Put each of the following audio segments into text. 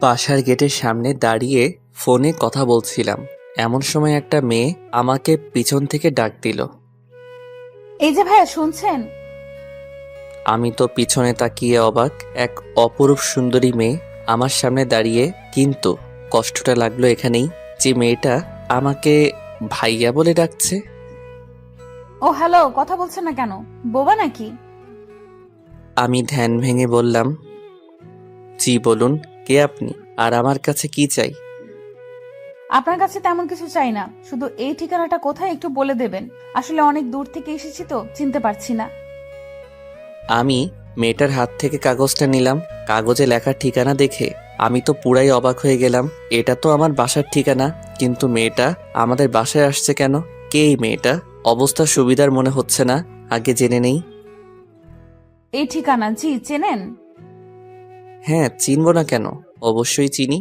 বাসার গেটের সামনে দাঁড়িয়ে ফোনে কথা বলছিলাম, এমন সময় একটা মেয়ে আমাকে পিছন থেকে ডাক দিল। এই যে ভাইয়া শুনছেন? আমি তো পিছনে তাকিয়ে অবাক। এক অপরূপ সুন্দরী মেয়ে আমার সামনে দাঁড়িয়ে, কিন্তু কষ্টটা লাগলো এখানেই যে মেয়েটা আমাকে ভাইয়া বলে ডাকছে। ও হ্যালো, কথা বলছেন না কেন? বোবা নাকি? আমি ধ্যান ভেঙে বললাম, জি বলুন, কে আপনি আর আমার কাছে কি চাই? আপনার কাছে তেমন কিছু চাই না, শুধু এই ঠিকানাটা কোথায় একটু বলে দেবেন। আসলে অনেক দূর থেকে এসেছি তো চিনতে পারছি না। আমি মেয়েটার হাত থেকে কাগজটা নিলাম। কাগজে লেখা ঠিকানা দেখে আমি তো পুরাই অবাক হয়ে গেলাম। এটা তো আমার বাসার ঠিকানা, কিন্তু মেয়েটা আমাদের বাসায় আসছে কেন? কে এই মেয়েটা? অবস্থা সুবিধার মনে হচ্ছে না, আগে জেনে নেই। এই ঠিকানা জি চেনেন? হ্যাঁ, চিনব না কেন, অবশ্যই চিনি।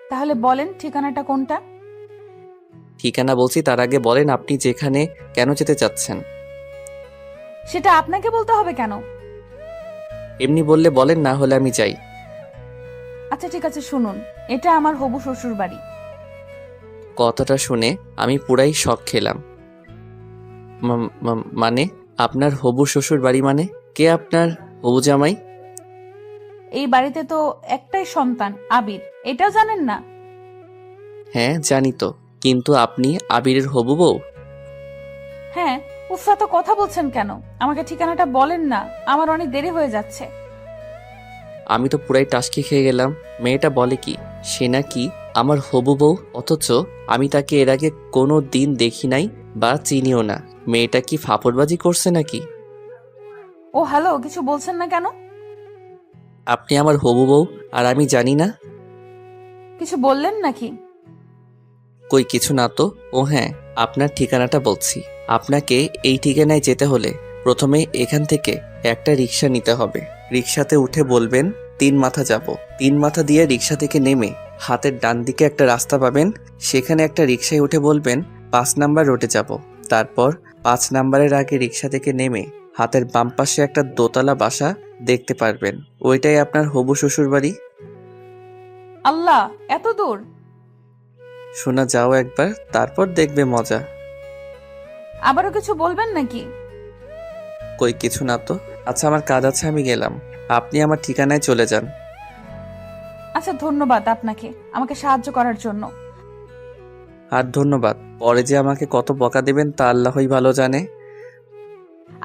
তাহলে বলেন ঠিকানাটা কোনটা? ঠিকানা বলছি, তার আগে বলেন আপনি যেখানে কেন যেতে চাচ্ছেন। সেটা আপনাকে বলতে হবে কেন? এমনি বললে বলেন, না হলে আমি যাই। আচ্ছা ঠিক আছে, শুনুন। এটা আমার হবু শ্বশুর বাড়ি। কথাটা শুনে আমি পুরাই শক খেলাম। মানে আপনার হবু শ্বশুর বাড়ি মানে? কে আপনার হবু জামাই? এই বাড়িতে তো একটাই সন্তান, আবির। এটাও জানেন না? হ্যাঁ জানি তো, কিন্তু আপনি আবিরের হবু বউ? হ্যাঁ। উফরা, তো কথা বলছেন কেন? আমাকে ঠিকানাটা বলেন না, আমার অনেক দেরি হয়ে যাচ্ছে। আমি তো পুরাই টাসকি খেয়ে গেলাম। মেয়েটা বলে কি সে নাকি আমার হবু বউ, অথচ আমি তাকে এর আগে কোনো দিন দেখি নাই বা চিনিও না। মেয়েটা কি ফাপড়বাজি করছে নাকি? ও হ্যালো, কিছু বলছেন না কেন? আপনি আমার হবু বউ আর আমি জানি না? কিছু বললেন নাকি? কই কিছু না তো। ও হ্যাঁ, আপনার ঠিকানাটা বলছি। আপনাকে এই ঠিকানায় যেতে হলে প্রথমে এখান থেকে একটা রিক্সা নিতে হবে। রিক্সাতে উঠে বলবেন 3 মাথা যাব। 3 মাথা দিয়ে রিক্সা থেকে নেমে হাতের ডান দিকে একটা রাস্তা পাবেন, সেখানে একটা রিক্সায় উঠে বলবেন 5 নাম্বার রোডে যাব। তারপর 5 নাম্বারের আগে রিক্সা থেকে নেমে হাতের বাম পাশে একটা দোতলা বাসা দেখতে পারবেন, ওইটাই আপনার হবু শ্বশুর বাড়ি। আল্লাহ, এত দূর! শোনা যাও একবার, তারপর দেখবে মজা। আবারও কিছু বলবেন নাকি? কই কিছু না তো। আচ্ছা আমার কাজ আছে, আমি গেলাম। আপনি আমার ঠিকানায় চলে যান। আচ্ছা, ধন্যবাদ আপনাকে আমাকে সাহায্য করার জন্য। আর ধন্যবাদ, পরে যে আমাকে কত বকা দেবেন তা আল্লাহই ভালো জানে।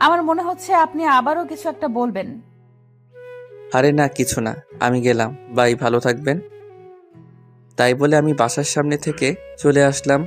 আমার মনে হচ্ছে আপনি আবারও কিছু একটা বলবেন। আরে না, কিছু না, আমি গেলাম, বাই, ভালো থাকবেন। তাই বলে আমি বাসার সামনে থেকে চলে আসলাম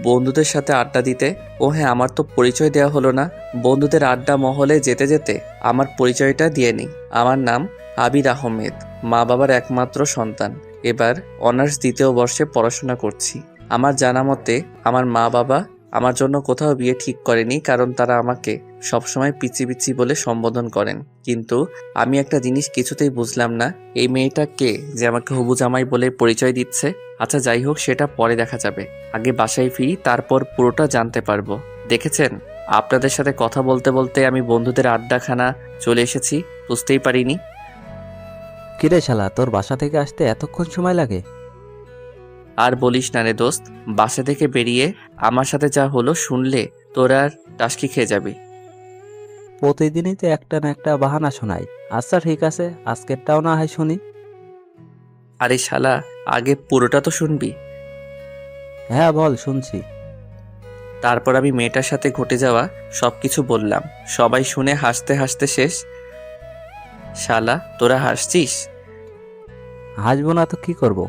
বন্ধুদের সাথে আড্ডা দিতে। ও হ্যাঁ, আমার তো পরিচয় দেওয়া হলো না। বন্ধুদের আড্ডা মহলে যেতে যেতে আমার পরিচয়টা দিয়ে নিই। আমার নাম আবির আহমেদ, মা বাবার একমাত্র সন্তান। এবার অনার্স 2য় বর্ষে পড়াশোনা করছি। আমার জানা মতে আমার মা বাবা আমার জন্য কোথাও বিয়ে ঠিক করেনি, কারণ তারা আমাকে সবসময় পিচি পিচি বলে সম্বোধন করেন। কিন্তু আমি একটা জিনিস কিছুতেই বুঝলাম না, এই মেয়েটা কে যে আমাকে হবু জামাই বলে পরিচয় দিচ্ছে। আচ্ছা যাই হোক, সেটা পরে দেখা যাবে। আগে বাসায় ফিরি, তারপর পুরোটা জানতে পারবো। দেখেছেন, আপনাদের সাথে কথা বলতে বলতে আমি বন্ধুদের আড্ডাখানা চলে এসেছি, বুঝতেই পারিনি। কিরে শালা, তোর বাসা থেকে আসতে এতক্ষণ সময় লাগে? আর বলিস না রে দোস্ত, বাসা থেকে বেরিয়ে আমার সাথে যা হলো শুনলে তোর আর টাসকি খেয়ে যাবি। প্রতিদিনই তো একটা না একটা বাহানা শোনাই। আচ্ছা ঠিক আছে, আজকেরটাও না হয় শুনি। আরে শালা, আগে পুরোটা তো শুনবি। হ্যাঁ বল, শুনছি। তারপর আমি মেয়েটার সাথে ঘটে যাওয়া সবকিছু বললাম। সবাই শুনে হাসতে হাসতে শেষ। শালা, তোরা হাসছিস? হাসবো না তো কি করব?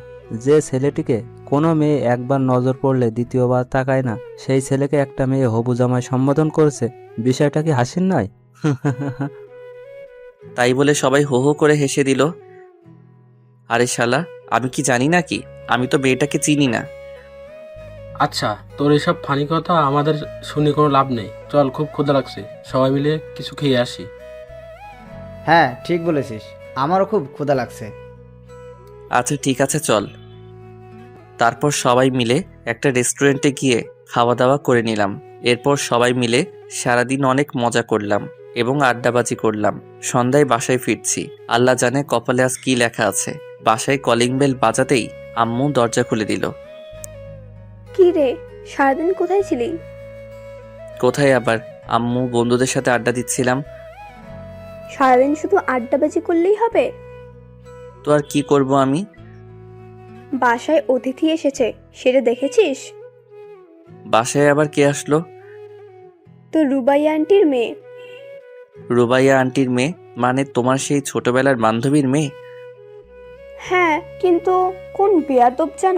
যে ছেলেটিকে কোনো মেয়ে একবার নজর পড়লে দ্বিতীয়বার তাকায় না, সেই ছেলেকে একটা মেয়ে হবু জামাই সম্বোধন করেছে। বিষয়টা কি হাসির নয়? তাই বলে সবাই হো হো করে হেসে দিল। আরে শালা, আমি কি জানি নাকি? আমি তো মেয়েটাকে চিনি না। আচ্ছা, তোর এসব ফানি কথা আমাদের শুনে কোনো লাভ নেই। চল, খুব ক্ষুধা লাগছে, সবাই মিলে কিছু খেয়ে আসি। হ্যাঁ ঠিক বলেছিস, আমারও খুব ক্ষুধা লাগছে। আচ্ছা ঠিক আছে, চল। তারপর সবাই মিলে একটা রেস্টুরেন্টে গিয়ে খাওয়া দাওয়া করে নিলাম। এরপর সবাই মিলে সারাদিন অনেক মজা করলাম এবং আড্ডাবাজি করলাম। সন্ধ্যায় বাসায় ফিরছি, আল্লাহ জানে কপালে আজ কি লেখা আছে। বাসায় কলিং বেল বাজাতেই আম্মু দরজা খুলে দিল। কি রে, সারাদিন কোথায় ছিলি? কোথায় আবার, আম্মু বন্ধুদের সাথে আড্ডা দিচ্ছিলাম। সারাদিন শুধু আড্ডাবাজি করলেই হবে? তো আর কি করব আমি? বাসায় অতিথি এসেছে, সেটা দেখেছিস? বাসায় আবার কে আসলো? তো রুবাইয়া আন্টির মেয়ে। রুবাইয়া আন্টির মেয়ে? মানে তোমার সেই ছোটবেলার বান্ধবীর মেয়ে? হ্যাঁ, কিন্তু কোন বেয়াদব যেন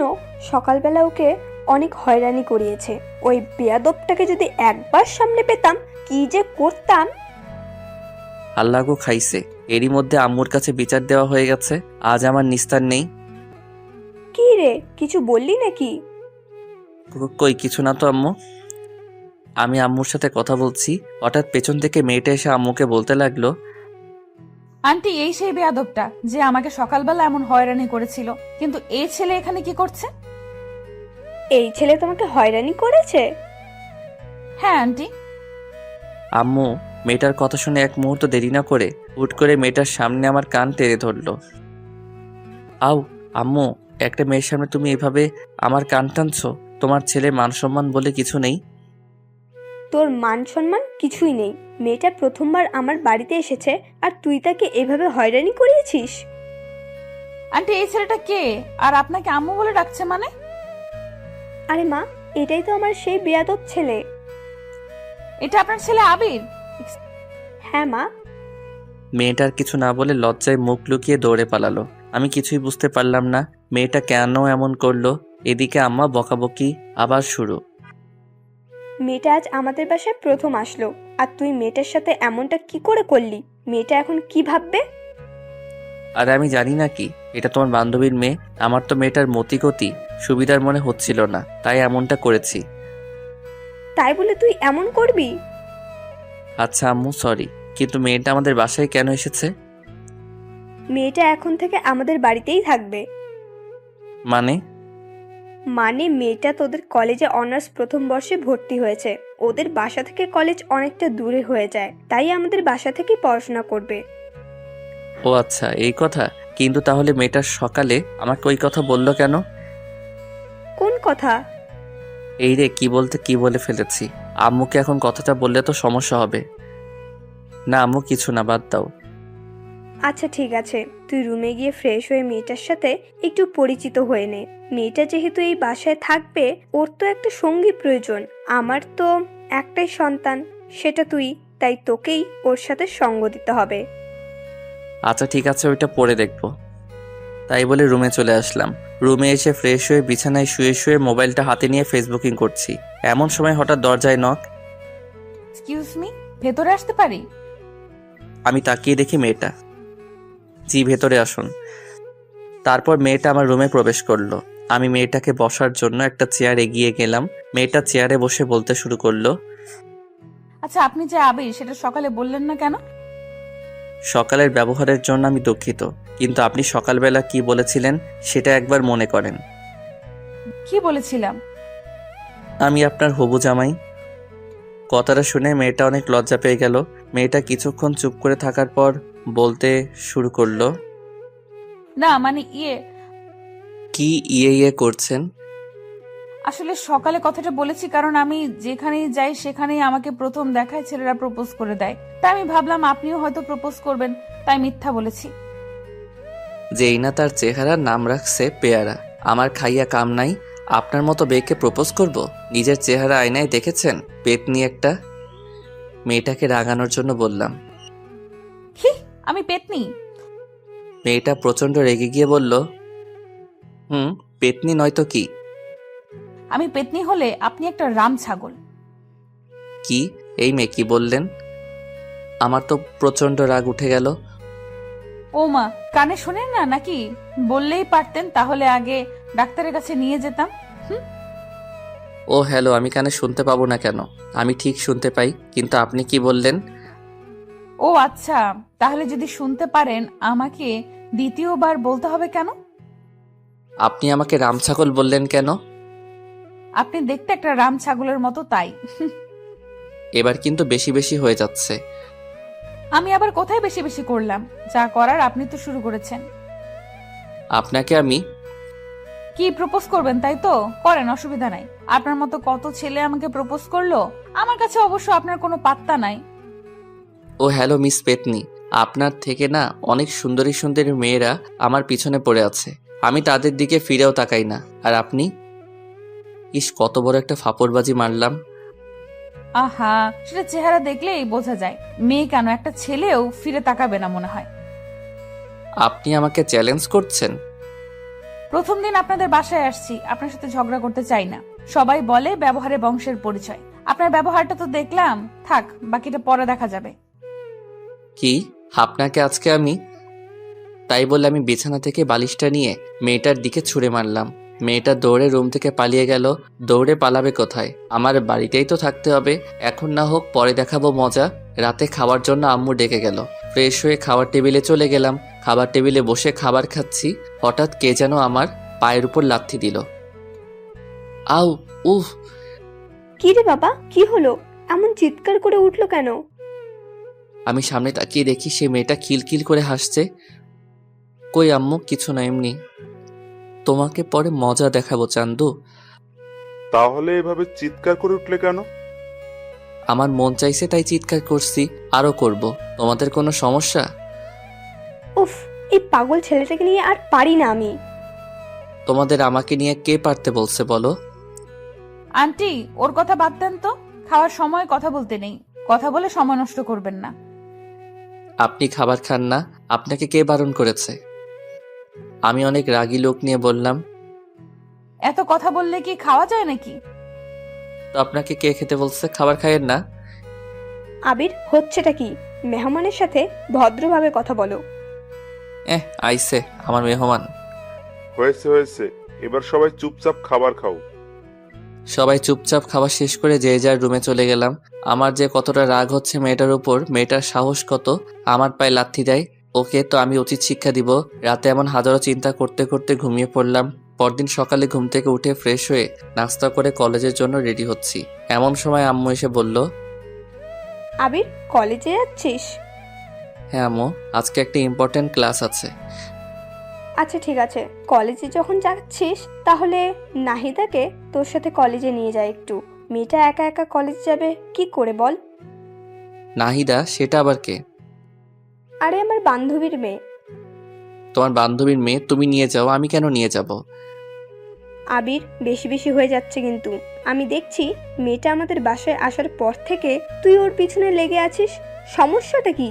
সকালবেলা ওকে অনেক হয়রানি করিয়েছে। ওই বেয়াদবটাকে যদি একবার সামনে পেতাম, কি যে করতাম। আল্লাহ গো খাইছে, এরই মধ্যে আম্মুর কাছে বিচার দেওয়া হয়ে গেছে। আজ আমার নিস্তার নেই। কি রে, কিছু বললি নাকি? কই কিছু না তো আম্মু। আমি আম্মুর সাথে কথা বলছি, হঠাৎ পেছন থেকে মেয়েটা এসে আম্মুকে বলতে লাগলো, আন্টি এই সেই বেয়াদবটা যে আমাকে সকালবেলা এমন হয়রানি করেছিল, কিন্তু এই ছেলে এখানে কি করছে? এই ছেলে তোমাকে হয়রানি করেছে? হ্যাঁ আন্টি। আম্মু মেয়েটার কথা শুনে এক মুহূর্ত দেরি না করে হুট করে মেয়েটার সামনে আমার কান টেনে ধরলো। আউ আম্মু, একটা মেয়ের সামনে তুমি এভাবে আমার কান টানছো? তোমার ছেলে মান সম্মান বলে কিছু নেই? তোর মান সম্মান কিছুই নেই। মেয়েটা প্রথমবার আমার বাড়িতে এসেছে আর তুই তাকে এভাবে হয়রানি করিয়েছিস? আন্টি এই ছেলেটা কে, আর আপনাকে আম্মু বলে ডাকছে মানে? আরে মা, এটাই তো আমার সেই বেয়াদব ছেলে। এটা আপনার ছেলে আবির? হ্যাঁ মা। মেয়েটার কিছু না বলে লজ্জায় মুখ লুকিয়ে দৌড়ে পালালো। আমি কিছুই বুঝতে পারলাম না মেয়েটা কেন এমন করলো। এদিকে আম্মা বকাবকি আবার শুরু। মেয়েটা আজ আমাদের বাসায় প্রথম আসলো, আর তুই মেয়েটার সাথে এমনটা কি করে করলি? মেয়েটা এখন কি ভাববে? আর আমি জানি না কি, এটা তোমার বান্ধবীর মেয়ে। আমার তো মেয়েটার মতিগতি সুবিধার মনে হচ্ছিল না, তাই এমনটা করেছি। তাই বলে তুই এমন করবি? আচ্ছা আম্মু সরি, কিন্তু মেয়েটা আমাদের বাসায় কেন এসেছে? মেয়েটা এখন থেকে আমাদের বাড়িতেই থাকবে। মানে? মানে মেয়েটা তোদের কলেজে অনার্স প্রথম বর্ষে ভর্তি হয়েছে। ওদের বাসা থেকে কলেজ অনেকটা দূরে হয়ে যায়, তাই আমাদের বাসা থেকে পড়াশোনা করবে। ও আচ্ছা এই কথা। কিন্তু তাহলে মেয়েটা সকালে আমাকে ওই কথা বললো কেন? কোন কথা? এই রে, কি বলতে কি বলে ফেলেছি। আম্মুকে এখন কথাটা বললে তো সমস্যা হবে। না আম্মু কিছু না, বাদ দাও। আচ্ছা ঠিক আছে, তুই রুমে গিয়ে ফ্রেশ হয়ে মেয়েটার সাথে একটু পরিচিত হয়ে নে। মেয়েটা যেহেতু এই বাসায় থাকবে, ওর তো একটা সঙ্গী প্রয়োজন। আমার তো একটাই সন্তান, সেটা তুই, তাই তোকেই ওর সাথে সঙ্গ দিতে হবে। আচ্ছা ঠিক আছে, ওইটা পরে দেখবো। তাই বলে রুমে চলে আসলাম। রুমে এসে ফ্রেশ হয়ে বিছানায় শুয়ে শুয়ে মোবাইলটা হাতে নিয়ে ফেসবুকিং করছি। এমন সময় হঠাৎ দরজায় নক। এক্সকিউজ মি, ভেতরে আসতে পারি? আমি তাকিয়ে দেখি মেয়েটা। জি ভেতরে আসুন। তারপর মেয়েটা আমার রুমে প্রবেশ করলো। আমি মেয়েটাকে বসার জন্য একটা চেয়ার এগিয়ে গেলাম। মেয়েটা চেয়ারে বসে বলতে শুরু করলো, আচ্ছা আপনি যে আবির সেটা সকালে বললেন না কেন? সকালের ব্যবহারের জন্য আমি দুঃখিত, কিন্তু আপনি সকালবেলা কি বলেছিলেন সেটা একবার মনে করেন। কি বলেছিলাম? আমি আপনার হবু জামাই। কথাটা শুনে মেয়েটা অনেক লজ্জা পেয়ে গেল। মেয়েটা কিছুক্ষণ চুপ করে থাকার পর বলতে শুরু করলো, না মানে কি ইয়ে করছেন? আসলে সকালে কথাটা বলেছি কারণ আমি যেখানেই যাই সেখানেই আমাকে প্রথম দেখায় ছেলেরা প্রপোজ করে দেয়, তাই আমি ভাবলাম আপনিও হয়তো প্রপোজ করবেন, তাই মিথ্যা বলেছি। যেই না তার চেহারার নাম রাখছে পেয়ারা। আমার খাইয়া কাম নাই, আপনার মতো বেকে প্রপোজ করব? নিজের চেহারা আয়নায় দেখেছেন? পেতনি একটা। মেয়েটাকে রাগানোর জন্য বললাম। কি? আমি পেতনি? মেয়েটা প্রচন্ড রেগে গিয়ে বলল, পেতনি নয়তো কি? আমি পেতনি হলে আপনি একটা রাম ছাগল। কি? এই মেয়ে কি বললেন? আমার তো প্রচন্ড রাগ উঠে গেল। ও মা, কানে শোনেন না নাকি? বললেই পারতেন, তাহলে আগে ডাক্তারের কাছে নিয়ে যেতাম। ও হ্যালো, আমি কানে শুনতে পাবো না কেন? আমি ঠিক শুনতে পাই, কিন্তু আপনি কি বললেন? ও আচ্ছা, তাহলে যদি শুনতে পারেন আমাকে দ্বিতীয়বার বলতে হবে কেন? আপনি আমাকে রামছাগল বললেন কেন? আপনি দেখতে একটা রাম ছাগলের মতো, তাই। এবার কিন্তু বেশি বেশি হয়ে যাচ্ছে। আমি আবার কোথায় বেশি বেশি করলাম? যা করার আপনি তো শুরু করেছেন। আপনাকে আমি কি প্রপোজ করবেন তাই তো? করেন, অসুবিধা নাই। আপনার মতো কত ছেলে আমাকে প্রপোজ করলো, আমার কাছে অবশ্য আপনার কোনো পাত্তা নাই। ও হ্যালো মিস পেতনি, আপনার থেকে না অনেক সুন্দরী সুন্দরী মেয়েরা আমার পিছনে পড়ে আছে, আমি তাদের দিকে ফিরেও তাকাই না। আর আপনি? ইস, কত বড় একটা ফাপড়বাজি মারলাম। আহা, সেটা চেহারা দেখলেই বোঝা যায়। মেয়ে কেন, একটা ছেলেও ফিরে তাকাবে না মনে হয়। আপনি আমাকে চ্যালেঞ্জ করছেন? প্রথম দিন আপনাদের বাসায় আসছি, আপনার সাথে ঝগড়া করতে চাই না। সবাই বলে ব্যবহারে বংশের পরিচয়। আপনার ব্যবহারটা তো দেখলাম, থাক, বাকিটা পরে দেখা যাবে। কি, আপনাকে আজকে আমি? তাই বলে আমি বিছানা থেকে বালিশটা নিয়ে মেয়েটার দিকে ছুঁড়ে মারলাম। মেয়েটা দৌড়ে রুম থেকে পালিয়ে গেল। দৌড়ে পালাবে কোথায়? আমার বাড়িতেই তো থাকতে হবে। এখন না হোক পরে দেখাবো মজা। রাতে খাওয়ার জন্য আম্মু ডেকে গেল। ফ্রেশ হয়ে খাবার টেবিলে চলে গেলাম। খাবার টেবিলে বসে খাবার খাচ্ছি, হঠাৎ কে যেন আমার পায়ের উপর লাথি দিল। আউ, উফ! কি রে বাবা, কি হলো? এমন চিৎকার করে উঠলো কেন? আমি সামনে তাকিয়ে দেখি সে মেয়েটা খিলখিল করে হাসছে। কই আম্মু, কিছু না, এমনি। তোমাকে পরে মজা দেখাবো চান্দু। তাহলে এভাবে চিৎকার করে উঠলে কেন? আমার মন চাইছে তাই চিৎকার করছি, আরো করব। তোমাদের কোনো সমস্যা? উফ, এই পাগল ছেলেটাকে নিয়ে আর পারি না আমি। তোমাদের আমাকে নিয়ে কে পারতে বলছে বলো? আন্টি, ওর কথা বাদ দেন তো। খাওয়ার সময় কথা বলতে নেই, কথা বলে সময় নষ্ট করবেন না। আপনি খাবার খান না, আপনাকে কে বারণ করেছে? আমি অনেক রাগী লোক নিয়ে বললাম। এত কথা বললে কি খাওয়া যায় নাকি? তো আপনাকে কে খেতে বলছে? খাবার খাইয়েন না? আবির, হচ্ছেটা কি? মেহমানের সাথে ভদ্রভাবে কথা বলো। আইসে আমার মেহমান। হয়েছে হয়েছে, এবার সবাই চুপচাপ খাবার খাও। সবাই চুপচাপ খাওয়া শেষ করে যে যার রুমে চলে গেলাম। আমার যে কতটা রাগ হচ্ছে মেয়েটার উপর, মেয়েটার সাহস কত আমার পায়ে লাথি দেয়। ওকে তো আমি উচিত শিক্ষা দিব। রাতে এমন হাজারো চিন্তা করতে করতে ঘুমিয়ে পড়লাম। পরদিন সকালে ঘুম থেকে উঠে ফ্রেশ হয়ে নাস্তা করে কলেজের জন্য রেডি হচ্ছি। এমন সময় আম্মু এসে বলল, আবির, কলেজে যাচ্ছিস? হ্যাঁ আম্মু, আজকে একটা ইম্পর্ট্যান্ট ক্লাস আছে। আচ্ছা ঠিক আছে, কলেজে যখন যাচ্ছিস তাহলে নাহিদাকে তোর সাথে কলেজে নিয়ে যায় একটু। মেয়েটা একা একা কলেজে যাবে কি করে বল? নাহিদা? সেটা আবার কে? আরে আমার বান্ধবীর মেয়ে। তোমার বান্ধবীর মেয়ে? তুমি নিয়ে যাও, আমি কেন নিয়ে যাব? আবির, বেশি বেশি হয়ে যাচ্ছে কিন্তু। আমি দেখছি মেয়েটা আমাদের বাসায় আসার পর থেকে তুই ওর পিছনে লেগে আছিস। সমস্যাটা কি?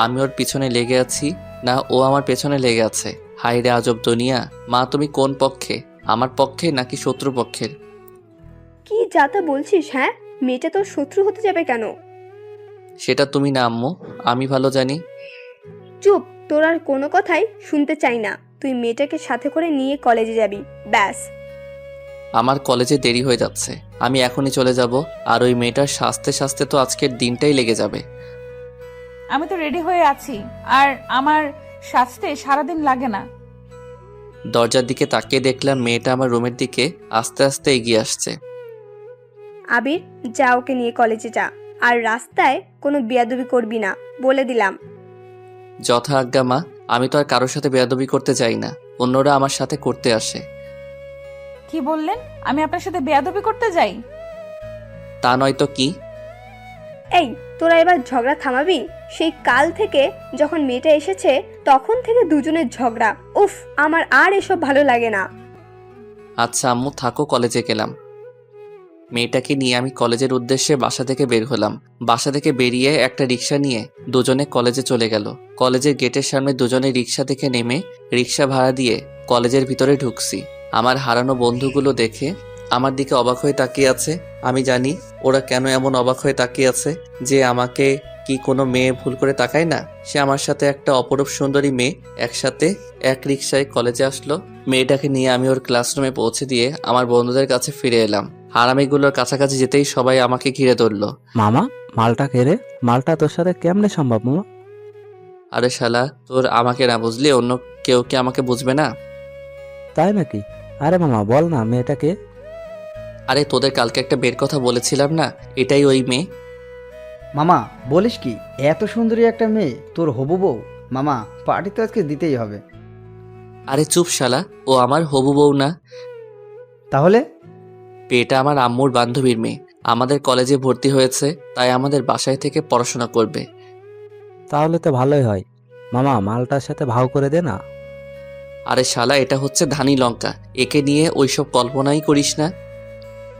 আমি ওর পিছনে লেগে আছি না ও আমার পেছনে লেগে আছে? হাই রে আজব দুনিয়া। মা, তুমি কোন পক্ষে, আমার পক্ষে নাকি শত্রু পক্ষের? কি যা তা বলছিস? হ্যাঁ, মেয়েটা তোর শত্রু হতে যাবে কেন? সেটা তুমি না আম্মু, আমি ভালো জানি। চুপ, তোর আর কোনো কথাই শুনতে চাই না। তুই মেয়েটাকে সাথে করে নিয়ে কলেজে যাবি, ব্যাস। আমার কলেজে দেরি হয়ে যাচ্ছে, আমি এখনই চলে যাব। আর ওই মেয়েটার সাজতে সাজতে তো আজকের দিনটাই লেগে যাবে। আমি তো রেডি হয়ে আছি, আর আমার সাজতে সারাদিন লাগে না। দরজার দিকে তাকিয়ে দেখলাম মেয়েটা আমার রুমের দিকে আস্তে আস্তে এগিয়ে আসছে। আবির, যা, ওকে নিয়ে কলেজে যা। আর রাস্তায় কোনো বেয়াদবি করবি না, বলে দিলাম। যথা আজ্ঞা মা। আমি তো আর কারোর সাথে বেয়াদবি করতে চাই না, অন্যরা আমার সাথে করতে আসে। কি বললেন? আমি আপনার সাথে বেয়াদবি করতে যাই? তা নয় তো কি? এই, তোরা এবার ঝগড়া থামাবি? সেই কাল থেকে যখন মেয়েটা এসেছে তখন থেকে দুজনের ঝগড়া। উফ, আমার আর এসব ভালো লাগে না। আচ্ছা আম্মু থাকো, কলেজে গেলাম। মেয়েটাকে নিয়ে আমি কলেজের উদ্দেশ্যে বাসা থেকে বের হলাম। বাসা থেকে বেরিয়ে একটা রিক্সা নিয়ে দুজনে কলেজে চলে গেল। কলেজের গেটের সামনে দুজনে রিক্সা থেকে নেমে রিক্সা ভাড়া দিয়ে কলেজের ভিতরে ঢুকছি। আমার হারানো বন্ধুগুলো দেখে আমার দিকে অবাক হয়ে তাকিয়ে আছে। আমি জানি ওরা কেন এমন অবাক হয়ে তাকিয়ে আছে, যে আমাকে কি কোনো মেয়ে ভুল করে তাকায় না? সে আমার সাথে একটা অপরূপ সুন্দরী মেয়ে একসাথে এক রিক্সায় কলেজে আসলো। মেয়েটাকে নিয়ে আমি ওর ক্লাসরুমে পৌঁছে দিয়ে আমার বন্ধুদের কাছে ফিরে এলাম। হারামিগুলোর কাছাকাছি যেতেই সবাই আমাকে ঘিরে ধরলো। মামা, মালটা খেরে? মালটা তোর সাথে কেমনে সম্ভব মামা? আরে শালা, তোর আমাকে না বুঝলি অন্য কেউ কি আমাকে বুঝবে না? তাই নাকি? আরে মামা বল না, মেয়েটাকে? আরে তোদের কালকে একটা বের কথা বলেছিলাম না, এটাই ওই মেয়ে। মামা, বলিস কি? এত সুন্দরী একটা মেয়ে তোর হবু বউ? মামা, পার্টি তো আজকে দিতেই হবে। আরে চুপ শালা, ও আমার হবু বউ না। তাহলে? এটা আমার আম্মুর বান্ধবীর মেয়ে, আমাদের কলেজে ভর্তি হয়েছে, তাই আমাদের বাসায় থেকে পড়াশোনা করবে। তাহলে তো ভালোই হয়। মামা মালটার সাথে ভাও করে দে না। আরে শালা, এটা হচ্ছে ধানি লঙ্কা, একে নিয়ে ওইসব কল্পনাই করিস না।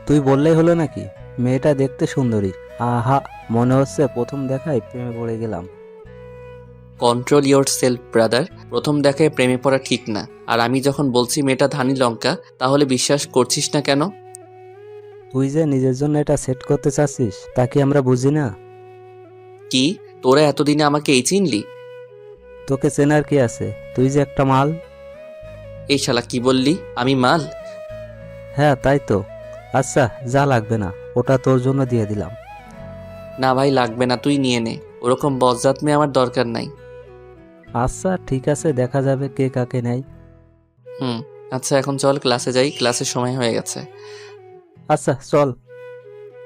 তুই বললেই হলো নাকি? মেয়েটা দেখতে সুন্দরী। আহা, মনে হচ্ছে প্রথম দেখায় প্রেমে পড়ে গেলাম। কন্ট্রোল ইয়োর সেলফ ব্রাদার, প্রথম দেখায় প্রেমে পড়া ঠিক না। আর আমি যখন বলছি মেয়েটা ধানি লঙ্কা, তাহলে বিশ্বাস করছিস না কেন? তুই যে নিজের জন্য এটা সেট করতে চাচ্ছিস তা কি আমরা বুঝি না? কি, তোরা এতদিনে আমাকে এই চিনলি? তোকে চেনার কি আছে? তুই যে একটা মাল। এই শালা কি বললি, আমি মাল? হ্যাঁ তাই তো। আচ্ছা, যা লাগবে না, ওটা তোর জন্য দিয়ে দিলাম। না ভাই, লাগবে না, তুই নিয়ে নে। ওরকম বজ্জাত মেয়ে আমার দরকার নাই। আচ্ছা ঠিক আছে, দেখা যাবে কে কাকে নেয়। হুম, আচ্ছা এখন চল ক্লাসে যাই, ক্লাসের সময় হয়ে গেছে। আচ্ছা চল।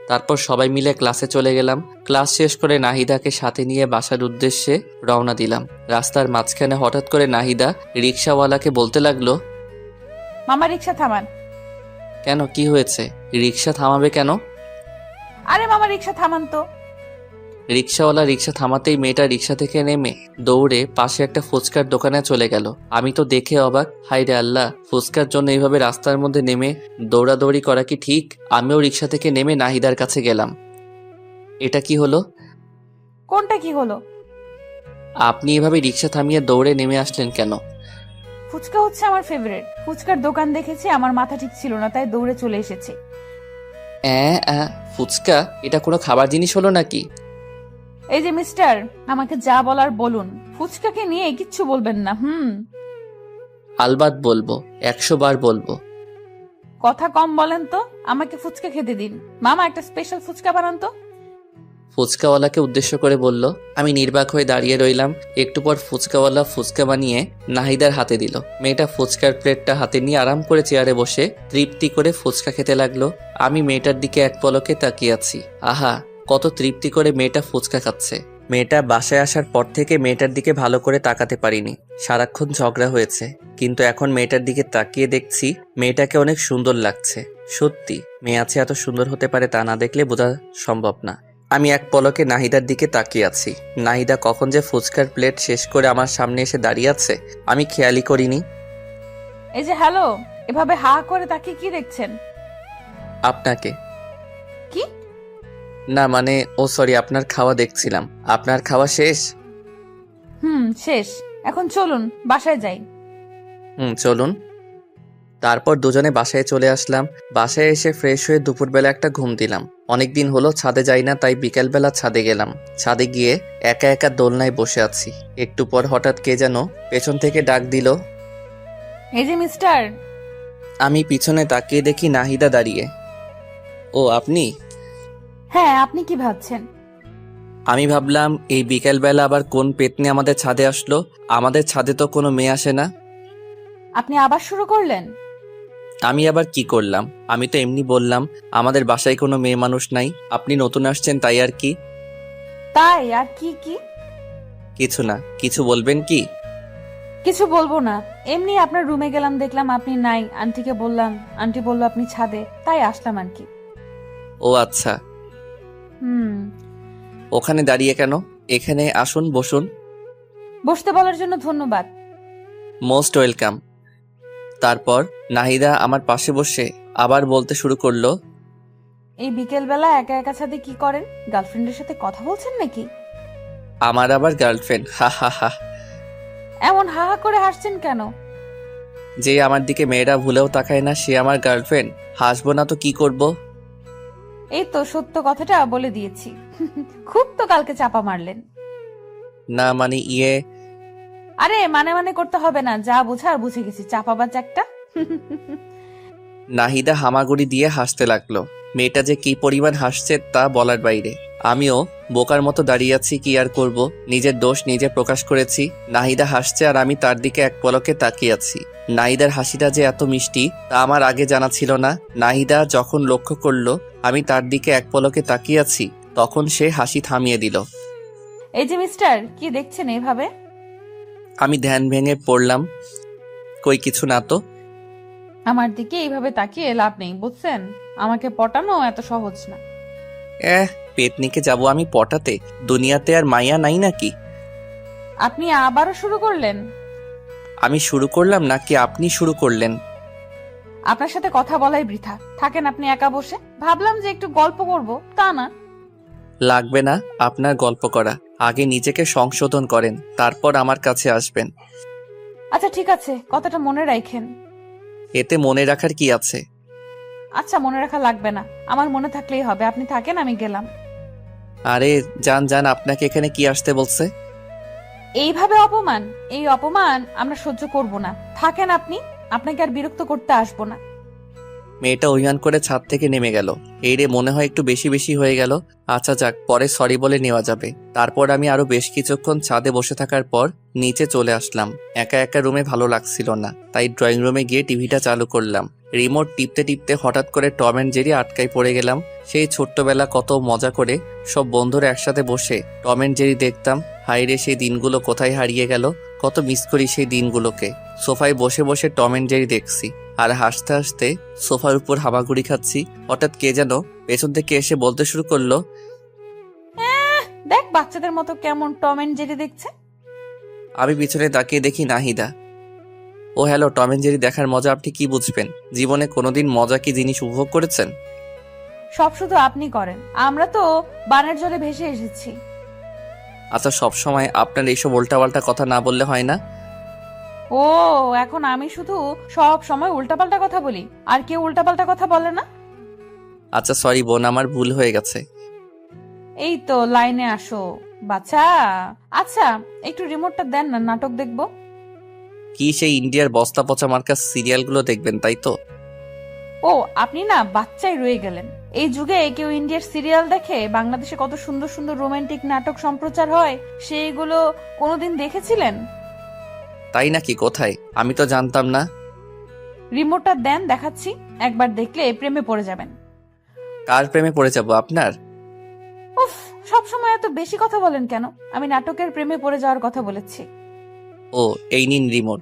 তারপর সবাই মিলে ক্লাসে চলে গেলাম। ক্লাস শেষ করে নাহিদাকে সাথে নিয়ে বাসার উদ্দেশ্যে রওনা দিলাম। রাস্তার মাঝখানে হঠাৎ করে নাহিদা রিক্সাওয়ালাকে বলতে লাগলো, মামা রিক্সা থামান। কেন, কি হয়েছে? রিক্সা থামাবে কেন? আরে মামা রিক্সা থামান তো। রিক্সাওয়ালা রিক্সা থামাতেই মেয়েটা রিক্সা থেকে নেমে দৌড়ে পাশে একটা ফুচকার দোকানে চলে গেল। আমি তো দেখে অবাক, হাই রে আল্লাহ, ফুচকার জন্য এইভাবে রাস্তার মধ্যে নেমে দৌড়াদৌড়ি করা কি ঠিক? আমিও রিক্সা থেকে নেমে নাহিদার কাছে গেলাম। এটা কি হলো? কোনটা কি হলো? আপনি এভাবে রিক্সা থামিয়ে দৌড়ে নেমে আসলেন কেন? ফুচকা হচ্ছে আমার ফেভারিট। ফুচকার দোকান দেখেছি, আমার মাথা ঠিক ছিল না, তাই দৌড়ে চলে এসেছি। ফুচকা এটা কোনো খাবার জিনিস হলো নাকি? এই যে মিস্টার, আমাকে যা বলার বলুন, ফুচকাকে নিয়ে কিচ্ছু বলবেন না। আলবাত বলবো, 100 বার বলবো। কথা কম বলেন তো, আমাকে ফুচকা খেতে দিন। মামা একটা স্পেশাল ফুচকা বানান তো। ফুচকাওয়ালাকে উদ্দেশ্য করে বলল। আমি নির্বাক হয়ে দাঁড়িয়ে রইলাম। একটু পর ফুচকাওয়ালা ফুচকা বানিয়ে নাহিদার হাতে দিল। মেয়েটা ফুচকার প্লেটটা হাতে নিয়ে আরাম করে চেয়ারে বসে তৃপ্তি করে ফুচকা খেতে লাগলো। আমি মেয়েটার দিকে এক পলকে তাকিয়ে আছি। আহা, কত তৃপ্তি করে মেয়েটা ফুচকা খাচ্ছে। মেয়েটা বাসায় আসার পর থেকে মেয়েটার দিকে ভালো করে তাকাতে পারিনি। সারাক্ষণ ঝগড়া হয়েছে, কিন্তু এখন মেয়েটার দিকে তাকিয়ে দেখছি মেয়েটাকে অনেক সুন্দর লাগছে। সত্যি মেয়ে আছে এত সুন্দর হতে পারে তা না দেখলে বোঝা সম্ভব না। আমি এক পলকে নাহিদার দিকে তাকিয়ে আছি। নাহিদা কখন যে ফুচকার প্লেট শেষ করে আমার সামনে এসে দাঁড়িয়ে আছে আমি খেয়ালই করিনি। এই যে হ্যালো, এভাবে হা করে তাকিয়ে কি দেখছেন? আপনাকে। কি? না মানে, ও সরি, আপনার খাওয়া দেখছিলাম। আপনার খাওয়া শেষ? শেষ। এখন চলুন বাসায় যাই। চলুন। তারপর দুজনে বাসায় চলে আসলাম। বাসায় এসে ফ্রেশ হয়ে দুপুরবেলা একটা ঘুম দিলাম। অনেকদিন হলো ছাদে যাই না, তাই বিকেলবেলা ছাদে গেলাম। ছাদে গিয়ে একা একা দোলনায় বসে আছি। একটু পর হঠাৎ কে যেন পেছন থেকে ডাক দিল। এই যে মিস্টার। আমি পিছনে তাকিয়ে দেখি নাহিদা দাঁড়িয়ে। ও আপনি? হ্যাঁ, আপনি কি ভাবছেন? আমি ভাবলাম এই বিকেলবেলা আবার কোন পেতনি আমাদের ছাদে আসলো। আমাদের ছাদে তো কোনো মেয়ে আসে না। আপনি আবার শুরু করলেন? আমি আবার কি করলাম? আমি তো এমনি বললাম আমাদের বাসায় কোনো মেয়ে মানুষ নাই, আপনি নতুন আসছেন তাই আর কি। তাই আর কি? কি কিছু না। কিছু বলবেন কি? কিছু বলবো না, এমনি আপনার রুমে গেলাম, দেখলাম আপনি নাই। আন্টিকে বললাম, আন্টি বলল আপনি ছাদে, তাই আসলাম আর কি। ও আচ্ছা। হুম। ওখানে দাঁড়িয়ে কেন? এখানে আসুন, বসুন। বসতে বলার জন্য ধন্যবাদ। Most welcome. তারপর নাহিদা আমার পাশে বসে আবার বলতে শুরু করলো। এই বিকেলবেলা একা একা ছাদে কি করেন? গার্লফ্রেন্ডের সাথে কথা বলছেন নাকি? আমার আবার গার্লফ্রেন্ড? হা হা হা। এমন হা হা করে হাসছেন কেন? যে আমার দিকে মেয়েরা ভুলেও তাকায় না সে আমার গার্লফ্রেন্ড? হাসবো না তো কি করব? এই তো সত্য কথাটা বলে দিয়েছি। খুব তো কালকে চাপা মারলেন। না মানে আরে মানে করতে হবে না, যা বোঝার বুঝে গেছি, চাপাবাজ একটা। নাহিদা হামাগুড়ি দিয়ে হাসতে লাগলো। মেয়েটা যে কি পরিমাণ হাসছে তা বলার বাইরে। আমিও বোকার মতো দাঁড়িয়ে আছি, কি আর করব, নিজের দোষ নিজে প্রকাশ করেছি। নাহিদা হাসছে আর আমি তার দিকে এক পলকে তাকিয়ে আছি। নাহিদার হাসিটা যে এত মিষ্টি তা আমার আগে জানা ছিল না। নাহিদা যখন লক্ষ্য করলো আমি তার দিকে এক পলকে তাকিয়ে আছি, তখন সে হাসি থামিয়ে দিল। এই যে মিস্টার, কি দেখছেন এভাবে? আমি ধ্যান ভেঙে পড়লাম। কই কিছু না তো। আমার দিকে এইভাবে তাকিয়ে লাভ নেই, বুঝছেন? আমাকে পটানো এত সহজ না। পেতনিকে যাব আমি পটাতে? দুনিয়াতে আর মাইয়া নাই নাকি? আপনি আবারও শুরু করলেন? আমি শুরু করলাম নাকি আপনি শুরু করলেন? আপনার সাথে কথা বলাই বৃথা, থাকেন আপনি একা বসে। ভাবলাম যে একটু গল্প করব, তা না। লাগবে না আপনার গল্প করা, আগে নিজেকে সংশোধন করেন, তারপর আমার কাছে আসবেন। আচ্ছা ঠিক আছে, কথাটা মনে রাখেন। এতে মনে রাখার কি আছে? আচ্ছা মনে রাখা লাগবে না, আমার মনে থাকলেই হবে। আপনি থাকেন, আমি গেলাম। আরে যান যান, আপনাকে এখানে কি আসতে বলছে? এইভাবে অপমান, এই অপমান আমরা সহ্য করব না। থাকেন আপনি, আপনাকে আর বিরক্ত করতে আসবো না। মেয়েটা অভিমান করে ছাদ থেকে নেমে গেল। এই রে, মনে হয় একটু বেশি বেশি হয়ে গেল। আচ্ছা যাক, পরে সরি বলে নেওয়া যাবে। তারপর আমি আরো বেশ কিছুক্ষণ ছাদে বসে থাকার পর নিচে চলে আসলাম। একা একা রুমে ভালো লাগছিল না, তাই ড্রয়িং রুমে গিয়ে টিভিটা চালু করলাম। রিমোট টিপতে টিপতে হঠাৎ করে টম অ্যান্ড জেরি আটকায় পড়ে গেলাম। সেই ছোট্টবেলা কত মজা করে সব বন্ধুরা একসাথে বসে টম অ্যান্ড জেরি দেখতাম। হাইরে, সেই দিনগুলো কোথায় হারিয়ে গেল! কত মিস করি সেই দিনগুলোকে। সোফায় বসে বসে টম অ্যান্ড জেরি দেখছি আর হাসতে হাসতে সোফার উপর হামাগুড়ি খাচ্ছি। হঠাৎ কে যেন পেছন থেকে এসে বলতে শুরু করলো, দেখ বাচ্চাদের মতো কেমন টম এন্ড জেরি দেখছে। আমি পিছনে তাকিয়ে দেখি নাহিদা। ও হ্যালো, টম অ্যান্ড জেরি দেখার মজা আপনি কি বুঝবেন? জীবনে কোনোদিন মজা কি জিনিস উপভোগ করেছেন? সব শুধু আপনি করেন, আমরা তো বানের জলে ভেসে এসেছি। আচ্ছা, সব সময় আপনার এইসব উল্টাপাল্টা কথা না বললে হয় না? ও, এখন আমি শুধু সব সময় উল্টাপাল্টা কথা বলি, আর কেউ উল্টাপাল্টা কথা বলে না? আচ্ছা সরি বোন, আমার ভুল হয়ে গেছে। এই তো লাইনে আসো বাচ্চা। আচ্ছা একটু রিমোটটা দেন না, নাটক দেখবো। কি সেই ইন্ডিয়ার বস্তা পচা মার্কা সিরিয়ালগুলো দেখবেন তাই তো? ও, আপনি না বাচ্চাই রয়ে গেলেন। এই যুগে কেউ ইন্ডিয়ার সিরিয়াল দেখে? বাংলাদেশে কত সুন্দর সুন্দর রোমান্টিক নাটক সম্প্রচার হয়, সেইগুলো কোনোদিন দেখেছিলেন? তাই নাকি? কোথায়? আমি তো জানতাম না। রিমোটটা দেন, দেখাচ্ছি। একবার দেখলে প্রেমে পড়ে যাবেন। কার প্রেমে পড়ে যাব? আপনার? উফ, সব সময় এত বেশি কথা বলেন কেন? আমি নাটকের প্রেমে পড়ে যাওয়ার কথা বলেছি। ও, এই নিন রিমোট।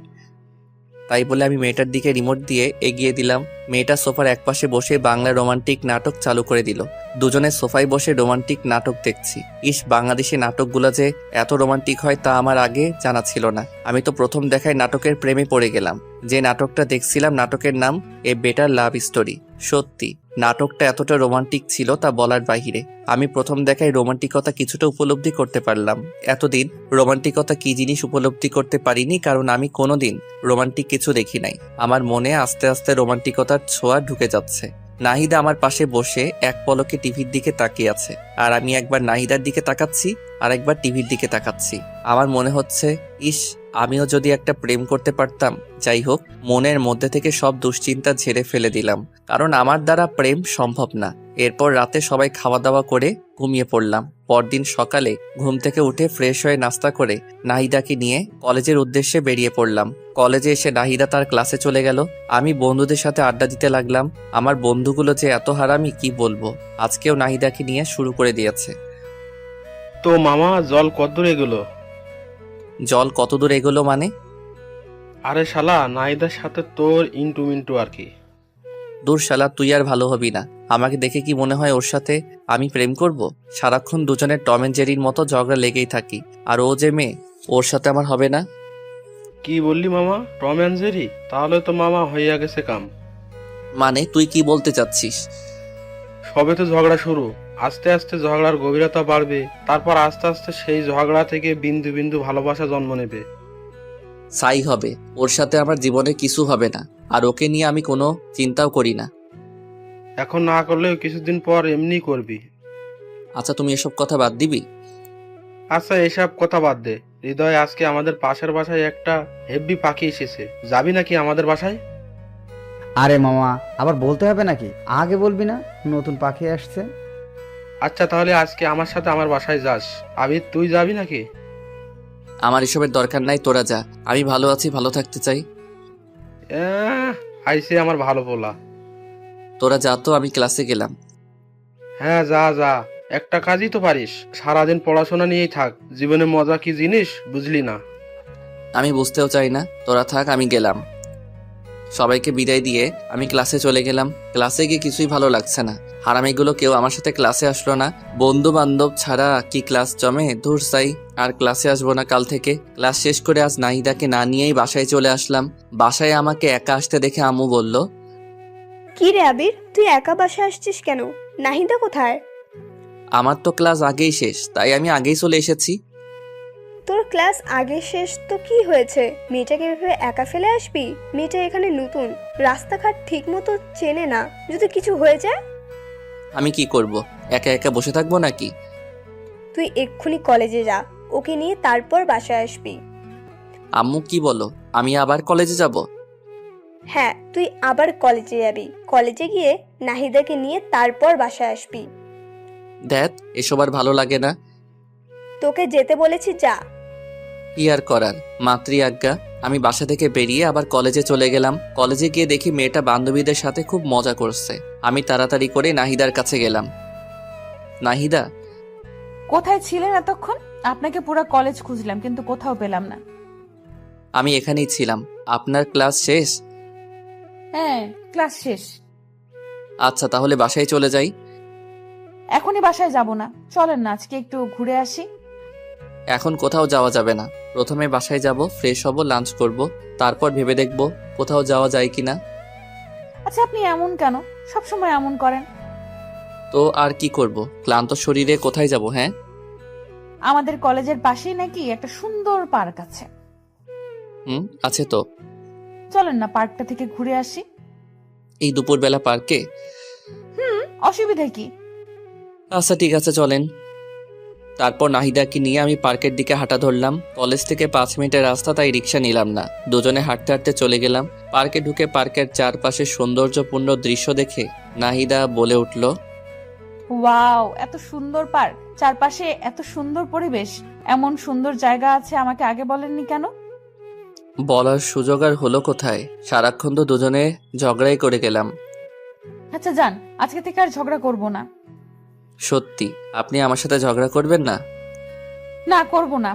তাই বলে আমি মেয়েটার দিকে রিমোট দিয়ে এগিয়ে দিলাম। মেয়েটা সোফার একপাশে বসে বাংলা রোমান্টিক নাটক চালু করে দিল। দুজনে সোফায় বসে রোমান্টিক নাটক দেখছি। ইস, বাংলাদেশি নাটকগুলো যে এত রোমান্টিক হয় তা আমার আগে জানা ছিল না। আমি তো প্রথম দেখায় নাটকের প্রেমে পড়ে গেলাম। যে নাটকটা দেখছিলাম নাটকের নাম এ বেটার লাভ স্টোরি। সত্যি নাটকটা এতটা রোমান্টিক ছিল তা বলার বাহিরে। আমি প্রথম দেখায় রোমান্টিকতা কিছুটা উপলব্ধি করতে পারলাম। এতদিন রোমান্টিকতা কি জিনিস উপলব্ধি করতে পারিনি, কারণ আমি কোনোদিন রোমান্টিক কিছু দেখি নাই। আমার মনে আস্তে আস্তে রোমান্টিকতার ছোঁয়া ঢুকে যাচ্ছে। নাহিদা আমার পাশে বসে এক পলকে টিভির দিকে তাকিয়ে আছে, আর আমি একবার নাহিদার দিকে তাকাচ্ছি আর একবার টিভির দিকে তাকাচ্ছি। আমার মনে হচ্ছে, ইস, আমিও যদি একটা প্রেম করতে পারতাম। যাই হোক, মনের মধ্যে থেকে সব দুশ্চিন্তা ঝেড়ে ফেলে দিলাম, কারণ আমার দ্বারা প্রেম সম্ভব না। এরপর রাতে সবাই খাওয়া দাওয়া করে ঘুমিয়ে পড়লাম। পরদিন সকালে ঘুম থেকে উঠে ফ্রেশ হয়ে নাস্তা করে নাহিদাকে নিয়ে কলেজের উদ্দেশ্যে বেরিয়ে পড়লাম। কলেজে এসে নাহিদা তার ক্লাসে চলে গেল। আমি বন্ধুদের সাথে আড্ডা দিতে লাগলাম। আমার বন্ধুগুলো যে এত হারামি কি বলবো। আজকেও নাহিদাকে নিয়ে শুরু করে দিয়েছে। তো মামা, জল কত দূর এগুলো? জল কত দূর এগোলো মানে? আরে শালা, নাইদার সাথে তোর ইন্টু মিন্টু আর কি। দূর শালা, তুই আর ভালো হবি না। আমাকে দেখে কি মনে হয় ওর সাথে আমি প্রেম করব? সারাক্ষণ দুজনের টম এন্ড জেরির মতো ঝগড়া লেগেই থাকি। আর ও যে মেয়ে, ওর সাথে আমার হবে না। কি বললি মামা? Tom and Jerry? তাহলে তো মামা হইয়া গেছে কাম। মানে তুই কি বলতে চাচ্ছিস? সবে তো ঝগড়া শুরু, আস্তে আস্তে ঝগড়ার গভীরতা বাড়বে, তারপর আস্তে আস্তে সেই ঝগড়া থেকে বিন্দু বিন্দু ভালোবাসা জন্ম নেবে। সাই হবে। ওর সাথে আমার জীবনে কিছু হবে না, আর ওকে নিয়ে আমি কোনো চিন্তাও করি না। এখন না করলেও কিছুদিন পর এমনি করবি। আচ্ছা, তুমি এসব কথা বাদ দিবি? আচ্ছা এসব কথা বাদ দে। হৃদয়, আজকে আমাদের পাশের বাসায় একটা হেব্বি পাখি এসেছে, যাবি নাকি আমাদের বাসায়? আরে মামা, আবার বলতে হবে নাকি? আগে বলবি না নতুন পাখি আসছে? আচ্ছা তাহলে আজকে আমার সাথে আমার বাসায় যাস। আবির, তুই যাবি নাকি? আমার এসবের দরকার নাই, তোরা যা। আমি ভালো আছি, ভালো থাকতে চাই। আইসে আমার ভালো পোলা। তোরা যা তো, আমি ক্লাসে গেলাম। হ্যাঁ যা যা, একটা কাজই তো পারিস, সারাদিন পড়াশোনা নিয়েই থাক। জীবনে মজা কি জিনিস বুঝলি না? আমি বুঝতেও চাই না, তোরা থাক, আমি গেলাম। সবাইকে বিদায় দিয়ে আমি ক্লাসে চলে গেলাম। ক্লাসে গিয়ে কিছুই ভালো লাগছে না। হারামিগুলো কেউ আমার সাথে ক্লাসে আসলো না। বন্ধু বান্ধব ছাড়া কি ক্লাস জমে? ধুর সাই, আর ক্লাসে আসবো না কাল থেকে। ক্লাস শেষ করে আজ নাহিদাকে না নিয়েই বাসায় চলে আসলাম। বাসায় আমাকে একা আসতে দেখে আম্মু বলল, কি রে আবির, তুই একা বাসায় আসছিস কেন? নাহিদা কোথায়? আমার তো ক্লাস আগেই শেষ, তাই আমি আগেই চলে এসেছি। তোর ক্লাস আগে শেষ তো কি হয়েছে? মেয়েটাকে এভাবে একা ফেলে আসবি? মেয়েটা এখানে নতুন, রাস্তাঘাট ঠিক মতো চেনে না, যদি কিছু হয়ে যায়? আমি কি করব? একা একা বসে থাকবো নাকি? তুই এক্ষুনি কলেজে যা, ওকে নিয়ে তারপর বাসায় আসবি। আম্মু কি বলো, আমি আবার কলেজে যাব? হ্যাঁ, তুই আবার কলেজে যাবি। কলেজে গিয়ে নাহিদাকে নিয়ে তারপর বাসায় আসবি। দেখ, এসব আর ভালো লাগে না। তোকে যেতে বলেছি, যা। কি আর করার, মাতৃ আজ্ঞা। আমি বাসা থেকে বেরিয়ে আবার কলেজে চলে গেলাম। কলেজে গিয়ে দেখি মেয়েটা বান্ধবীদের সাথে খুব মজা করছে। আমি তাড়াতাড়ি করে নাহিদার কাছে গেলাম। নাহিদা, কোথায় ছিলেন এতক্ষণ? আপনাকে পুরো কলেজ খুঁজলাম কিন্তু কোথাও পেলাম না। আমি এখানেই ছিলাম। আপনার ক্লাস শেষ? হ্যাঁ, ক্লাস শেষ। আচ্ছা, তাহলে বাসায় চলে যাই। এখনই বাসায় যাব না, চলেন না আজকে একটু ঘুরে আসি। এখন কোথাও যাওয়া যাবে না। প্রথমে বাসায় যাব, ফ্রেশ হব, লাঞ্চ করব, তারপর ভেবে দেখব কোথাও যাওয়া যায় কিনা। আচ্ছা, আপনি এমন কেন? সবসময় এমন করেন। তো আর কি করব, ক্লান্ত শরীরে কোথায় যাব? হ্যাঁ, আমাদের কলেজের পাশেই নাকি একটা সুন্দর পার্ক আছে। আছে তো। চলেন না পার্কটা থেকে ঘুরে আসি। এই দুপুরবেলা পার্কে? অসুবিধা কি? আচ্ছা ঠিক আছে, চলেন। তারপর নাহিদাকে নিয়ে আমি পার্কের দিকে হাঁটা ধরলাম। কলেজ থেকে 5 মিনিটের রাস্তা, তাই রিক্সা নিলাম না। দুজনে হাঁটতে হাঁটতে চলে গেলাম। পার্কে ঢুকে পার্কের চারপাশে সৌন্দর্যপূর্ণ দৃশ্য দেখে নাহিদা বলে উঠল, ওয়াও, এত সুন্দর পার্ক, চারপাশে এত সুন্দর পরিবেশ, এমন সুন্দর জায়গা আছে, আমাকে আগে বলেননি কেন? বলার সুযোগ আর হলো কোথায়? সারাক্ষণ তো দুজনে ঝগড়াই করে গেলাম। আচ্ছা যান, আজকে থেকে আর ঝগড়া করব না। সত্যি আপনি আমার সাথে ঝগড়া করবেন না? না, করব না।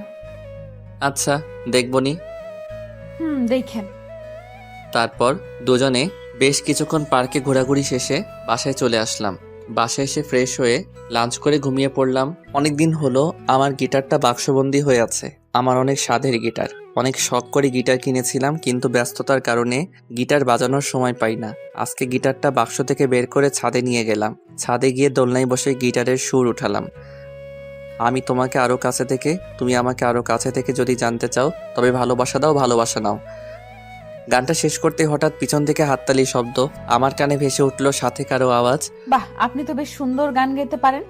আচ্ছা, দেখবনি। দেখেন। তারপর দুজনে বেশ কিছুক্ষণ পার্কে ঘোরাঘুরি শেষে বাসায় চলে আসলাম। বাসায় এসে ফ্রেশ হয়ে লাঞ্চ করে ঘুমিয়ে পড়লাম। অনেকদিন হলো আমার গিটারটা বাক্সবন্দি হয়ে আছে। আমার অনেক স্বাদের গিটার, অনেক শখ করে গিটার কিনেছিলাম, কিন্তু ব্যস্ততার কারণে গিটার বাজানোর সময় পাই না। আজকে গিটারটা বাক্স থেকে বের করে ছাদে নিয়ে গেলাম। ছাদে গিয়ে দোলনায় বসে গিটারের সুর উঠালাম। আমি তোমাকে আরো কাছে থেকে, তুমি আমাকে আরো কাছে থেকে যদি জানতে চাও, তবে ভালোবাসা দাও, ভালোবাসা নাও। গানটা শেষ করতে হঠাৎ পিছন থেকে হাততালি শব্দ আমার কানে ভেসে উঠল, সাথে কারো আওয়াজ। বাহ, আপনি তো বেশ সুন্দর গান গাইতে পারেন।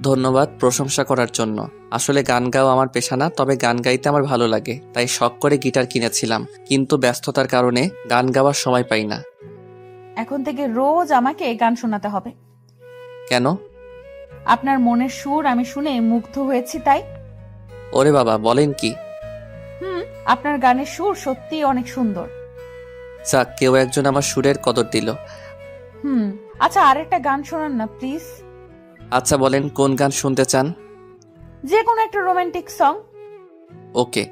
ধন্যবাদ প্রশংসা করার জন্য। আসলে গান গাওয়া আমার পেশা না, তবে গান গাইতে আমার ভালো লাগে, তাই শখ করে গিটার কিনেছিলাম, কিন্তু ব্যস্ততার কারণে গান গাওয়ার সময় পাই না। এখন থেকে রোজ আমাকে গান শোনাতে হবে। কেন? আপনার মনের সুর আমি শুনে মুগ্ধ হয়েছি তাই। ওরে বাবা, বলেন কি? আপনার গানের সুর সত্যি অনেক সুন্দর। যাক, কেউ একজন আমার সুরের কদর দিল। আচ্ছা, আরেকটা গান শোনান না প্লিজ। আচ্ছা বলেন, কোন গান শুনতে চান? যে কোনো একটা রোমান্টিক সং। ওকে,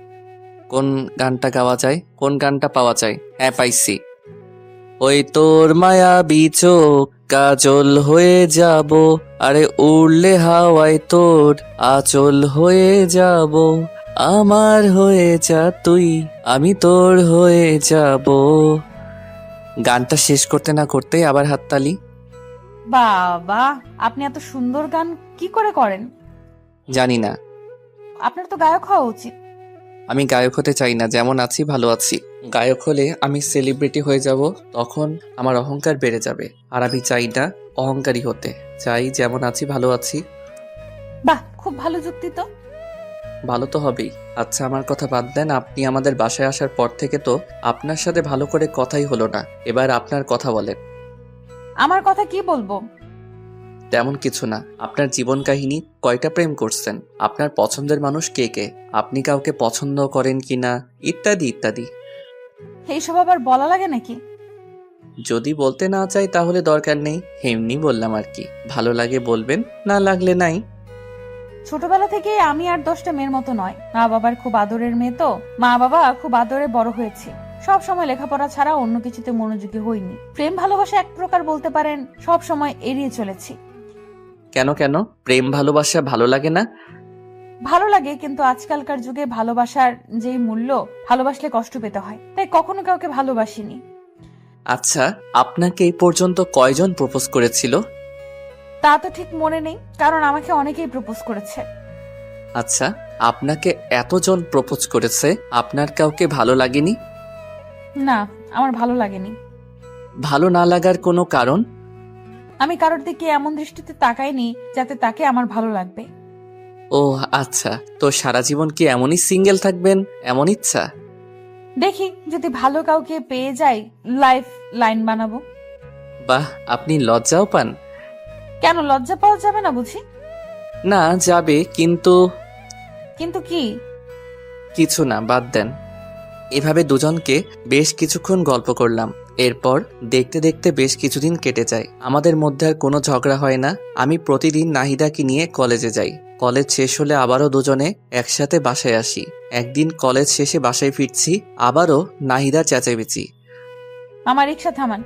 কোন গানটা গাওয়া যায়, কোন গানটা পাওয়া যায়? হ্যাঁ, পাইছি। ওই তোর মায়াবী চোখ কাজল হয়ে যাব, আরে উড়লে হাওয়ায় তোর আচল হয়ে যাব, আমার হয়ে যা তুই, আমি তোর হয়ে যাব। গানটা শেষ করতে না করতেই আবার হাততালি। বাবা, আপনি এত সুন্দর গান কি করে করেন? জানি না। আপনার তো গায়ক হওয়া উচিত। আমি গায়ক হতে চাই না, যেমন আছি ভালো আছি। গায়ক হলে আমি সেলিব্রিটি হয়ে যাব, তখন আমার অহংকার বেড়ে যাবে, আর আমি চাই না অহংকারী হতে। চাই যেমন আছি ভালো আছি। বাহ, খুব ভালো যুক্তি তো। ভালো তো হবেই। আচ্ছা, আমার কথা বাদ দেন। আপনি আমাদের বাসায় আসার পর থেকে তো আপনার সাথে ভালো করে কথাই হলো না। এবার আপনার কথা বলেন। আমার কথা কি বলবো? তেমন কিছু না। আপনার জীবন কাহিনী, কয়টা প্রেম করছেন, আপনার পছন্দের মানুষ কে কে, আপনি কাউকে পছন্দ করেন কিনা, ইত্যাদি ইত্যাদি। এইসব আবার বলা লাগে নাকি? যদি বলতে না চাই তাহলে দরকার নেই, এমনি বললাম আর কি। ভালো লাগে বলবেন, না লাগলে নাই। ছোটবেলা থেকে আমি আর 10টা মেয়ের মতো নয়। মা বাবার খুব আদরের মেয়ে তো, মা বাবা খুব আদরে বড় হয়েছে। সব সময় লেখাপড়া ছাড়া অন্য কিছুতে মনোযোগী হইনি। প্রেম ভালোবাসা এক প্রকার বলতে পারেন সব সময় এড়িয়ে চলেছি। কেন কেন প্রেম ভালোবাসা ভালো লাগে না? ভালো লাগে, কিন্তু আজকালকার যুগে ভালোবাসার যেই মূল্য, ভালোবাসলে কষ্ট পেতে হয়, তাই কখনো কাউকে ভালোবাসিনি। আচ্ছা, আপনাকে এই পর্যন্ত কয়জন প্রপোজ করেছিল? তা তো ঠিক মনে নেই, কারণ আমাকে অনেকেই প্রপোজ করেছে। আচ্ছা, আপনাকে এতজন প্রপোজ করেছে, আপনার কাউকে ভালো লাগেনি? না, আমার ভালো লাগেনি। ভালো না লাগার কোনো কারণ? আমি কারোর দিকে এমন দৃষ্টিতে তাকাইনি যাতে তাকে আমার ভালো লাগবে। ও আচ্ছা, তো সারা জীবন কি এমনই সিঙ্গেল থাকবেন, এমন ইচ্ছা? দেখি যদি ভালো কাউকে পেয়ে যাই, লাইফ লাইন বানাবো। বাহ, আপনি লজ্জাও পান? কেন, লজ্জা পাওয়া যাবে না বুঝি? না, যাবে, কিন্তু কিন্তু কি? কিছু না, বাদ দেন। এভাবে দুজনকে বেশ কিছুক্ষণ গল্প করলাম। এরপর দেখতে দেখতে বেশ কিছুদিন কেটে যায়। আমাদের মধ্যে আর কোনো ঝগড়া হয় না। আমি প্রতিদিন নাহিদাকে নিয়ে কলেজে যাই। কলেজ শেষ হলে আবারও দুজনে একসাথে বাসায় আসি। একদিন কলেজ শেষে বাসায় ফিরছি, আবারও নাহিদা চেঁচামেচি। আমার রিক্সা থামান।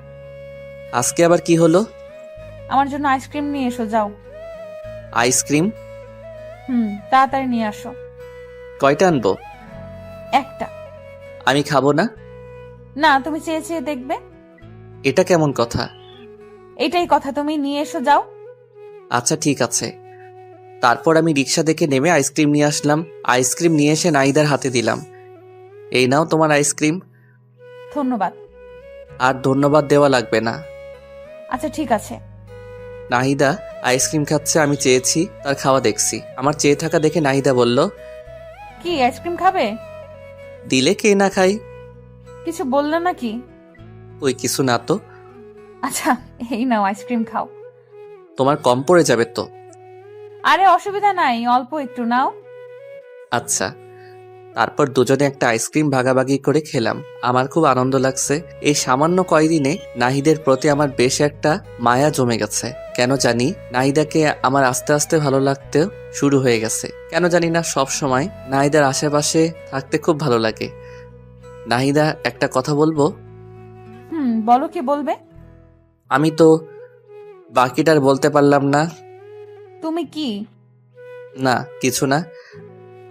আজকে আবার কি হলো? আমার জন্য আইসক্রিম নিয়ে এসো, যাও। আইসক্রিম? তাড়াতাড়ি নিয়ে আসো। কয়টা আনবো? একটা। আমি খাবো না। না, তুমি চেয়ে চেয়ে দেখবে। এটা কেমন কথা? এটাই কথা, তুমি নিয়ে এসো, যাও। আচ্ছা ঠিক আছে। তারপর আমি রিক্সা দেখে নেমে আইসক্রিম নিয়ে আসলাম। আইসক্রিম নিয়ে এসে নাহিদার হাতে দিলাম। এই নাও তোমার আইসক্রিম। ধন্যবাদ। আর ধন্যবাদ দেওয়া লাগবে না। আচ্ছা ঠিক আছে। নাহিদা আইসক্রিম খাচ্ছে, আমি চেয়েছি, তার খাওয়া দেখছি। আমার চেয়ে থাকা দেখে নাহিদা বলল, কি আইসক্রিম খাবে? দিলে কে না খাই। কিছু বললে নাকি? ওই কিছু না তো। আচ্ছা, এই নাও আইসক্রিম খাও। তোমার কম পড়ে যাবে তো। আরে অসুবিধা নাই, অল্প একটু নাও। আচ্ছা। তারপর দুজনে একটা আইসক্রিম ভাগাভাগি করে খেলাম। আমার খুব আনন্দ লাগছে। এই সামান্য কয়দিনে নাহিদের প্রতি আমার বেশ একটা মায়া জমে গেছে। কেন জানি নাহিদাকে আমার আস্তে আস্তে ভালো লাগতে শুরু হয়ে গেছে। কেন জানি না, সব সময় নাহিদার আশেপাশে থাকতে খুব ভালো লাগে। নাহিদা, একটা কথা বলবো? বলো, কি বলবে? আমি তো বাকিটার বলতে পারলাম না। তুমি কি? না, কিছু না।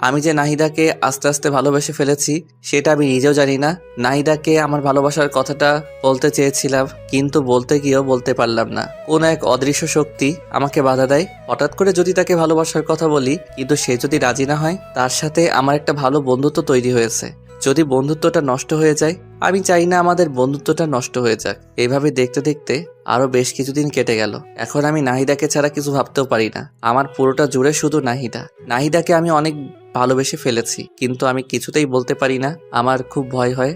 আমি যে নাহিদাকে আস্তে আস্তে ভালোবেসে ফেলেছি সেটা আমি নিজেও জানি না। নাহিদাকে আমার ভালোবাসার কথাটা বলতে চেয়েছিলাম, কিন্তু বলতে গিয়েও বলতে পারলাম না। কোন এক অদৃশ্য শক্তি আমাকে বাধা দেয়। হঠাৎ করে যদি তাকে ভালোবাসার কথা বলি, কিন্তু সে যদি রাজি না হয়, তার সাথে আমার একটা ভালো বন্ধুত্ব তৈরি হয়েছে। যদি বন্ধুত্বটা নষ্ট হয়ে যায়, আমি চাই না আমাদের বন্ধুত্বটা নষ্ট হয়ে যাক। এইভাবে দেখতে দেখতে আরো বেশ কিছুদিন কেটে গেল। এখন আমি নাহিদাকে ছাড়া কিছু ভাবতেও পারি না। আমার পুরোটা জুড়ে শুধু নাহিদা। নাহিদাকে আমি অনেক ভালোবেসে ফেলেছি, কিন্তু আমি কিছুতেই বলতে পারি না। আমার খুব ভয় হয়।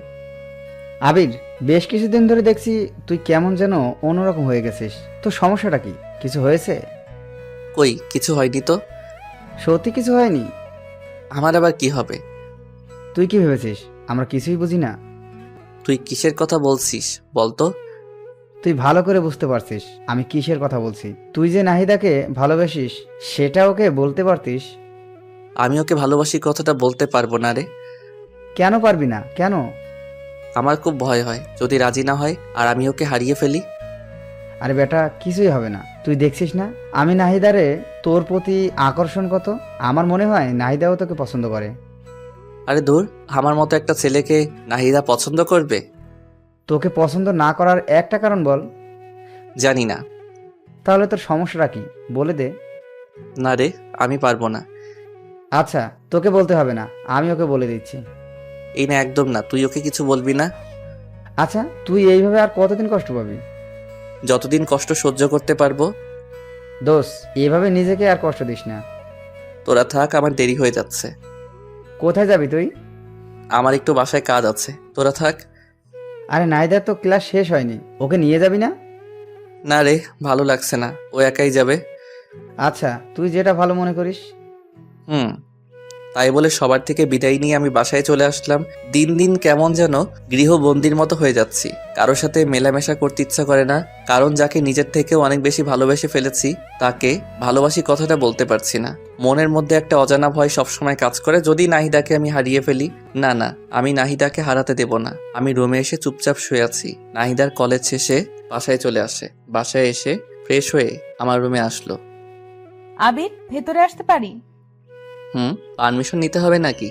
আবির, বেশ কিছুদিন ধরে দেখছি তুই কেমন যেন অন্যরকম হয়ে গেছিস। তো সমস্যাটা কি? কিছু হয়েছে? কই, কিছু হয়নি তো। সত্যি কিছু হয়নি? আমার আবার কি হবে? তুই কি ভেবেছিস আমরা কিছুই বুঝি না? তুই কিসের কথা বলছিস বলতো? তুই ভালো করে বুঝতে পারছিস আমি কিসের কথা বলছি। তুই যে নাহিদাকে ভালোবাসিস সেটা ওকে বলতে পারতিস। আমি ওকে ভালোবাসি কথাটা বলতে পারবো না রে। কেন পারবি না? কেন? আমার খুব ভয় হয় যদি রাজি না হয় আর আমি ওকে হারিয়ে ফেলি। আরে বেটা, কিছুই হবে না। তুই দেখছিস না আমি নাহিদারে তোর প্রতি আকর্ষণ কত। আমার মনে হয় নাহিদাও তোকে পছন্দ করে। আরে দূর, আমার মতো একটা ছেলেকে নাহিদা পছন্দ করবে? তোকে পছন্দ না করার একটা কারণ বল। জানি না। তাহলে তোর সমস্যাটা কি বলে দে। না রে, আমি পারবো না। আচ্ছা, তোকে বলতে হবে না, আমি ওকে বলে দিচ্ছি। এই না, একদম না, তুই ওকে কিছু বলবি না। আচ্ছা, তুই এইভাবে আর কতদিন কষ্ট পাবি? যতদিন কষ্ট সহ্য করতে পারবো। দোষ, এভাবে নিজেকে আর কষ্ট দিস না। তোরা থাক, আমার দেরি হয়ে যাচ্ছে। কোথায় যাবি তুই? আমার একটু বাসায় কাজ আছে, তোরা থাক। আরে নাহিদার তো ক্লাস শেষ হয়নি, ওকে নিয়ে যাবি না? না রে, ভালো লাগছে না, ও একাই যাবে। আচ্ছা, তুই যেটা ভালো মনে করিস। তাই বলে সবার থেকে বিদায় নিয়ে আমি বাসায় চলে আসলাম। দিন দিন কেমন যেন গৃহবন্দির মতো হয়ে যাচ্ছি। কারোর সাথে মেলামেশা করতে ইচ্ছা করে না, কারণ যাকে নিজের থেকেও অনেক বেশি ভালোবেসে ফেলেছি তাকে ভালোবাসি কথাটা বলতে পারছি না। মনের মধ্যে একটা অজানা ভয় সবসময় কাজ করে, যদি নাহিদাকে আমি হারিয়ে ফেলি। না না, আমি নাহিদাকে হারাতে দেব না। আমি রুমে এসে চুপচাপ শুয়ে আছি। নাহিদার কলেজ শেষে বাসায় চলে আসে। বাসায় এসে ফ্রেশ হয়ে আমার রুমে আসলো। আবির, ভেতরে আসতে পারি? পারমিশন নিতে হবে নাকি?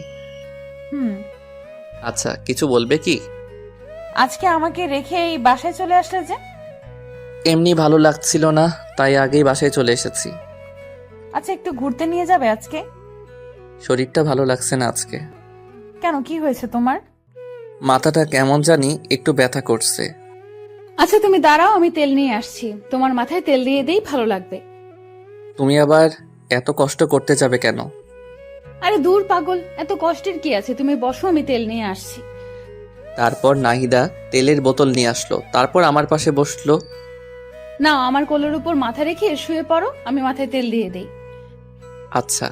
হুম। আচ্ছা, কিছু বলবে কি? আজকে আমাকে রেখে এই বাসায় চলে আসলে যে? এমনি ভালো লাগছিল না, তাই আগেই বাসায় চলে এসেছি। আচ্ছা, একটু ঘুরতে নিয়ে যাবে আজকে? শরীরটা ভালো লাগছে না আজকে। কেন, কি হয়েছে তোমার? মাথাটা কেমন জানি একটু ব্যথা করছে। আচ্ছা তুমি দাঁড়াও, আমি তেল নিয়ে আসছি। তোমার মাথায় তেল দিয়ে দেই, ভালো লাগবে। তুমি আবার এত কষ্ট করতে যাবে কেন? আরে দূর পাগল, এত কষ্টের কি আছে? তুমি বসো, আমি তেল নিয়ে আসছি। তারপর নাহিদা তেলের বোতল নিয়ে আসলো, তারপর আমার পাশে বসলো। নাও, আমার কোলের উপর মাথা রেখে শুয়ে পড়ো, আমি মাথায় তেল দিয়ে দেই। আচ্ছা।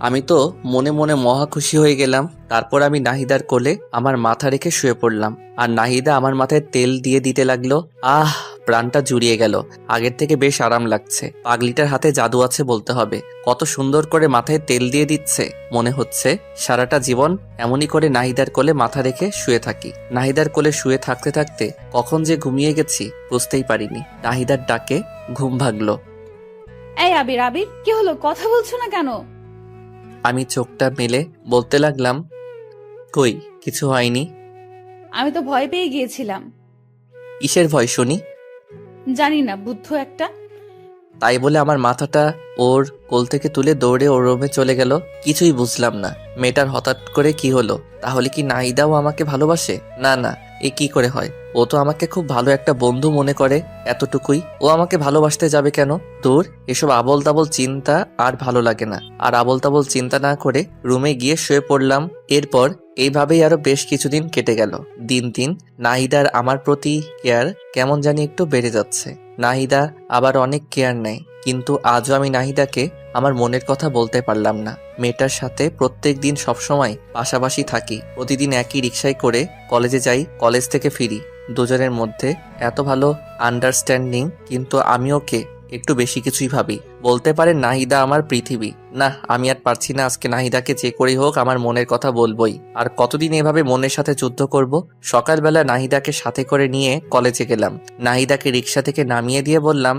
আমি তো মনে মনে মহা খুশি হয়ে গেলাম। তারপর আমি নাহিদার কোলে আমার মাথা রেখে শুয়ে পড়লাম, আর নাহিদা আমার মাথায় তেল দিয়ে দিতে লাগলো। আহ, প্রাণটা জুড়িয়ে গেল। আগের থেকে বেশ আরাম লাগছে। পাগলিটার হাতে জাদু আছে বলতে হবে। কত সুন্দর করে মাথায় তেল দিয়ে দিচ্ছে। মনে হচ্ছে সারাটা জীবন এমনই করে নাহিদার কোলে মাথা রেখে শুয়ে থাকি। নাহিদার কোলে শুয়ে থাকতে থাকতে কখন যে ঘুমিয়ে গেছি বুঝতেই পারিনি। নাহিদার ডাকে ঘুম ভাগলো। এই আবির, আবির, কি হলো? কথা বলছো না কেন? আমি চোখটা মেলে বলতে লাগলাম, কই কিছু হয়নি। আমি তো ভয় পেয়ে গিয়েছিলাম। কিসের ভয় শুনি? জানি না, বুদ্ধ একটা। তাই বলে আমার মাথাটা ওর কোল থেকে তুলে দৌড়ে ওর রুমে চলে গেল। কিছুই বুঝলাম না মেয়েটার হঠাৎ করে কি হলো। তাহলে কি নাহিদাও আমাকে ভালোবাসে? না না, এ কি করে হয়? ও তো আমাকে খুব ভালো একটা বন্ধু মনে করে, এতটুকুই। ও আমাকে ভালোবাসতে যাবে কেন? দূর, এসব আবল তাবল চিন্তা আর ভালো লাগে না। আর আবল তাবল চিন্তা না করে রুমে গিয়ে শুয়ে পড়লাম। এরপর এইভাবেই আরো বেশ কিছুদিন কেটে গেল। দিন দিন নাহিদার আমার প্রতি কেয়ার কেমন জানি একটু বেড়ে যাচ্ছে। নাহিদা আবার অনেক কেয়ার নেয়, কিন্তু আজও আমি নাহিদাকে আমার মনের কথা বলতে পারলাম না। মেয়েটার সাথে প্রত্যেক দিন সবসময় পাশাপাশি থাকি। প্রতিদিন একই রিক্সায় করে কলেজে যাই, কলেজ থেকে ফিরি। দুজনের মধ্যে এত ভালো আন্ডারস্ট্যান্ডিং, কিন্তু আমি ওকে একটু বেশি কিছুই ভাবি। বলতে পারে নাহিদা আমার পৃথিবী। না, আমি আর পারছি না। আজকে নাহিদাকে যে করেই হোক আমার মনের কথা বলবোই। আর কতদিন এভাবে মনের সাথে যুদ্ধ করব? সকালবেলা নাহিদাকে সাথে করে নিয়ে কলেজে গেলাম। নাহিদাকে রিক্সা থেকে নামিয়ে দিয়ে বললাম,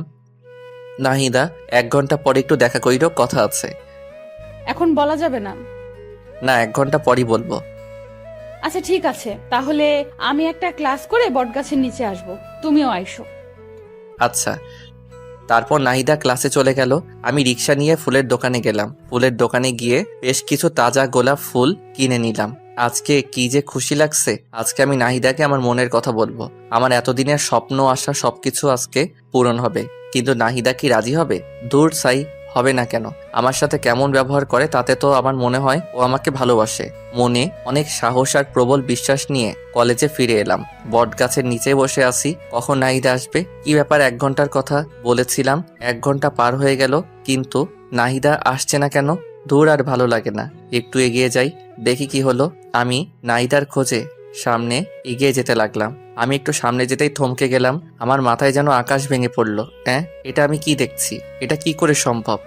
নাহিদা 1 ঘন্টা পরে একটু দেখা করিল, কথা আছে। এখন বলা যাবে না। না, 1 ঘন্টা পরই বলবো। আচ্ছা ঠিক আছে, তাহলে আমি একটা ক্লাস করে বটগাছের নিচে আসবো, তুমিও আইসো। আচ্ছা। তারপর নাহিদা ক্লাসে চলে গেল। আমি রিক্সা নিয়ে ফুলের দোকানে গেলাম। ফুলের দোকানে গিয়ে বেশ কিছু তাজা গোলাপ ফুল কিনে নিলাম। আজকে কি যে খুশি লাগছে। আজকে আমি নাহিদাকে আমার মনের কথা বলবো। আমার এতদিনের স্বপ্ন আশা সবকিছু আজকে পূরণ হবে। কিন্তু নাহিদা কি রাজি হবে? দূর সাই, হবে না কেন? আমার সাথে কেমন ব্যবহার করে তাতে তো আমার মনে হয় ও আমাকে ভালোবাসে। মনে অনেক সাহস আর প্রবল বিশ্বাস নিয়ে কলেজে ফিরে এলাম। বট গাছের নিচে বসে আছি, কখন নাহিদা আসবে। কি ব্যাপার, 1 ঘন্টার কথা বলেছিলাম, 1 ঘন্টা পার হয়ে গেল, কিন্তু নাহিদা আসছে না কেন? দূর, আর ভালো লাগে না। একটু এগিয়ে যাই, দেখি কি হলো। আমি নাহিদার খোঁজে সামনে এগিয়ে যেতে লাগলাম। আমি একটু সামনে যেতেই থমকে গেলাম। আমার মাথায় যেন আকাশ ভেঙে পড়লো। হ্যাঁ, এটা আমি কি দেখছি? এটা কি করে সম্ভব?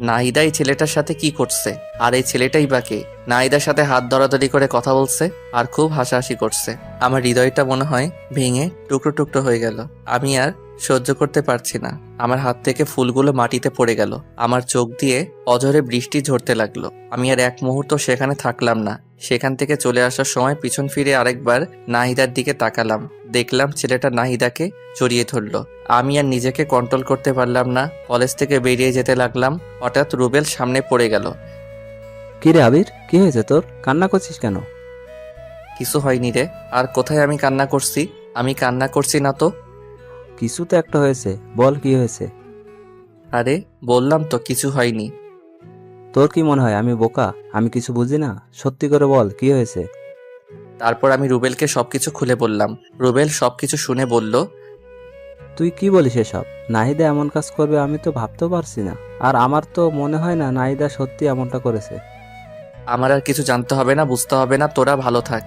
নাহিদা এই ছেলেটার সাথে কি করছে? আর এই ছেলেটাই বা কে? নাহিদার সাথে হাত ধরাধরি করে কথা বলছে আর খুব হাসাহাসি করছে। আমার হৃদয়টা মনে হয় ভেঙে টুকরো টুকরো হয়ে গেল। আমি আর সহ্য করতে পারছি না। আমার হাত থেকে ফুলগুলো মাটিতে পড়ে গেল। আমার চোখ দিয়ে অঝরে বৃষ্টি ঝরতে লাগলো। আমি আর এক মুহূর্ত সেখানে থাকলাম না। সেখান থেকে চলে আসার সময় পিছন ফিরে আরেকবার নাহিদার দিকে তাকালাম। দেখলাম ছেলেটা নাহিদাকে জড়িয়ে ধরলো। আমি আর নিজেকে কন্ট্রোল করতে পারলাম না। কলেজ থেকে বেরিয়ে যেতে লাগলাম। হঠাৎ রুবেল সামনে পড়ে গেল। কি রে আবির, কি হয়েছে তোর? কান্না করছিস কেন? কিছু হয়নি রে। আর কোথায় আমি কান্না করছি? আমি কান্না করছি না তো। কিছু তো একটা হয়েছে, বল কি হয়েছে? আরে বললাম তো কিছু হয়নি। তোর কি মনে হয় আমি বোকা? আমি কিছু বুঝি না? সত্যি করে বল কি হয়েছে? তারপর আমি রুবেলকে সবকিছু খুলে বললাম। রুবেল সবকিছু শুনে বলল, তুই কি বলিস এসব? নাহিদা এমন কাজ করবে আমি তো ভাবতেও পারছি না। আর আমার তো মনে হয় না নাহিদা সত্যি এমনটা করেছে। আমার আর কিছু জানতে হবে না, বুঝতে হবে না, তোরা ভালো থাক।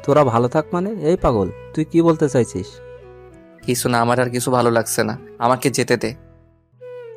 তোরা ভালো থাক মানে? এই পাগল, তুই কি বলতে চাইছিস? কিছু না, আমার আর কিছু ভালো লাগছে না, আমাকে যেতে দে।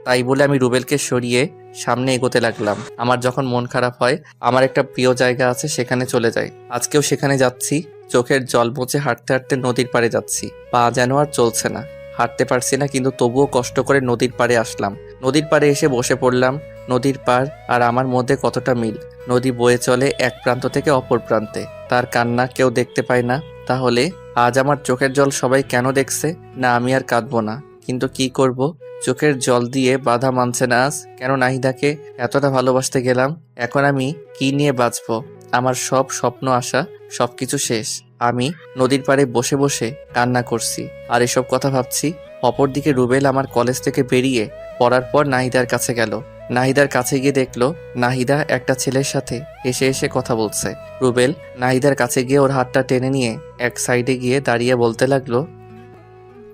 তাই বলে আমি রুবেলকে সরিয়ে সামনে এগোতে লাগলাম। আমার যখন মন খারাপ হয়, আমার একটা প্রিয় জায়গা আছে, সেখানে চলে যাই। আজকেও সেখানে যাচ্ছি। চোখের জল মুছে হাঁটতে হাঁটতে নদীর পাড়ে যাচ্ছি। পা যেন আর চলছে না, হাঁটতে পারছি না, কিন্তু তবুও কষ্ট করে নদীর পাড়ে আসলাম। নদীর পাড়ে এসে বসে পড়লাম। নদীর পাড় আর আমার মধ্যে কতটা মিল। নদী বয়ে চলে এক প্রান্ত থেকে অপর প্রান্তে। তার কান্না কেউ দেখতে পায় না। তাহলে আজ আমার চোখের জল সবাই কেন দেখছে? না, আমি আর কাঁদবো না, কিন্তু কি করব? চোখের জল দিয়ে বাধা মানছে না আজ। কেন নাহিদাকে এতটা ভালোবাসতে গেলাম? এখন আমি কি নিয়ে বাঁচবো? আমার সব স্বপ্ন আশা সবকিছু শেষ। আমি নদীর পাড়ে বসে বসে কান্না করছি আর এসব কথা ভাবছি। অপরদিকে রুবেল আমার কলেজ থেকে বেরিয়ে পড়ার পর নাহিদার কাছে গেল। নাহিদার কাছে গিয়ে দেখলো নাহিদা একটা ছেলের সাথে এসে এসে কথা বলছে। রুবেল নাহিদার কাছে গিয়ে ওর হাতটা টেনে নিয়ে এক সাইডে গিয়ে দাঁড়িয়ে বলতে লাগলো,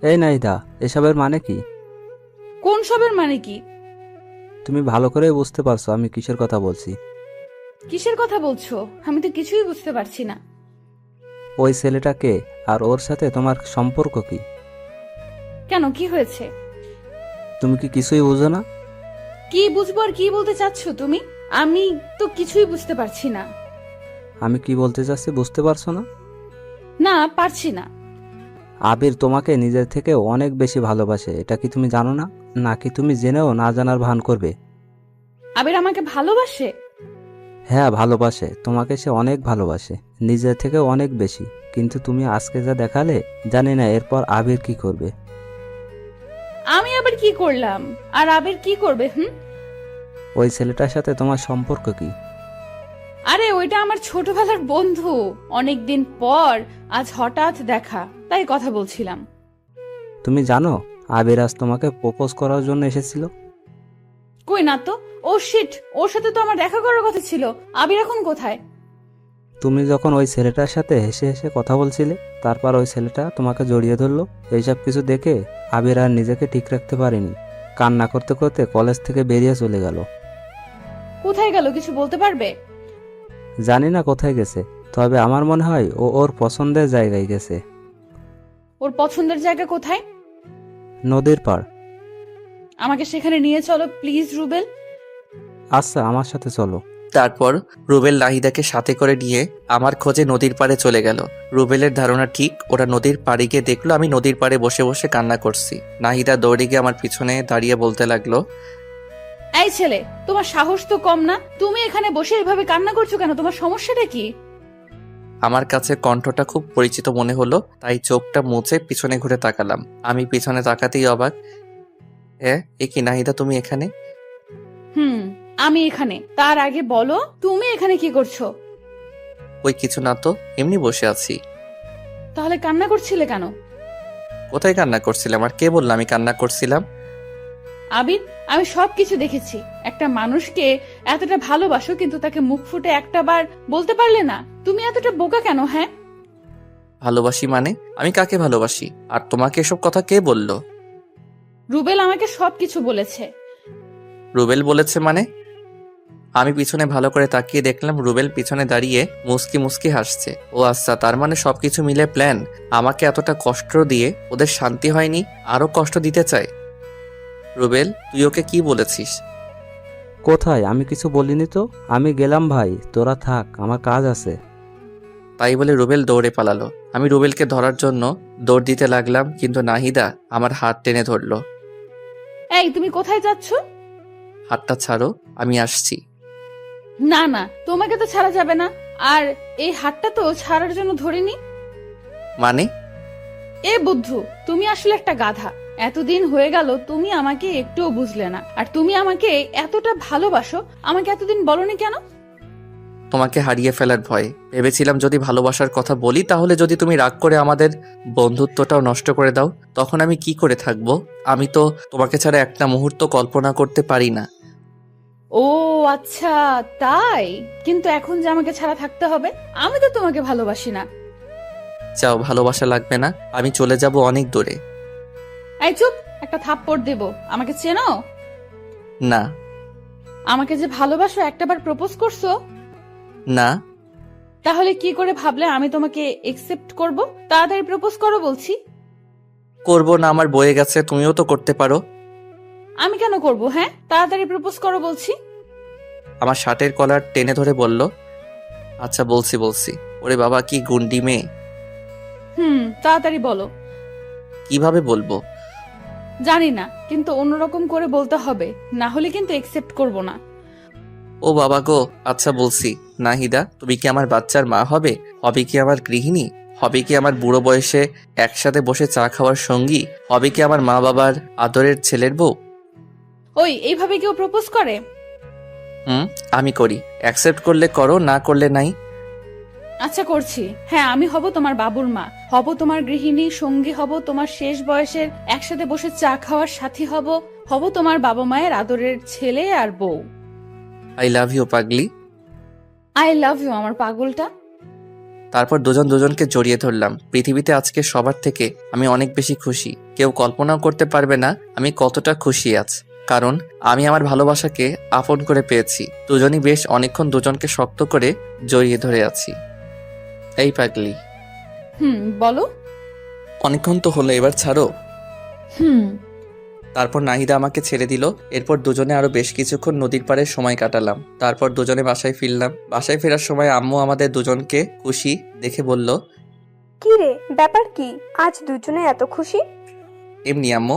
এই নাইদা, এসবের মানে কি? কোন সবের মানে কি? তুমি ভালো করে বুঝতে পারছো আমি কিসের কথা বলছি? কিসের কথা বলছো? আমি তো কিছুই বুঝতে পারছি না। ওই ছেলেটা কে আর ওর সাথে তোমার সম্পর্ক কি? কেন, কি হয়েছে? তুমি কি কিছুই বুঝো না? কি বুঝবো আর কি বলতে চাচ্ছ তুমি? আমি তো কিছুই বুঝতে পারছি না। আমি কি বলতে চাচ্ছি বুঝতে পারছো না? না, পারছি না। আবির তোমাকে নিজের থেকে অনেক বেশি ভালোবাসে, এটা কি তুমি জানো না? নাকি তুমি জেনেও না জানার ভান করবে? আবির আমাকে ভালোবাসে? হ্যাঁ, ভালোবাসে। তোমাকে সে অনেক ভালোবাসে, নিজের থেকে অনেক বেশি। কিন্তু তুমি আজকে যা দেখালে, জানি না এরপর আবির কি করবে। আমি আবার কি করলাম? আর আবির কি করবে? ওই ছেলেটার সাথে তোমার সম্পর্ক কি? আরে ওইটা আমার ছোটবেলার বন্ধু। অনেকদিন পর আজ হঠাৎ দেখা, তাই কথা বলছিলাম। তুমি জানো আবির আজ তোমাকে প্রপোজ করার জন্য এসেছিল? কই না তো। ও শিট, ওর সাথে তো আমার দেখা করার কথা ছিল। আবির এখন কোথায়? তুমি যখন ওই ছেলেটার সাথে হেসে হেসে কথা বলছিলে, তারপর ওই ছেলেটা তোমাকে জড়িয়ে ধরলো। এইসব কিছু দেখে আবির আর নিজেকে ঠিক রাখতে পারেনি, কান্না করতে করতে কলেজ থেকে বেরিয়ে চলে গেল। কোথায় গেল কিছু বলতে পারবে? জানি না কোথায় গেছে, তবে আমার মনে হয় ও ওর পছন্দের জায়গায় গেছে। ওর পছন্দের জায়গা কোথায়? নদীর পাড়। আমাকে সেখানে নিয়ে চলো প্লিজ রুবেল। আচ্ছা, আমার সাথে চলো। তারপর রুবেল নাহিদাকে সাথে করে নিয়ে আমার খোঁজে নদীর পাড়ে চলে গেল। রুবেলের ধারণা ঠিক, ওরা নদীর পাড়ে গিয়ে দেখলো আমি নদীর পাড়ে বসে বসে কান্না করছি। নাহিদা দৌড়ে গিয়ে আমার পিছনে দাঁড়িয়ে বলতে লাগলো, এই ছেলে, তোমার সাহস তো কম না? তুমি এখানে বসে এভাবে কান্না করছো কেন? তোমার সমস্যাটা কি? আমার কাছে কণ্ঠটা খুব পরিচিত মনে হলো, তাই চোখটা মুছে পিছনে ঘুরে তাকালাম। আমি পিছনে তাকাতেই অবাক। এ কি নাহিদা, তুমি এখানে? আমি এখানে। তার আগে বলো তুমি এখানে কি করছো? ওই কিছু না তো, এমনি বসে আছি। তাহলে কান্না করছিলে কেন? কোথায় কান্না করছিলাম আর কে বললাম আমি কান্না করছিলাম? আবির, আমি সবকিছু দেখেছি। একটা মানুষকে এতটা ভালোবাসো কিন্তু তাকে মুখ ফুটে একটা বার বলতে পারলে না। তুমি এতটা বোকা কেন? হ্যাঁ, ভালোবাসি মানে? আমি কাকে ভালোবাসি? আর তোমাকে এসব কথা কে বলল? রুবেল আমাকে সবকিছু বলেছে। রুবেল বলেছে মানে? আমি পিছনে ভালো করে তাকিয়ে দেখলাম রুবেল পিছনে দাঁড়িয়ে মুস্কি মুস্কি হাসছে। ও আচ্ছা, তার মানে সবকিছু মিলে প্ল্যান। আমাকে এতটা কষ্ট দিয়ে ওদের শান্তি হয়নি, আরো কষ্ট দিতে চায়। রুবেল, তুই ওকে কি বলেছিস? কোথায়? আমি কিছু বলিনি তো। আমি গেলাম ভাই, তোরা থাক, আমার কাজ আছে। তাই বলে রুবেল দৌড়ে পালালো। আমি রুবেলকে ধরার জন্য দৌড় দিতে লাগলাম, কিন্তু নাহিদা আমার হাত টেনে ধরলো। এই, তুমি কোথায় যাচ্ছ? হাতটা ছাড়ো, আমি আসছি। না না, তোমাকে তো ছাড়া যাবে না। আর এই হাতটা তো ছাড়ার জন্য ধরিনি। মানে? এ বুদ্ধু, তুমি আসলে একটা গাধা। এতদিন হয়ে গেল তুমি আমাকে একটুও বুঝলে না। আর তুমি আমাকে এতটা ভালোবাসো, আমাকে এতদিন বলনি কেন? তোমাকে হারিয়ে ফেলার ভয়। ভেবেছিলাম যদি ভালোবাসার কথা বলি তাহলে যদি তুমি রাগ করে আমাদের বন্ধুত্বটাও নষ্ট করে দাও, তখন আমি কি করে থাকবো? আমি তো তোমাকে ছাড়া একটা মুহূর্ত কল্পনা করতে পারি না। ও আচ্ছা, তাই? কিন্তু এখন যে আমাকে ছাড়া থাকতে হবে, আমি তো তোমাকে ভালোবাসি না। চাও ভালোবাসা লাগবে না, আমি চলে যাব অনেক দূরে। এই চুপ, একটা থাপ্পড় দেব। আমাকে চেনো? না। আমাকে যে ভালোবাসো, একটাবার প্রপোজ করছো, না। তাহলে কি করে ভাবলে আমি তোমাকে একসেপ্ট করব? তাড়াতাড়ি প্রপোজ করো বলছি। করবো না, আমার বয়ে গেছে, তুমিও তো করতে পারো। আমি কেন করব? হ্যাঁ, তাড়াতাড়ি প্রপোজ করো বলছি। আমার শার্টের কলার টেনে ধরে বলল, আচ্ছা বলছি। ওরে বাবা, কি গুন্ডি মেয়ে। তাড়াতাড়ি বলো। কিভাবে বলবো? জানি না, কিন্তু অন্যরকম করে বলতে হবে, না হলে কিন্তু একসেপ্ট করব না। ও বাবা গো, আচ্ছা বলছি। নাহিদা, তুমি কি আমার বাচ্চার মা হবে? হবে কি আমার গৃহিণী? হবে কি আমার বুড়ো বয়সে একসাথে বসে চা খাওয়ার সঙ্গী? হবে কি আমার মা বাবার আদরের ছেলের বউ? ওই এইভাবে কেউ প্রপোজ করে? আমি করি। অ্যাকসেপ্ট করলে করো, না করলে নাই। আচ্ছা করছি। হ্যাঁ, আমি হব তোমার বাবুর মা, হব তোমার গৃহিণী, সঙ্গী হব তোমার শেষ বয়সের, একসাথে বসে চা খাওয়ার সাথী হব তোমার বাবা মায়ের আদরের ছেলে আর বউ। আই লাভ ইউ পাগলি। আই লাভ ইউ আমার পাগলটা। তারপর দুজন দুজনকে জড়িয়ে ধরলাম। পৃথিবীতে আজকে সবার থেকে আমি অনেক বেশি খুশি। কেউ কল্পনাও করতে পারবে না আমি কতটা খুশি আছি, কারণ আমি আমার ভালোবাসাকে আপন করে পেয়েছি। দুজনই বেশ অনেকক্ষণ দুজনকে শক্ত করে জড়িয়ে ধরে আছি। এই পাগলি, বলো। অনেকক্ষণ তো হলো, এবার ছাড়ো। হুম। তারপর নাহিদা আমাকে ছেড়ে দিল। এরপর দুজনে আরো বেশ কিছুক্ষণ নদীর পাড়ে সময় কাটালাম। তারপর দুজনে বাসায় ফিরলাম। বাসায় ফেরার সময় আম্মু আমাদের দুজনকে খুশি দেখে বলল, কি রে, ব্যাপার কি? আজ দুজনে এত খুশি? এমনি আম্মু।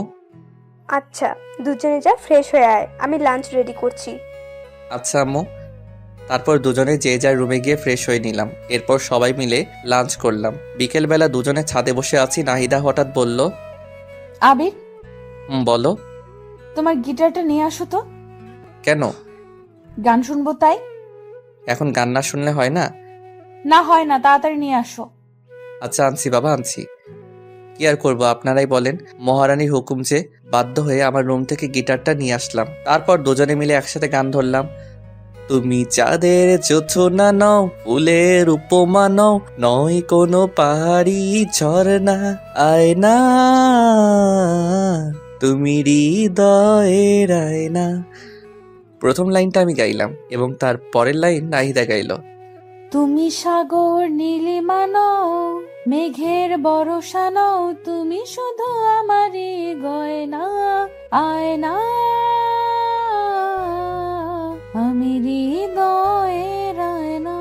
আচ্ছা, দুজনে যা ফ্রেশ হয়ে আয়, আমি লাঞ্চ রেডি করছি। আচ্ছা আম্মু। তারপর দুজনে যে যার রুমে গিয়ে ফ্রেশ হয়ে নিলাম। এরপর সবাই মিলে লাঞ্চ করলাম। বিকেলবেলা দুজনে ছাদে বসে আছি, নাহিদা হঠাৎ বলল, আবির, বলো। তোমার গিটারটা নিয়ে আসো তো। কেন? গান শুনবো তাই। এখন গান না শুনলে হয় না? না হয় না, তাড়াতাড়ি নিয়ে আসো। আচ্ছা আনছি বাবা, আনছি। কি আর করবো, আপনারাই বলেন। মহারানীর হুকুম যে, বাধ্য হয়ে আমার রুম থেকে গিটারটা নিয়ে আসলাম। তারপর দুজনে মিলে একসাথে গান ধরলাম। তুমি চাঁদের জোছনা নও, ফুলের উপমা নও, নয় কোনো পাহাড়ি ঝর্ণা, আয়না তুমি হৃদয়ের আয়না। প্রথম লাইনটা আমি গাইলাম এবং তার পরের লাইন নাহিদা গাইল। তুমি সাগর নীলিমা নও, মেঘের বরষা নও, তুমি শুধু আমারই গয়না, আয়না আমি হৃদয়ের আয়না।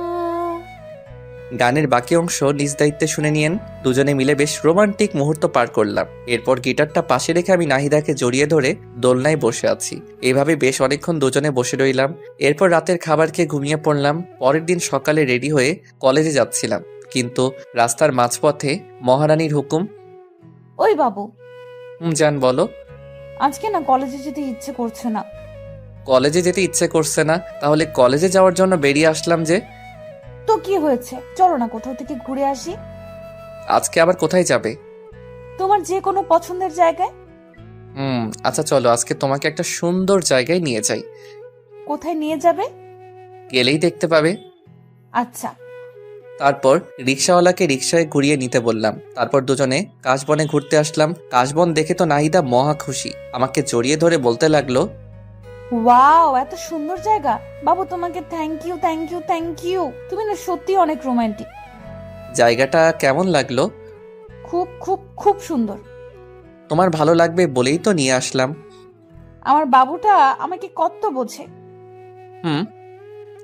গানের বাকি অংশ নিজ দায়িত্বে শুনে নিয়েন। দুজনে মিলে বেশ রোমান্টিক মুহূর্ত পার করলাম। এরপর গিটারটা পাশে রেখে আমি নাহিদাকে জড়িয়ে ধরে দোলনায় বসে আছি। এভাবে বেশ অনেকক্ষণ দুজনে বসে রইলাম। এরপর রাতের খাবার খেয়ে ঘুমিয়ে পড়লাম। পরের দিন সকালে রেডি হয়ে কলেজে যাচ্ছিলাম, কিন্তু রাস্তার মাঝপথে মহারানীর হুকুম। ওই বাবু, জান বলো। আজকে না কলেজে যেতে ইচ্ছে করছে না। কলেজে যেতে ইচ্ছে করছে না? তাহলে কলেজে যাওয়ার জন্য বেরিয়ে আসলাম যে। তো কি হয়েছে, চলো না কোথাও থেকে ঘুরে আসি। আজকে আবার কোথায় যাবে? তোমার যে কোনো পছন্দের জায়গায়। আচ্ছা চলো, আজকে তোমাকে একটা সুন্দর জায়গায় নিয়ে যাই। কোথায় নিয়ে যাবে? গেলেই দেখতে পাবে। আচ্ছা। তারপর রিক্সাওয়ালাকে রিক্সায় ঘুরিয়ে নিতে বললাম। তারপর দুজনে কাশবনে ঘুরতে আসলাম। কাশবন দেখে তো নাহিদা মহা খুশি, আমাকে জড়িয়ে ধরে বলতে লাগলো, ওয়াও, এত সুন্দর জায়গা। বাবু তোমাকে thank you thank you thank you, তুমি না সত্যি অনেক রোমান্টিক। জায়গাটা কেমন লাগলো? খুব খুব খুব সুন্দর। তোমার ভালো লাগবে বলেই তো নিয়ে আসলাম। আমার বাবুটা আমাকে কত বোঝে।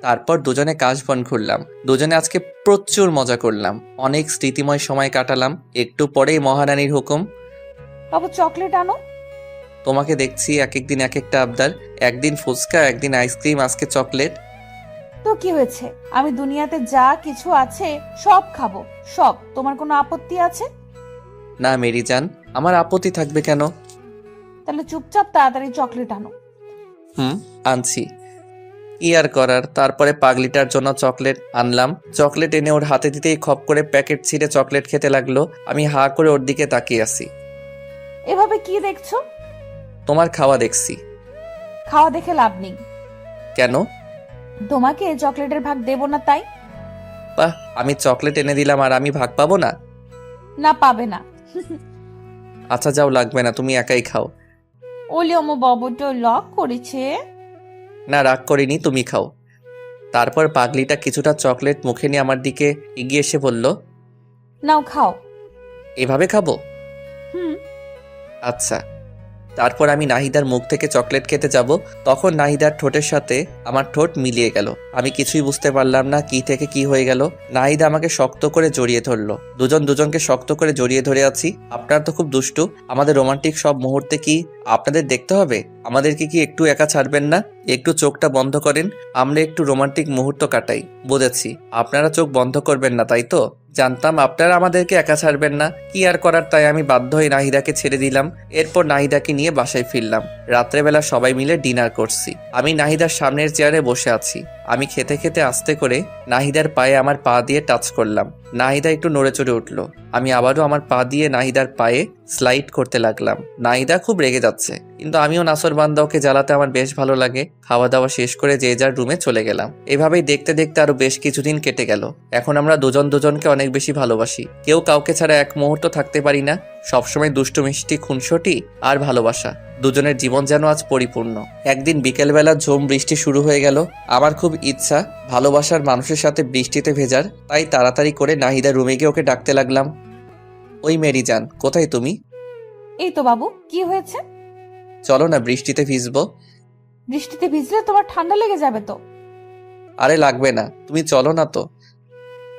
তারপর দুজনে কাশবন ঘুরলাম। দুজনে আজকে প্রচুর মজা করলাম, অনেক স্মৃতিময় সময় কাটালাম। একটু পরেই মহারানীর হুকুম। বাবু চকলেট আনো। তোমাকে দেখছি এক একদিন এক একটা আবদার, একদিন ফুচকা, একদিন আইসক্রিম, আজকে চকলেট। তো কি হয়েছে, আমি দুনিয়াতে যা কিছু আছে সব খাবো, সব। তোমার কোনো আপত্তি আছে? না মেরি জান, আমার আপত্তি থাকবে কেন? তাহলে চুপচাপ তাড়াতাড়ি চকলেট আনো। আনছি। কি আর করার। তারপরে পাগলিটার জন্য চকলেট আনলাম। চকলেট এনে ওর হাতে দিতেই খপ করে প্যাকেট ছিঁড়ে চকলেট খেতে লাগলো। আমি হা করে ওর দিকে তাকিয়ে আছি। এভাবে কি দেখছো? তোমার খাওয়া দেখছি। খাওয়া দেখে লাভ নেই। কেন? তোমাকে চকলেটের ভাগ দেবো না তাই। বাহ, আমি চকলেট এনে দিলাম আর আমি ভাগ পাবো না? না, পাবে না। আচ্ছা যাও, লাগবে না, তুমি একাই খাও। ওলি আমার বাবুটা লক করেছে। না রাগ করিনি, তুমি খাও। তারপর পাগলিটা কিছুটা চকলেট মুখে নিয়ে আমার দিকে এগিয়ে এসে বলল, নাও খাও। এভাবে খাবো? হুম। আচ্ছা। তারপর আমি নাহিদার মুখ থেকে চকলেট খেতে যাব, তখন নাহিদার ঠোঁটের সাথে আমার ঠোঁট মিলিয়ে গেল। আমি কিছুই বুঝতে পারলাম না কি থেকে কি হয়ে গেল। নাহিদা আমাকে শক্ত করে জড়িয়ে ধরলো। দুজন দুজনকে শক্ত করে জড়িয়ে ধরে আছি। আপনারা তো খুব দুষ্টু। আমাদের রোমান্টিক সব মুহূর্তে কি আপনাদের দেখতে হবে? আমাদেরকে কি একটু একা ছাড়বেন না? একটু চোখটা বন্ধ করেন, আমরা একটু রোমান্টিক মুহূর্ত কাটাই। বুঝেছি, আপনারা চোখ বন্ধ করবেন না, তাই তো? জানতাম আপনারা আমাদেরকে একা ছাড়বেন না। কি আর করার, তাই আমি বাধ্য হয়ে নাহিদাকে ছেড়ে দিলাম। এরপর নাহিদাকে নিয়ে বাসায় ফিরলাম। রাত্রেবেলা সবাই মিলে ডিনার করছি। আমি নাহিদার সামনের চেয়ারে বসে আছি। আমি খেতে খেতে আস্তে করে নাহিদার পায়ে আমার পা দিয়ে টাচ করলাম। নাহিদা একটু নড়ে চড়ে উঠল। আমি আবারও আমার পা দিয়ে নাহিদার পায়ে স্লাইড করতে লাগলাম। নাহিদা খুব রেগে যাচ্ছে, কিন্তু আমিও নাসরবান্দা, ওকে জ্বালাতে আমার বেশ ভালো লাগে। খাওয়া দাওয়া শেষ করে যে যার রুমে চলে গেলাম। এভাবেই দেখতে দেখতে আরো বেশ কিছুদিন কেটে গেল। এখন আমরা দুজন দুজনকে অনেক বেশি ভালোবাসি। কেউ কাউকে ছাড়া এক মুহূর্ত থাকতে পারি না। সবসময় দুষ্টু মিষ্টি খুনসুটি আর ভালোবাসা, দুজনের জীবন যেন আজ পরিপূর্ণ। একদিন বিকেলবেলা ঝুম বৃষ্টি শুরু হয়ে গেল। আমার খুব ইচ্ছা ভালোবাসার মানুষের সাথে বৃষ্টিতে ভেজার, তাই তাড়াতাড়ি করে নাহিদা রুমে গিয়ে ওকে ডাকতে লাগলাম, ওই মেরি জান, কোথায় তুমি? এই তো বাবু, কি হয়েছে? চলো না, বৃষ্টিতে ভিজবো। বৃষ্টিতে ভিজলে তোমার ঠান্ডা লেগে যাবে তো। আরে লাগবে না, তুমি চলো না তো।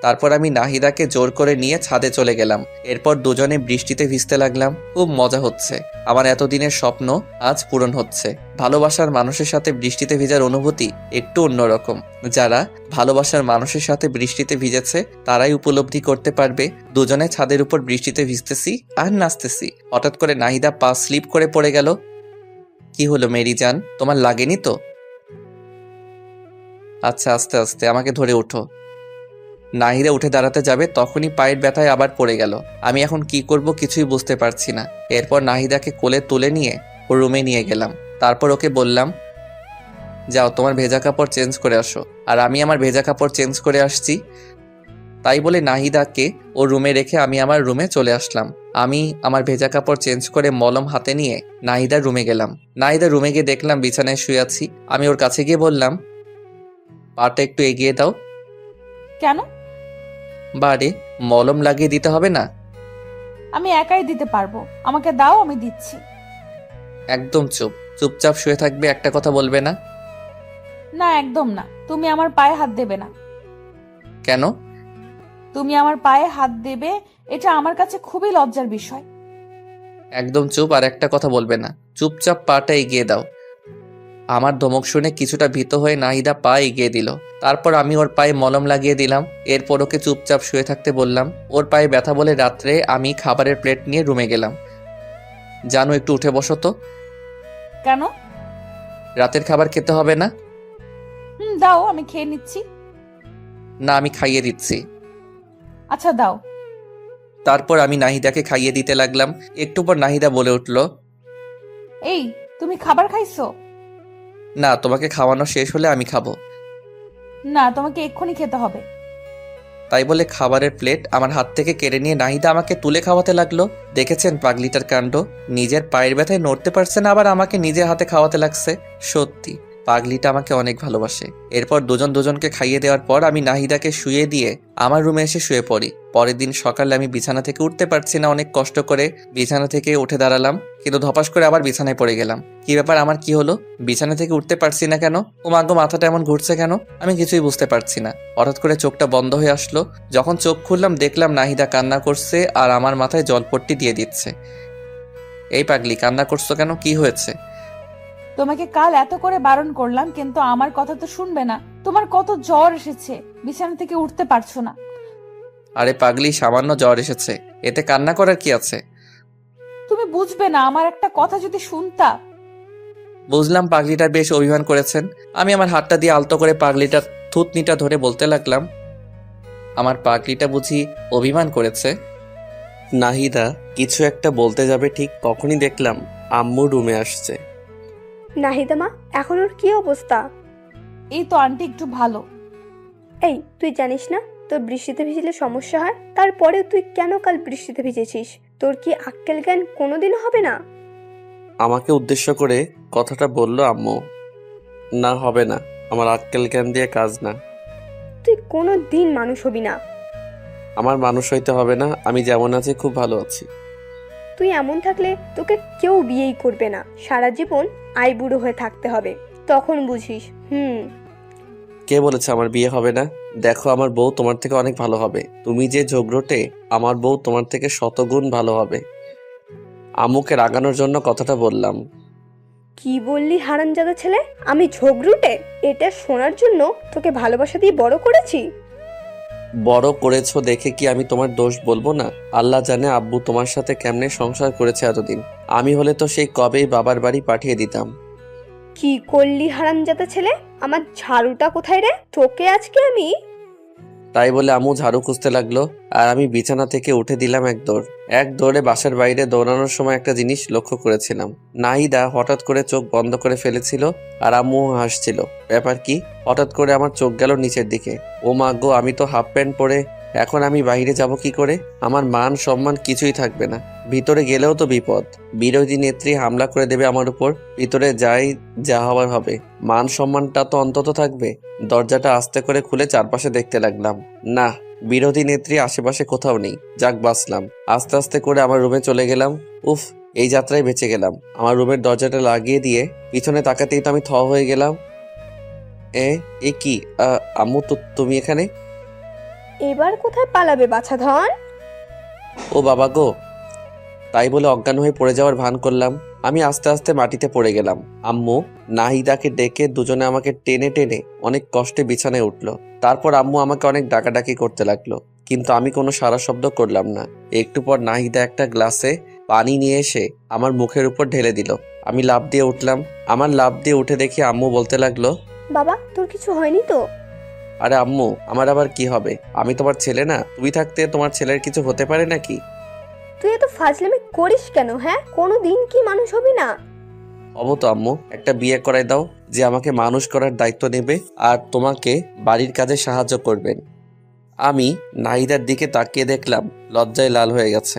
তারপর আমি নাহিদাকে জোর করে নিয়ে ছাদে চলে গেলাম। এরপর দুজনে বৃষ্টিতে ভিজতে লাগলাম। খুব মজা হচ্ছে। আমার এতদিনের স্বপ্ন আজ পূরণ হচ্ছে। ভালোবাসার মানুষের সাথে বৃষ্টিতে ভিজার অনুভূতি একটু অন্যরকম। যারা ভালোবাসার মানুষের সাথে বৃষ্টিতে ভিজেছে তারাই উপলব্ধি করতে পারবে। দুজনে ছাদের উপর বৃষ্টিতে ভিজতেছি আর নাচতেছি। হঠাৎ করে নাহিদা পা স্লিপ করে পড়ে গেল। কি হলো মেরি জান, তোমার লাগেনি তো? আচ্ছা, আস্তে আস্তে, আমাকে ধরে ওঠো। নাহিদা উঠে দাঁড়াতে যাবে, তখনই পায়ের ব্যথায় আবার পড়ে গেল। আমি এখন কি করব কিছুই বুঝতে পারছি না। এরপর নাহিদাকে কোলে তুলে নিয়ে ওর রুমে নিয়ে গেলাম। তারপর ওকে বললাম, যাও তোমার ভেজা কাপড় চেঞ্জ করে আসো। আর আমি আমার ভেজা কাপড় চেঞ্জ করে আসছি। তাই বলে নাহিদাকে ওর রুমে রেখে আমি আমার রুমে চলে আসলাম। আমি আমার ভেজা কাপড় চেঞ্জ করে মলম হাতে নিয়ে নাহিদার রুমে গেলাম। নাহিদার রুমে গিয়ে দেখলাম বিছানায় শুয়ে আছি। আমি ওর কাছে গিয়ে বললাম, পাটা একটু এগিয়ে দাও। কেন? বারে, মলম লাগিয়ে দিতে হবে না? আমি একাই দিতে পারবো, আমাকে দাও, আমি দিচ্ছি। একদম চুপ, চুপচাপ শুয়ে থাকবে, একটা কথা বলবে না। না, একদম না। তুমি আমার পায়ে হাত দেবে না। কেন? তুমি আমার পায়ে হাত দেবে, এটা আমার কাছে খুবই লজ্জার বিষয়। একদম চুপ, আর একটা কথা বলবে না। চুপচাপ পাটা এগিয়ে দাও। আমার ধমক শুনে কিছুটা ভীত হয়ে নাহিদা পা এগিয়ে দিল। তারপর আমি ওর পায়ে মলম লাগিয়ে দিলাম। এরপর ওকে চুপচাপ শুয়ে থাকতে বললাম। ওর পায়ে ব্যথা বলে রাত্রে আমি খাবারের প্লেট নিয়ে রুমে গেলাম। জানো, একটু উঠে বসো তো। কেন? রাতের খাবার খেতে হবে না? দাও, আমি খেয়ে নিচ্ছি। না, আমি খাইয়ে দিচ্ছি। আচ্ছা, দাও। তারপর আমি নাহিদাকে খাইয়ে দিতে লাগলাম। একটু পর নাহিদা বলে উঠল, এই, তুমি খাবার খাইছো? না, তোমাকে খাওয়ানো শেষ হলে আমি খাবো। না, তোমাকে এক্ষুনি খেতে হবে। তাই বলে খাবারের প্লেট আমার হাত থেকে কেড়ে নিয়ে নাহিদা আমাকে তুলে খাওয়াতে লাগলো। দেখেছেন পাগলিটার কাণ্ড, নিজের পায়ের ব্যথায় নড়তে পারছে না, আবার আমাকে নিজের হাতে খাওয়াতে লাগছে। সত্যি পাগলিটা আমাকে অনেক ভালোবাসে। এরপর দুজন দুজনকে খাইয়ে দেওয়ার পর আমি নাহিদাকে শুয়ে দিয়ে আমার রুমে এসে শুয়ে পড়ি। পরের দিন সকালে আমি বিছানা থেকে উঠতে পারছি না। অনেক কষ্ট করে বিছানা থেকে উঠে দাঁড়ালাম, কিন্তু ধপাস করে আবার বিছানায় পড়ে গেলাম। কি ব্যাপার, আমার কি হলো? বিছানা থেকে উঠতে পারছি না কেন? ও মাগো, মাথাটা এমন ঘুরছে কেন? আমি কিছুই বুঝতে পারছি না। হঠাৎ করে চোখটা বন্ধ হয়ে আসলো। যখন চোখ খুললাম দেখলাম নাহিদা কান্না করছে আর আমার মাথায় জলপট্টি দিয়ে দিচ্ছে। এই পাগলি, কান্না করছো কেন? কি হয়েছে? তোমাকে কাল এত করে বারণ করলাম, কিন্তু আমার কথা তো শুনবে না। তোমার কত জ্বর এসেছে, বিছানা থেকে উঠতে পারছো না। আরে পাগলি, সামান্য জ্বর এসেছে, এতে কান্না করার কি আছে? তুমি বুঝবে না, আমার একটা কথা যদি শুনতা। বুঝলাম পাগলিটা বেশ অভিমান করেছেন। আমি আমার হাতটা দিয়ে আলতো করে পাগলিটার থুতনিটা ধরে বলতে লাগলাম, আমার পাগলিটা বুঝি অভিমান করেছে? নাহিদা কিছু একটা বলতে যাবে, ঠিক তখনই দেখলাম আম্মু রুমে আসছে। নাহিদা মা, এখন ওর কি অবস্থা? এই তো আন্টি একটু ভালো। এই, তুই জানিস না তোর বৃষ্টিতে ভিজলে সমস্যা হয়? তারপরে তুই কেন কাল বৃষ্টিতে ভিজেছিস? তোর কি আক্কেল জ্ঞান কোনোদিনও হবে না? আমাকে উদ্দেশ্য করে কথাটা বলল আম্মু। না, হবে না, আমার আক্কেল জ্ঞান দিয়ে কাজ না। তুই কোনো দিন মানুষ হবি না। আমার মানুষ হইতে হবে না, আমি যেমন আছি খুব ভালো আছি। তুই এমন থাকলে তোকে কেউ বিয়েই করবে না, সারা জীবন আইবুড়ো হয়ে থাকতে হবে, তখন বুঝিস। কে বলেছে আমার বিয়ে হবে না? দেখো, আমার বউ তোমার থেকে অনেক ভালো হবে। তুমি যে ঝগড়টে, আমার বউ তোমার থেকে শতগুণ ভালো হবে। আম্মুকে রাগানোর জন্য কথাটা বললাম। কি বললি হারামজাদা ছেলে? আমি ঝগড়ুটে? এটা শোনার জন্য তোকে ভালোবাসা দিয়ে বড় করেছি। বড় করেছো দেখে কি আমি তোমার দোষ বলবো না? আল্লাহ জানে আব্বু তোমার সাথে কেমনে সংসার করেছে এতদিন। আমি হলে তো সেই কবেই বাবার বাড়ি পাঠিয়ে দিতাম। কি করলি হারামজাদা ছেলে? আমার ঝাড়ুটা কোথায় রে? তোকে আজকে আমি। তাই বলে আম্মু ঝাড়ু খুঁজতে লাগলো, আর আমি বিছানা থেকে উঠে দিলাম এক দৌড়ে বাসার বাইরে দৌড়ানোর সময় একটা জিনিস লক্ষ্য করেছিলাম। নাহিদা হঠাৎ করে চোখ বন্ধ করে ফেলেছিল, আর আম্মু হাসছিল। ব্যাপার কি? হঠাৎ করে আমার চোখ গেল নিচের দিকে। ও মা গো, আমি তো হাফ প্যান্ট পরে, এখন আমি বাইরে যাব কি করে? আমার মান সম্মান কিছুই থাকবে না। ভিতরে গেলেও তো বিপদ, বিরোধী নেত্রী হামলা করে দেবে আমার উপর। ভিতরে যাই, যা হবার হবে, মান সম্মানটা তো অন্তত থাকবে। দরজাটা আস্তে করে খুলে চারপাশে দেখতে লাগলাম। না, বিরোধী নেত্রী আশেপাশে কোথাও নেই। যাক, বাঁচলাম। আস্তে আস্তে করে আমার রুমে চলে গেলাম। উফ, এই যাত্রায় বেঁচে গেলাম। আমার রুমের দরজাটা লাগিয়ে দিয়ে পিছনে তাকাতেই তো আমি থ হয়ে গেলাম। এ কি? আম্মু, তো তুমি এখানে? এবার কোথায় পালাবে বাছাধন? ও বাবা গো! তাই বলে অজ্ঞান হয়ে পড়ে যাওয়ার ভান করলাম। আমি আস্তে আস্তে মাটিতে পড়ে গেলাম। আম্মু নাহিদাকে ডেকে দুজনে আমাকে টেনে টেনে অনেক কষ্টে বিছানায় উঠলো। তারপর আম্মু আমাকে অনেক ডাকাডাকি করতে লাগলো, কিন্তু আমি কোনো সারা শব্দ করলাম না। একটু পর নাহিদা একটা গ্লাসে পানি নিয়ে এসে আমার মুখের উপর ঢেলে দিল। আমি লাফ দিয়ে উঠলাম। আমার লাফ দিয়ে উঠে দেখি আম্মু বলতে লাগলো, বাবা, তোর কিছু হয়নি তো? আরে আম্মু, আমার আবার কি হবে? আমি তোমার ছেলে না? তুমি থাকতে তোমার ছেলের কিছু হতে পারে নাকি? তুই এত ফাজলামি করিস কেন? হ্যাঁ, কোনো দিন কি মানুষ হবি না? হবো তো আম্মু। একটা বিয়ে করাই দাও, যে আমাকে মানুষ করার দায়িত্ব নেবে আর তোমাকে বাড়ির কাজে সাহায্য করবেন। আমি নাহিদার দিকে তাকিয়ে দেখলাম লজ্জায় লাল হয়ে গেছে।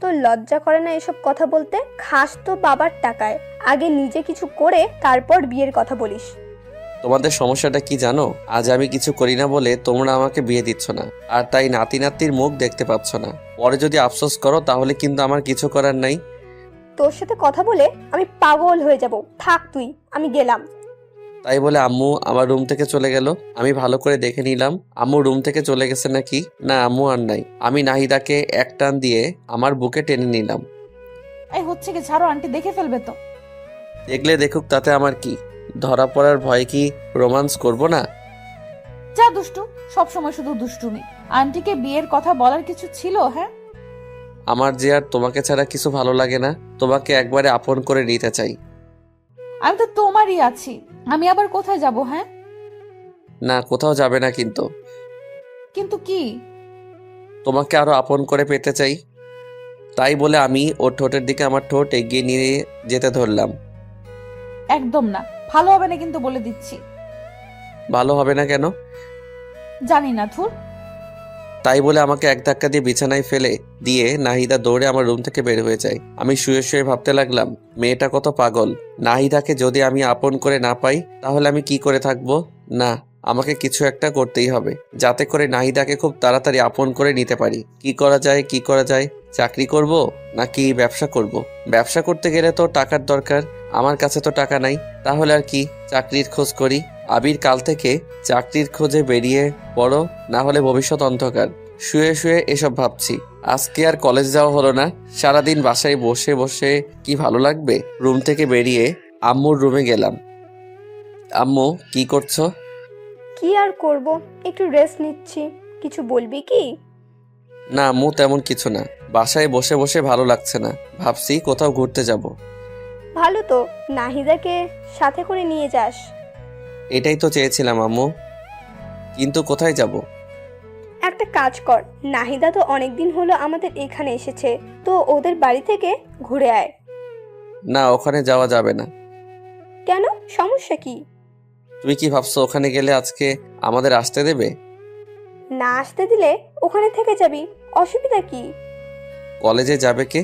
তোর লজ্জা করে না এসব কথা বলতে? খাস তো বাবার টাকায়, আগে নিজে কিছু করে তারপর বিয়ের কথা বলিস। তোমাদের সমস্যাটা কি জানো? আজ আমি কিছু করি না বলে তোমরা আমাকে বিয়ে দিচ্ছ না, আর তাই নাতি নাতির মুখ দেখতে পাচ্ছ না। পরে যদি আফসোস করো তাহলে কিন্তু আমার কিছু করার নাই। তোর সাথে কথা বলে আমি পাগল হয়ে যাব। থাক তুই, আমি গেলাম। তাই বলে আম্মু আমার রুম থেকে চলে গেল। আমি ভালো করে দেখে নিলাম আম্মু রুম থেকে চলে গেছে নাকি। না, আম্মু আর নাই। আমি নাহিদাকে এক টান দিয়ে আমার বুকে টেনে নিলাম। এই হচ্ছে কি, ছাড়ো, আন্টি দেখে ফেলবে তো। দেখলে দেখুক, তাতে আমার কি? ধরা পড়ার ভয় কি রোমান্স করব না? যা দুষ্টু, সব সময় শুধু দুষ্টুমি। আন্টিকে বিয়ের কথা বলার কিছু ছিল? হ্যাঁ, আমার যে আর তোমাকে ছাড়া কিছু ভালো লাগে না। তোমাকে একবারে আপন করে নিতে চাই। আমি তো তোমারই আছি, আমি আবার কোথায় যাব? হ্যাঁ, না, কোথাও যাবে না, কিন্তু কিন্তু কি? তোমাকে আরো আপন করে পেতে চাই। তাই বলে আমি ওর ঠোঁটের দিকে আমার ঠোঁট এগিয়ে নিয়ে যেতে ধরলাম। একদম না, ভালো হবে না কিন্তু, বলে দিচ্ছি। ভালো হবে না কেন? জানি না, ধুর। তাই বলে আমাকে এক ধাক্কা দিয়ে বিছানায় ফেলে দিয়ে নাহিদা দৌড়ে আমার রুম থেকে বের হয়ে যায়। আমি শুয়ে শুয়ে ভাবতে লাগলাম, মেয়েটা কত পাগল। নাহিদাকে যদি আমি আপন করে না পাই তাহলে আমি কি করে থাকবো? না, আমাকে কিছু একটা করতেই হবে, যাতে করে নাহিদাকে খুব তাড়াতাড়ি আপন করে নিতে পারি। কি করা যায়? চাকরি করব নাকি ব্যবসা করব? ব্যবসা করতে গেলে তো টাকার দরকার। আমার কাছে তো টাকা নাই। তাহলে আর কি, চাকরির খোঁজ করি। আবির কাল থেকে চাকরির খোঁজে বেরিয়ে পড়ো, না হলে ভবিষ্যৎ অন্ধকার। শুয়ে শুয়ে এসব ভাবছি। আজকে আর কলেজ যাওয়া হলো না। সারাদিন বাসায় বসে বসে কি ভালো লাগবে। রুম থেকে বেরিয়ে আম্মুর রুমে গেলাম। আম্মু, কি করছো? কি আর করব, একটু রেস্ট নিচ্ছি। কিছু বলবি কি? না আম্মু, তেমন কিছু না। বাসায় বসে বসে ভালো লাগছে না, ভাবছি কোথাও ঘুরতে যাব। ভালো তো, নাহিদাকে সাথে করে নিয়ে যাস। এটাই তো চেয়েছিলাম আম্মু, কিন্তু কোথায় যাব? একটা কাজ কর, নাহিদা তো অনেকদিন হলো আমাদের এখানে এসেছে, তো ওদের বাড়ি থেকে ঘুরে আয়। না, ওখানে যাওয়া যাবে না। কেন, সমস্যা কি? তুমি কি ভাবছো ওখানে গেলে আজকে আমাদের আসতে দেবে? না আসতে দিলে ওখানে থেকে যাবি, অসুবিধা কি? কলেজে যাবে কে?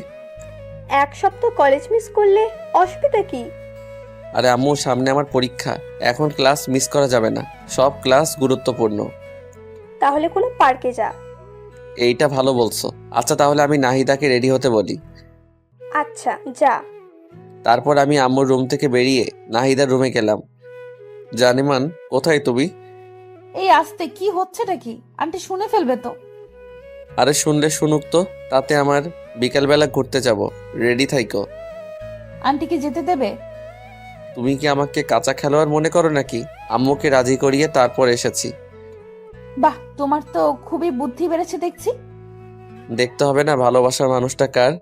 এক সপ্তাহ কলেজ মিস করলে অসুবিধা কি? আরে আম্মু, সামনে আমার পরীক্ষা, এখন ক্লাস মিস করা যাবে না, সব ক্লাস গুরুত্বপূর্ণ। তাহলে কোনো পার্কে যা। এইটা ভালো বলছো। আচ্ছা তাহলে আমি নাহিদাকে রেডি হতে বলি। আচ্ছা যা। তারপর আমি আম্মুর রুম থেকে বেরিয়ে নাহিদার রুমে গেলাম। জানিমান, কোথায় তুমি? এই আস্তে, কি হচ্ছেটা কি? আন্টি শুনে ফেলবে তো। আরে শুনলে শুনুক তো, তাতে আমার বিকালবেলা ঘুরতে যাব, রেডি থাইকো। আন্টি কি যেতে দেবে? তুমি কি আমাকে কাঁচা খেলোয়াড় মনে করো নাকি? আম্মুকে রাজি করিয়ে তারপর এসেছি। বাহ, তোমার তো খুবই বুদ্ধি বেড়েছে দেখছি। দেখতে হবে না ভালোবাসার মানুষটা কার?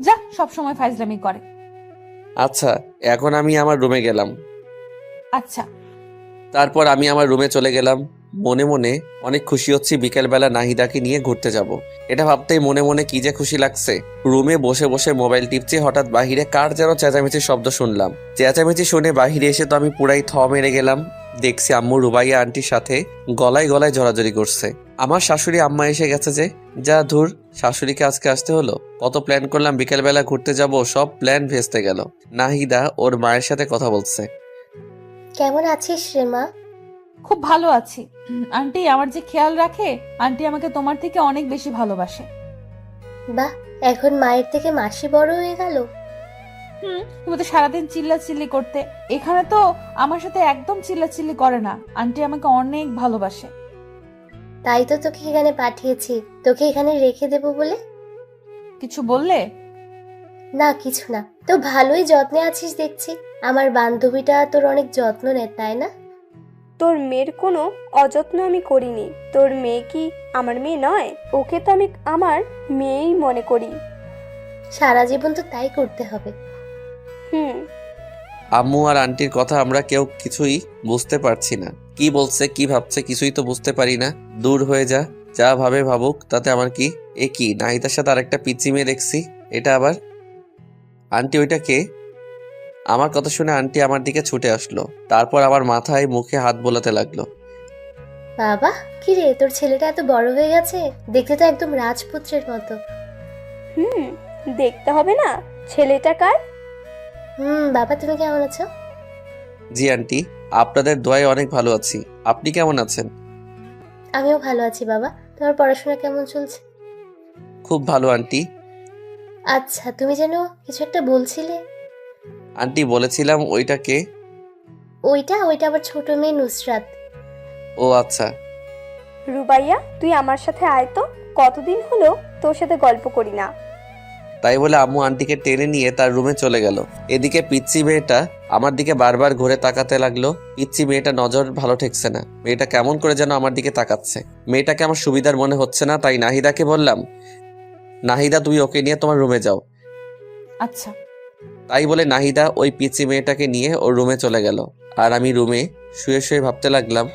যা, সব সময় ফাইজলামি করে। আচ্ছা, এখন আমি আমার রুমে গেলাম। আচ্ছা। তারপর আমি আমার রুমে চলে গেলাম। মনে মনে অনেক খুশি হচ্ছি বিকেলবেলা নাহিদাকে নিয়ে ঘুরতে যাব। এটা ভাবতেই মনে মনে কি যে খুশি লাগছে। রুমে বসে বসে মোবাইল টিপছি, হঠাৎ বাহিরে কার যেন চেঁচামেচির শব্দ শুনলাম। চেঁচামেচি শুনে বাহিরে এসে তো আমি পুরাই থ মেরে গেলাম। দেখছি আম্মু রুবাইয়া আন্টির সাথে গলায় গলায় জড়াজড়ি করছে। আমার শাশুড়ি আম্মা এসে গেছে যে, যা ধুর, শাশুড়িকে আজকে আসতে হলো। কত প্ল্যান করলাম বিকেলবেলা ঘুরতে যাব, সব প্ল্যান ভেস্তে গেল। নাহিদা ওর মায়ের সাথে কথা বলছে। কেমন আছিস রে মা? খুব ভালো আছি। আন্টি আমার যে খেয়াল রাখে, আন্টি আমাকে তোমার থেকে অনেক বেশি ভালোবাসে। বাহ, এখন মায়ের থেকে মাসি বড় হয়ে গেল। তুমি তো সারাদিন চিল্লাচিল্লি করতে, এখানে তো আমার সাথে একদম চিল্লাচিল্লি করে না। আন্টি আমাকে অনেক ভালোবাসে। তাই তো তোকে এখানে পাঠিয়েছি, তোকে এখানে রেখে দেব বলে। কিছু বললে? না কিছু না, তো ভালোই যত্নে আছিস দেখছি। আমার বান্ধবীটা তোর অনেক যত্ন নেয় তাই না? তোর মেয়ের কোনো অযত্ন আমি করিনি। তোর মেয়ে কি আমার মেয়ে নয়? ওকে তো আমি আমার মেয়েই মনে করি। সারা জীবন তো তাই করতে হবে। হুম। আম্মু আর আন্টির কথা আমরা কেউ কিছুই বুঝতে পারছি না। কি বলছে, কি ভাবছে, কিছুই তো বুঝতে পারি না। দূর হয়ে যা, যা ভাবে ভাবুক, তাতে আমার কি। এ কি, নাহিদার সাথে আরেকটা পিচ্চি মেয়ে দেখছি। এটা আবার আন্টি? ওইটা কে? আমার কথা শুনে আন্টি আমার দিকে ছুটে আসলো। তারপর আমার মাথায় মুখে হাত বোলাতে লাগলো। বাবা, কি রে, তোর ছেলেটা এত বড় হয়ে গেছে, দেখতে তো একদম রাজপুত্রের মতো। হুম, দেখতে হবে না ছেলেটা কার? বাবা তুমি কেমন আছো? জি আন্টি, আপনাদের দোয়ায় অনেক ভালো আছি। আপনি কেমন আছেন? আমিও ভালো আছি বাবা। তোমার পড়াশোনা কেমন চলছে? খুব ভালো আন্টি। আচ্ছা, তুমি যেন কিছু একটা বলছিলে। আন্টি বলেছিলাম, ওইটা কে? ওইটা আবার ছোট মেয়ে নুসরাত। ও আচ্ছা। রুবাইয়া, তুই আমার সাথে আয় তো। কতদিন হলো তোর সাথে গল্প করি না। তাই বলে আম্মু আন্টিকে টেনে নিয়ে তার রুমে চলে গেল। এদিকে পিচ্চি মেয়েটা আমার দিকে বারবার ঘুরে তাকাতে লাগলো। পিচ্চি মেয়েটা নজর ভালো ঠেকছে না। মেয়েটা কেমন করে যেন আমার দিকে তাকাচ্ছে। মেয়েটাকে আমার সুবিধার মনে হচ্ছে না, তাই নাহিদাকে বললাম, নাহিদা তুমি ওকে নিয়ে তোমার রুমে যাও। আচ্ছা। তাই বলে নাহিদা ওই পিচ্চি মেয়েটাকে নিয়ে ওর রুমে চলে গেল। আর আমি রুমে শুয়ে শুয়ে ভাবতে লাগলাম,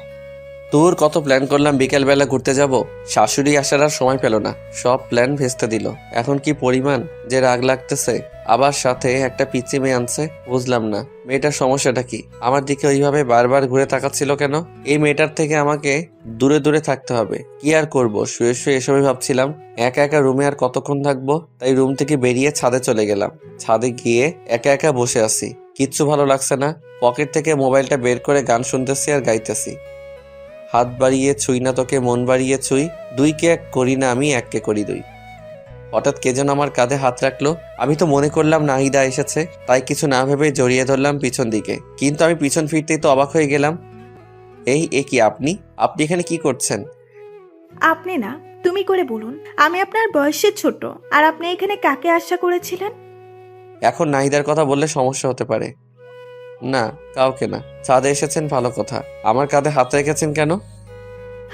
তোর কত প্ল্যান করলাম বিকেলবেলা ঘুরতে যাব, শাশুড়ি আসার আর সময় পেল না, সব প্ল্যান ভেস্তে দিল। এখন কি পরিমাণ যে রাগ লাগতেছে। আবার সাথে একটা পিচ্চি মেয়ে আনছে, বুঝলাম না মেয়েটার সমস্যাটা কি। আমার দিকে ওইভাবে বারবার ঘুরে তাকাচ্ছিল কেন? এই মেয়েটার থেকে আমাকে দূরে দূরে থাকতে হবে। কি আর করব, শুয়ে শুয়ে এসবই ভাবছিলাম। একা একা রুমে আর কতক্ষণ থাকবো, তাই রুম থেকে বেরিয়ে ছাদে চলে গেলাম। ছাদে গিয়ে একা একা বসে আছি, কিচ্ছু ভালো লাগছে না। পকেট থেকে মোবাইলটা বের করে গান শুনতেছি আর গাইতেছি। হাত বাড়িয়ে ছুঁই না তোকে, মন বাড়িয়ে ছুঁই, দুইকে এক করি না আমি, এককে করি দুই। হঠাৎ কে যেন আমার কাঁধে হাত রাখলো। আমি তো মনে করলাম নাহিদা এসেছে, তাই কিছু না ভেবে জড়িয়ে ধরলাম পিছন দিকে। কিন্তু আমি পিছন ফিরতেই তো অবাক হয়ে গেলাম। এ কি, আপনি এখানে কি করছেন? আপনি না, তুমি করে বলুন। আমি আপনার বয়সে ছোট, আর আপনি এখানে কাকে আশা করেছিলেন? এখন নাহিদার কথা বললে সমস্যা হতে পারে। না, কাউকে না। ছাদে এসেছেন ভালো কথা, আমার কাঁধে হাত রেখেছেন কেন?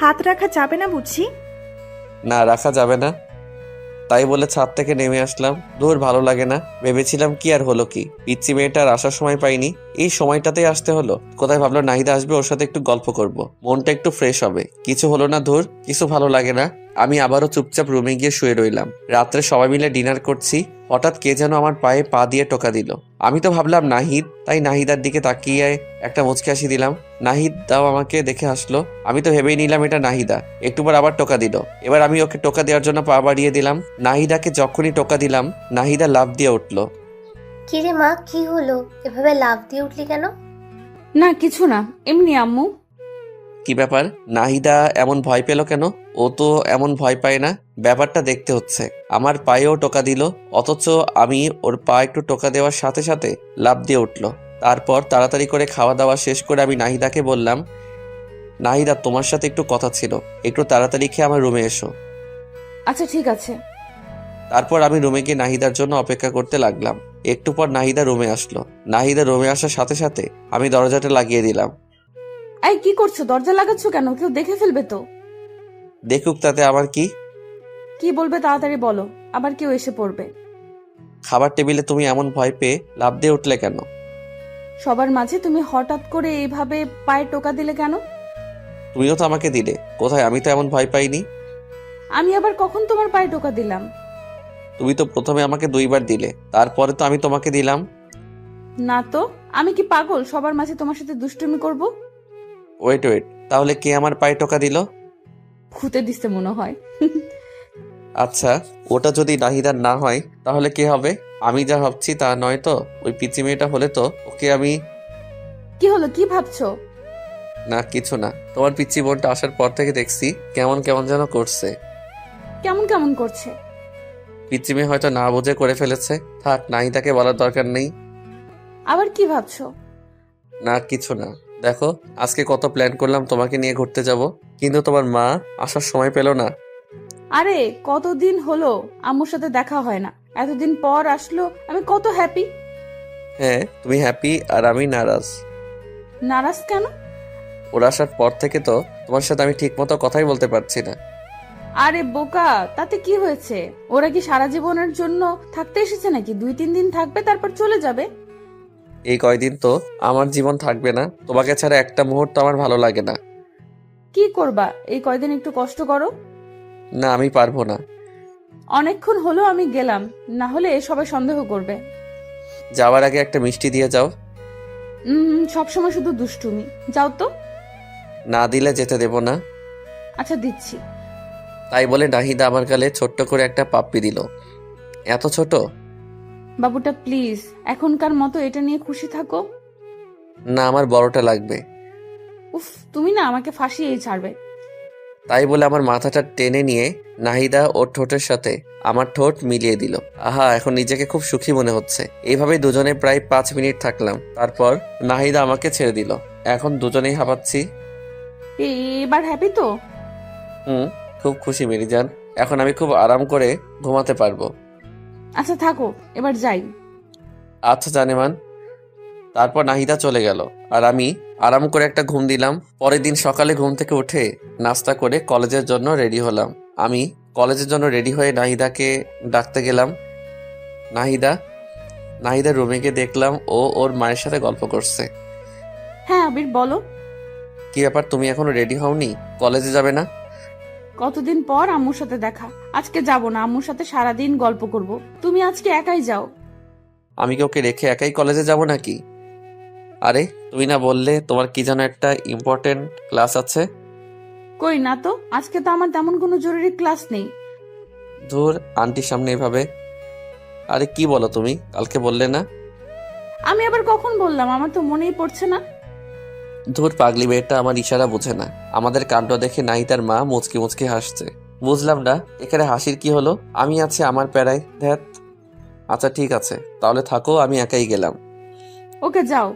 হাত রাখা যাবে না বুঝি? না, রাখা যাবে না। তাই বলে ছাদ থেকে নেমে আসলাম। দূর, ভালো লাগে না। ভেবেছিলাম কি আর হলো কি, পিচ্চি মেয়েটার আসার সময় পাইনি, এই সময়টাতেই আসতে হলো। কোথায় ভাবলো নাহিদা আসবে, ওর সাথে একটু গল্প করব, মনটা একটু ফ্রেশ হবে। কিছু হলো না, ধুর, কিছু ভালো লাগে না। আমি আবারও চুপচাপ রুমে গিয়ে শুয়ে রইলাম। রাত্রে সবাই মিলে ডিনার করছি, হঠাৎ কে যেন আমার পায়ে পা দিয়ে টোকা দিল। আমি তো ভাবলাম নাহিদ, তাই নাহিদার দিকে তাকিয়ে একটা মুচকি হাসি দিলাম। নাহিদ দাও আমাকে দেখে হাসলো। আমি তো ভেবেই নিলাম এটা নাহিদা। একটু পর আবার টোকা দিল। এবার আমি ওকে টোকা দেওয়ার জন্য পা বাড়িয়ে দিলাম। নাহিদাকে যখনই টোকা দিলাম, নাহিদা লাফ দিয়ে উঠলো। কিরে মা, কি হলো? এভাবে লাফ দিয়ে উঠলি কেন? না কিছু না, এমনি আম্মু। কি ব্যাপার, নাহিদা এমন ভয় পেল কেন? ও তো এমন ভয় পায় না। ব্যাপারটা দেখতে হচ্ছে। আমার পায়েও টোকা দিল, অথচ আমি ওর পা একটু টোকা দেওয়ার সাথে সাথে লাফ দিয়ে উঠলো। তারপর তাড়াতাড়ি করে খাওয়া দাওয়া শেষ করে আমি নাহিদাকে বললাম, নাহিদা তোমার সাথে একটু কথা ছিল, একটু তাড়াতাড়ি খেয়ে আমার রুমে এসো। আচ্ছা ঠিক আছে। তারপর আমি রুমে গিয়ে নাহিদার জন্য অপেক্ষা করতে লাগলাম। একটু পর নাহিদা রুমে আসলো। নাহিদা রুমে আসার সাথে সাথে আমি দরজাটা লাগিয়ে দিলাম। এই কি করছো? দরজা লাগাচ্ছ কেন? কেউ দেখে ফেলবে তো। দেখুক, তাতে আমার কি? কি বলবে তাড়াতাড়ি বলো, আবার কেউ এসে পড়বে। খাবার টেবিলে তুমি এমন ভয় পেয়ে লাফ দিয়ে উঠলে কেন? সবার মাঝে তুমি হঠাৎ করে এইভাবে পায়ে টোকা দিলে কেন? তুমিও তো আমাকে দিলে। কোথায়? আমি তো এমন ভয় পাইনি। আমি আবার কখন তোমার পায়ে টোকা দিলাম? তুমি তো প্রথমে আমাকে 2বার দিলে, তারপরে তো আমি তোমাকে দিলাম। না তো, আমি কি পাগল সবার মাঝে তোমার সাথে দুষ্টুমি করব? ওয়েট ওয়েট, তাহলে কে আমার পায়ে টোকা দিল? ভূতে দিতে মনে হয়। আচ্ছা, ওটা যদি নাহিদার না হয় তাহলে কে হবে? আমি যা ভাবছি তা নয় তো? ওই পিচি মেয়েটা হলে তো ওকে আমি... কি হলো, কি ভাবছো? না কিছু না। তোমার পিচ্চি বোনটা আসার পর থেকে দেখছি কেমন কেমন যেন করছে। কেমন কেমন করছে? পিচ্চি মেয়ে হয়তো না বুঝে করে ফেলেছে। থাক, নাহিদাকে বলার দরকার নেই। আবার কি ভাবছো? না কিছু না। দেখো, আজকে কত প্ল্যান করলাম তোমাকে নিয়ে ঘুরতে যাব, কিন্তু তোমার মা আসার সময় পেল না। আরে কতদিন হলো আম্মুর সাথে দেখা হয় না, এতদিন পর আসলো, আমি কত হ্যাপি। হ্যাঁ, তুমি হ্যাপি আর আমি নারাজ। নারাজ কেন? ওরা আসার পর থেকে তো তোমার সাথে আমি ঠিক মতো কথাই বলতে পারছি না। আরে বোকা, তাতে কি হয়েছে? ওরা কি সারা জীবনের জন্য থাকতে এসেছে নাকি? 2-3 দিন থাকবে তারপর চলে যাবে। এই কয়দিন তো আমার জীবন থাকবে না। তোমাকে ছাড়া একটা মুহূর্ত আমার ভালো লাগে না। কি করবা এই কয়দিন? একটু কষ্ট করো। না, আমি পারবো না। অনেকক্ষণ হলো আমি গেলাম, না হলে সবাই সন্দেহ করবে। যাওয়ার আগে একটা মিষ্টি দিয়ে যাও। সবসময় শুধু দুষ্টুমি। যাও তো। না দিলে যেতে দেব না। আচ্ছা দিচ্ছি। তাই বলে নাহিদা আমার গালে ছোট্ট করে একটা পাপ্পি দিল। এত ছোট? বাবুটা প্লিজ, এখনকার মতো এটা নিয়ে খুশি থাকো। না, আমার বড়টা লাগবে। উফ, তুমি না আমাকে ফাঁসিয়েই ছাড়বে। তাই বলে আমার মাথাটা টেনে নিয়ে নাহিদা ওর ঠোঁটের সাথে আমার ঠোঁট মিলিয়ে দিল। আহা, এখন নিজেকে খুব সুখী মনে হচ্ছে। এইভাবেই দুজনে প্রায় 5 মিনিট থাকলাম। তারপর নাহিদা আমাকে ছেড়ে দিল। এখন দুজনেই হাঁপাচ্ছি। এবার হ্যাপি তো? খুব খুশি মেরিজান। এখন আমি খুব আরাম করে ঘুমাতে পারবো। আচ্ছা থাকো, এবার যাই। আচ্ছা জানেমান। তারপর নাহিদা চলে গেল আর আমি আরাম করে একটা ঘুম দিলাম। পরের দিন সকালে ঘুম থেকে উঠে নাস্তা করে কলেজের জন্য রেডি হলাম। আমি কলেজের জন্য রেডি হয়ে নাহিদাকে ডাকতে গেলাম। নাহিদা। নাহিদার রুমে গিয়ে দেখলাম ও ওর মায়ের সাথে গল্প করছে। হ্যাঁ আবির বলো। কি ব্যাপার, তুমি এখনো রেডি হওনি? কলেজে যাবে না? কতদিন পর আম্মুর সাথে দেখা, আজকে যাব না। আম্মুর সাথে সারাদিন গল্প করব। তুমি আজকে একাই যাও। আমি কি ওকে রেখে একাই কলেজে যাব নাকি? আরে তুমি না বললে তোমার কি যেন একটা ইম্পর্টেন্ট ক্লাস আছে? কই না তো, আজকে তো আমার তেমন কোনো জরুরি ক্লাস নেই। ধুর, আন্টির সামনে এভাবে। আরে কি বলো তুমি, কালকে বললে না? আমি আবার কখন বললাম? আমার তো মনেই পড়ছে না। ধুর, পাগলি মেয়েটা আমার ইশারা বোঝে না। আমাদের কাণ্ড দেখে নাহিদার মা মুচকি মুচকি হাসছে। বুঝলাম না এখানে হাসির কি হলো। আমি আছি আমার প্যারায়, ধ্যাত। আচ্ছা ঠিক আছে, তাহলে থাকো, আমি একাই গেলাম। ওকে যাও।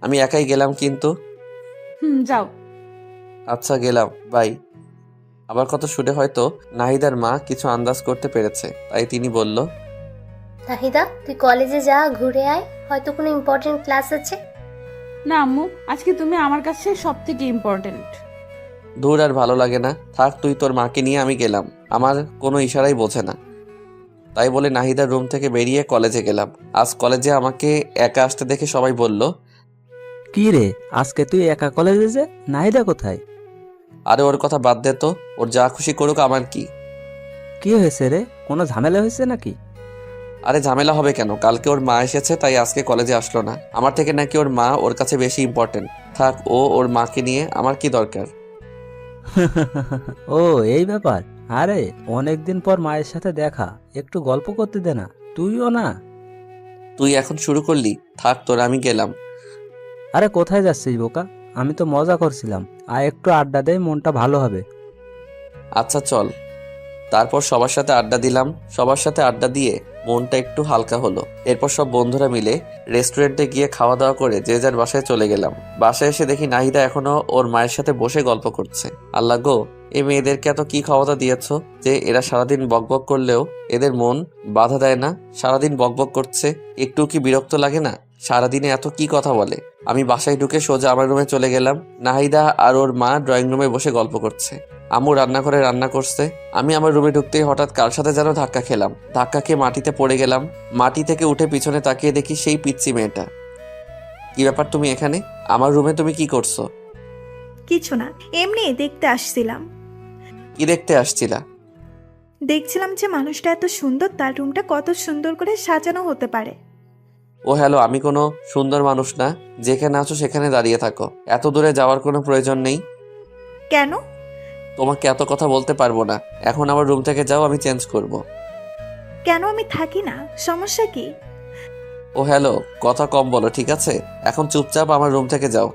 আমি একাই গেলাম কিন্তু। যাও। আচ্ছা গেলাম, বাই। আবার কত শুনে হয়তো নাহিদার মা কিছু আন্দাজ করতে পেরেছে, তাই তিনি বলল, নাহিদা, তুই কলেজে যা, ঘুরে আয়, হয়তো কোনো ইম্পর্টেন্ট ক্লাস আছে। না আম্মু, আজকে তুমি আমার কাছে সব থেকে ইম্পর্টেন্ট। ধুর, আর ভালো লাগে না। থাক, তুই তোর মাকে নিয়ে আমি গেলাম। আমার কোনো ইশারাই বোঝে না। তাই বলে নাহিদার রুম থেকে বেরিয়ে কলেজে গেলাম। আজ কলেজে আমাকে একা আসতে দেখে সবাই বলল, কি রে, আজকে তুই একা কলেজে যে? নাহিদা কোথায়? আরে ওর কথা বাদ দে তো, ওর যা খুশি করুক, আমার কি। কি হয়েছে রে? কোনো ঝামেলা হয়েছে নাকি? আরে ঝামেলা হবে কেন? কালকে ওর মা এসেছে, তাই আজকে কলেজে আসলো না। আমার থেকে নাকি ওর মা ওর কাছে বেশি ইম্পর্টেন্ট। থাক, ও ওর মাকে নিয়ে আমার কি দরকার। ও এই ব্যাপার। আরে অনেকদিন পর মায়ের সাথে দেখা, একটু গল্প করতে দে না, তুইও না। তুই এখন শুরু করলি? থাক তোর, আমি গেলাম। আরে কোথায় যাচ্ছিস বোকা? আমি তো মজা করছিলাম। আর একটু আড্ডা দেয়, মনটা ভালো হবে। আচ্ছা চল। তারপর সবার সাথে আড্ডা দিলাম। সবার সাথে আড্ডা দিয়ে মনটা একটু হালকা হলো। এরপর সব বন্ধুরা মিলে রেস্টুরেন্টে গিয়ে খাওয়া দাওয়া করে যে যার বাসায় চলে গেলাম। বাসায় এসে দেখি নাহিদা এখনো ওর মায়ের সাথে বসে গল্প করছে। আল্লাহ গো, এই মেয়েদেরকে এত কি ক্ষমতা দিয়েছো যে এরা সারাদিন বকবক করলেও এদের মন বাধা দেয় না? সারাদিন বকবক করছে, একটু কি বিরক্ত লাগে না? সারাদিনে এত কি কথা বলে। আমি বাসায় ঢুকে সোজা আমার রুমে চলে গেলাম। নাহিদা আর ওর মা ড্রয়িং রুমে বসে গল্প করছে। আম্মু রান্নাঘরে রান্না করছে। আমি আমার রুমে ঢুকতেই হঠাৎ কার সাথে যেন ধাক্কা খেলাম। ধাক্কা খেয়ে মাটিতে পড়ে গেলাম। মাটি থেকে উঠে পিছনে তাকিয়ে দেখি সেই পিচ্চি মেয়েটা। কি ব্যাপার, তুমি এখানে? আমার রুমে তুমি কি করছো? কিছু না, এমনি দেখতে আসছিলাম। কি দেখতে আসছিলা? দেখছিলাম যে মানুষটা এত সুন্দর, তার রুমটা কত সুন্দর করে সাজানো হতে পারে। ও হ্যালো, আমি কোনো সুন্দর মানুষ না। যেখানে আছো সেখানে দাঁড়িয়ে থাকো, এত দূরে যাওয়ার কোনো প্রয়োজন নেই। কেন? তোমাকে এত কথা বলতে পারবো না। এখন আমার রুম থেকে যাও, আমি চেঞ্জ করব। কেন? আমি থাকি না, সমস্যা কি? ও হ্যালো, কথা কম বলো ঠিক আছে? এখন চুপচাপ আমার রুম থেকে যাও।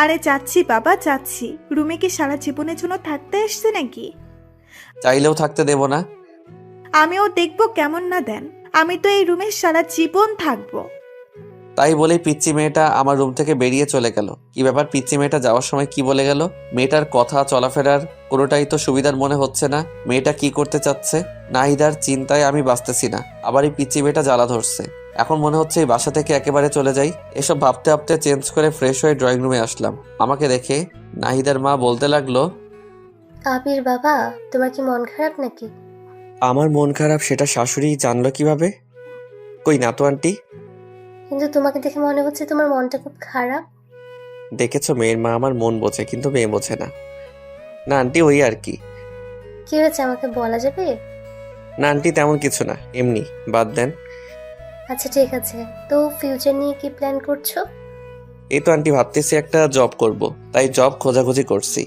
আরে যাচ্ছি বাবা, যাচ্ছি। রুমে কি সারা জীবনের জন্য থাকতে এসছে নাকি? চাইলেও থাকতে দেব না। আমিও দেখবো কেমন না দেন। আমি তো এই রুমে সারা জীবন থাকবো। তাই বলেই পিচ্চি মেয়েটা আমার রুম থেকে বেরিয়ে চলে গেল। কি ব্যাপার, পিচ্চি মেয়েটা যাওয়ার সময় কি বলে গেল? মেয়েটার কথা চলাফেরার কোনোটাই তো সুবিধার মনে হচ্ছে না। মেয়েটা কি করতে চাচ্ছে? নাহিদার চিন্তায় আমি বাঁচতেছি না। আবার এই পিচ্চি মেয়েটা জ্বালা ধরছে। এখন মনে হচ্ছে এই বাসা থেকে একেবারে চলে যাই। এসব ভাবতে ভাবতে চেঞ্জ করে ফ্রেশ হয়ে ড্রয়িং রুমে আসলাম। আমাকে দেখে নাহিদার মা বলতে লাগলো, আবির বাবা, তোমার কি মন খারাপ নাকি? আমার মন খারাপ সেটা শাশুড়ি জানলো কিভাবে? কই না তো আন্টি। কিন্তু তোমাকে দেখে মনে হচ্ছে তোমার মনটা খুব খারাপ। দেখেছো, মেয়ের মা আমার মন বোঝে কিন্তু মেয়ে বোঝে না। না আন্টি, ওই আর কি। কি হয়েছে আমাকে বলা যাবে? না আন্টি, তেমন কিছু না, এমনি, বাদ দেন। আচ্ছা ঠিক আছে, তো ফিউচার নিয়ে কি প্ল্যান করছো? এই তো আন্টি ভাবতেছি একটা জব করব, তাই জব খোঁজাখুঁজি করছি।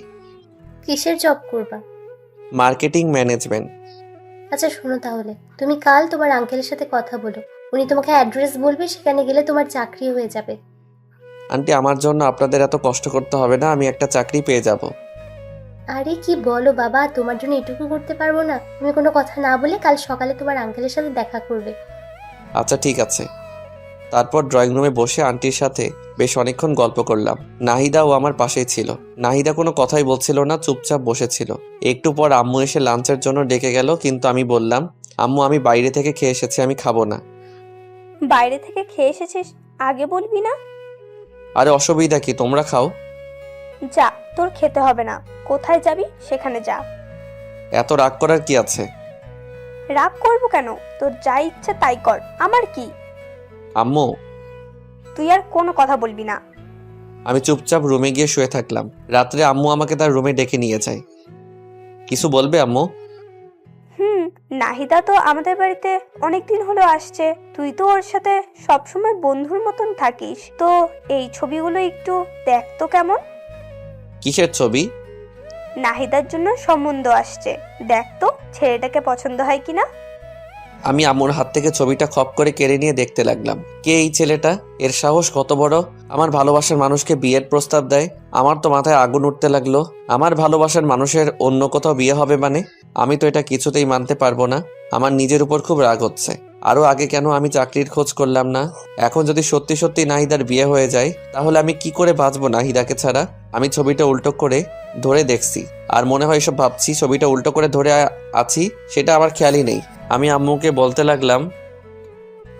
কিসের জব করবা? Marketing management. আচ্ছা শোনো তাহলে, তুমি কাল তোমার আঙ্কেলের সাথে কথা বলো। উনি তোমাকে অ্যাড্রেস বলবে, সেখানে গেলে তোমার চাকরি হয়ে যাবে। আন্টি, আমার জন্য আপনাদের এত কষ্ট করতে হবে না, আমি একটা চাকরি পেয়ে যাব। আরে কি বলো বাবা, তোমার জন্য এটুকু করতে পারবো না? তুমি কোনো কথা না বলে কাল সকালে তোমার আঙ্কেলের সাথে দেখা করবে। আচ্ছা ঠিক আছে। তারপর ড্রয়িং রুমে বসে আন্টির সাথে বেশ অনেকক্ষণ গল্প করলাম। নাহিদাও আমার পাশেই ছিল। নাহিদা কোনো কথাই বলছিল না, চুপচাপ বসেছিল। একটু পর আম্মু এসে লাঞ্চের জন্য ডেকে গেল, কিন্তু আমি বললাম, আম্মু আমি বাইরে থেকে খেয়ে এসেছি, আমি খাবো না। বাইরে থেকে খেয়ে এসেছিস, আগে বলবি না? আরে অসুবিধা কি, তোমরা খাও। যা, তোর খেতে হবে না। কোথায় যাবি সেখানে যা। এত রাগ করার কি আছে? রাগ করবো কেন? তোর যা ইচ্ছা তাই কর, আমার কি? আম্মু। তুই আর কোনো কথা বলবি না। আমি চুপচাপ রুমে গিয়ে শুয়ে থাকলাম। রাত্রে আম্মু আমাকে তার রুমে ডেকে নিয়ে যায়। কিছু বলবে আম্মু? নাহিদা তো আমাদের বাড়িতে অনেকদিন হলো আসছে। তুই তো ওর সাথে সবসময় বন্ধুর মতন থাকিস, তো এই ছবিগুলো একটু দেখ তো কেমন। কিসের ছবি? নাহিদার জন্য সম্বন্ধ আসছে, দেখ তো ছেলেটাকে পছন্দ হয় কিনা। আমি আম্মুর হাত থেকে ছবিটা খপ করে কেড়ে নিয়ে দেখতে লাগলাম। কে এই ছেলেটা? এর সাহস কত বড়! আমার ভালোবাসার মানুষকে বিয়ের প্রস্তাব দেয়। আমার তো মাথায় আগুন উঠতে লাগলো। আমার ভালোবাসার মানুষের অন্য কোথাও বিয়ে হবে মানে? আমি তো এটা কিছুতেই মানতে পারবো না। আমার নিজের উপর খুব রাগ হচ্ছে। আরো আগে কেন আমি চাকরির খোঁজ করলাম না? এখন যদি সত্যি সত্যি নাহিদার বিয়ে হয়ে যায়, তাহলে আমি কি করে বাঁচবো নাহিদাকে ছাড়া? আমি ছবিটা উল্টো করে ধরে দেখছি, আর মনে হয় এসব ভাবছি। ছবিটা উল্টো করে ধরে আছি, সেটা আমার খেয়ালই নেই। আমি আম্মুকে বলতে লাগলাম,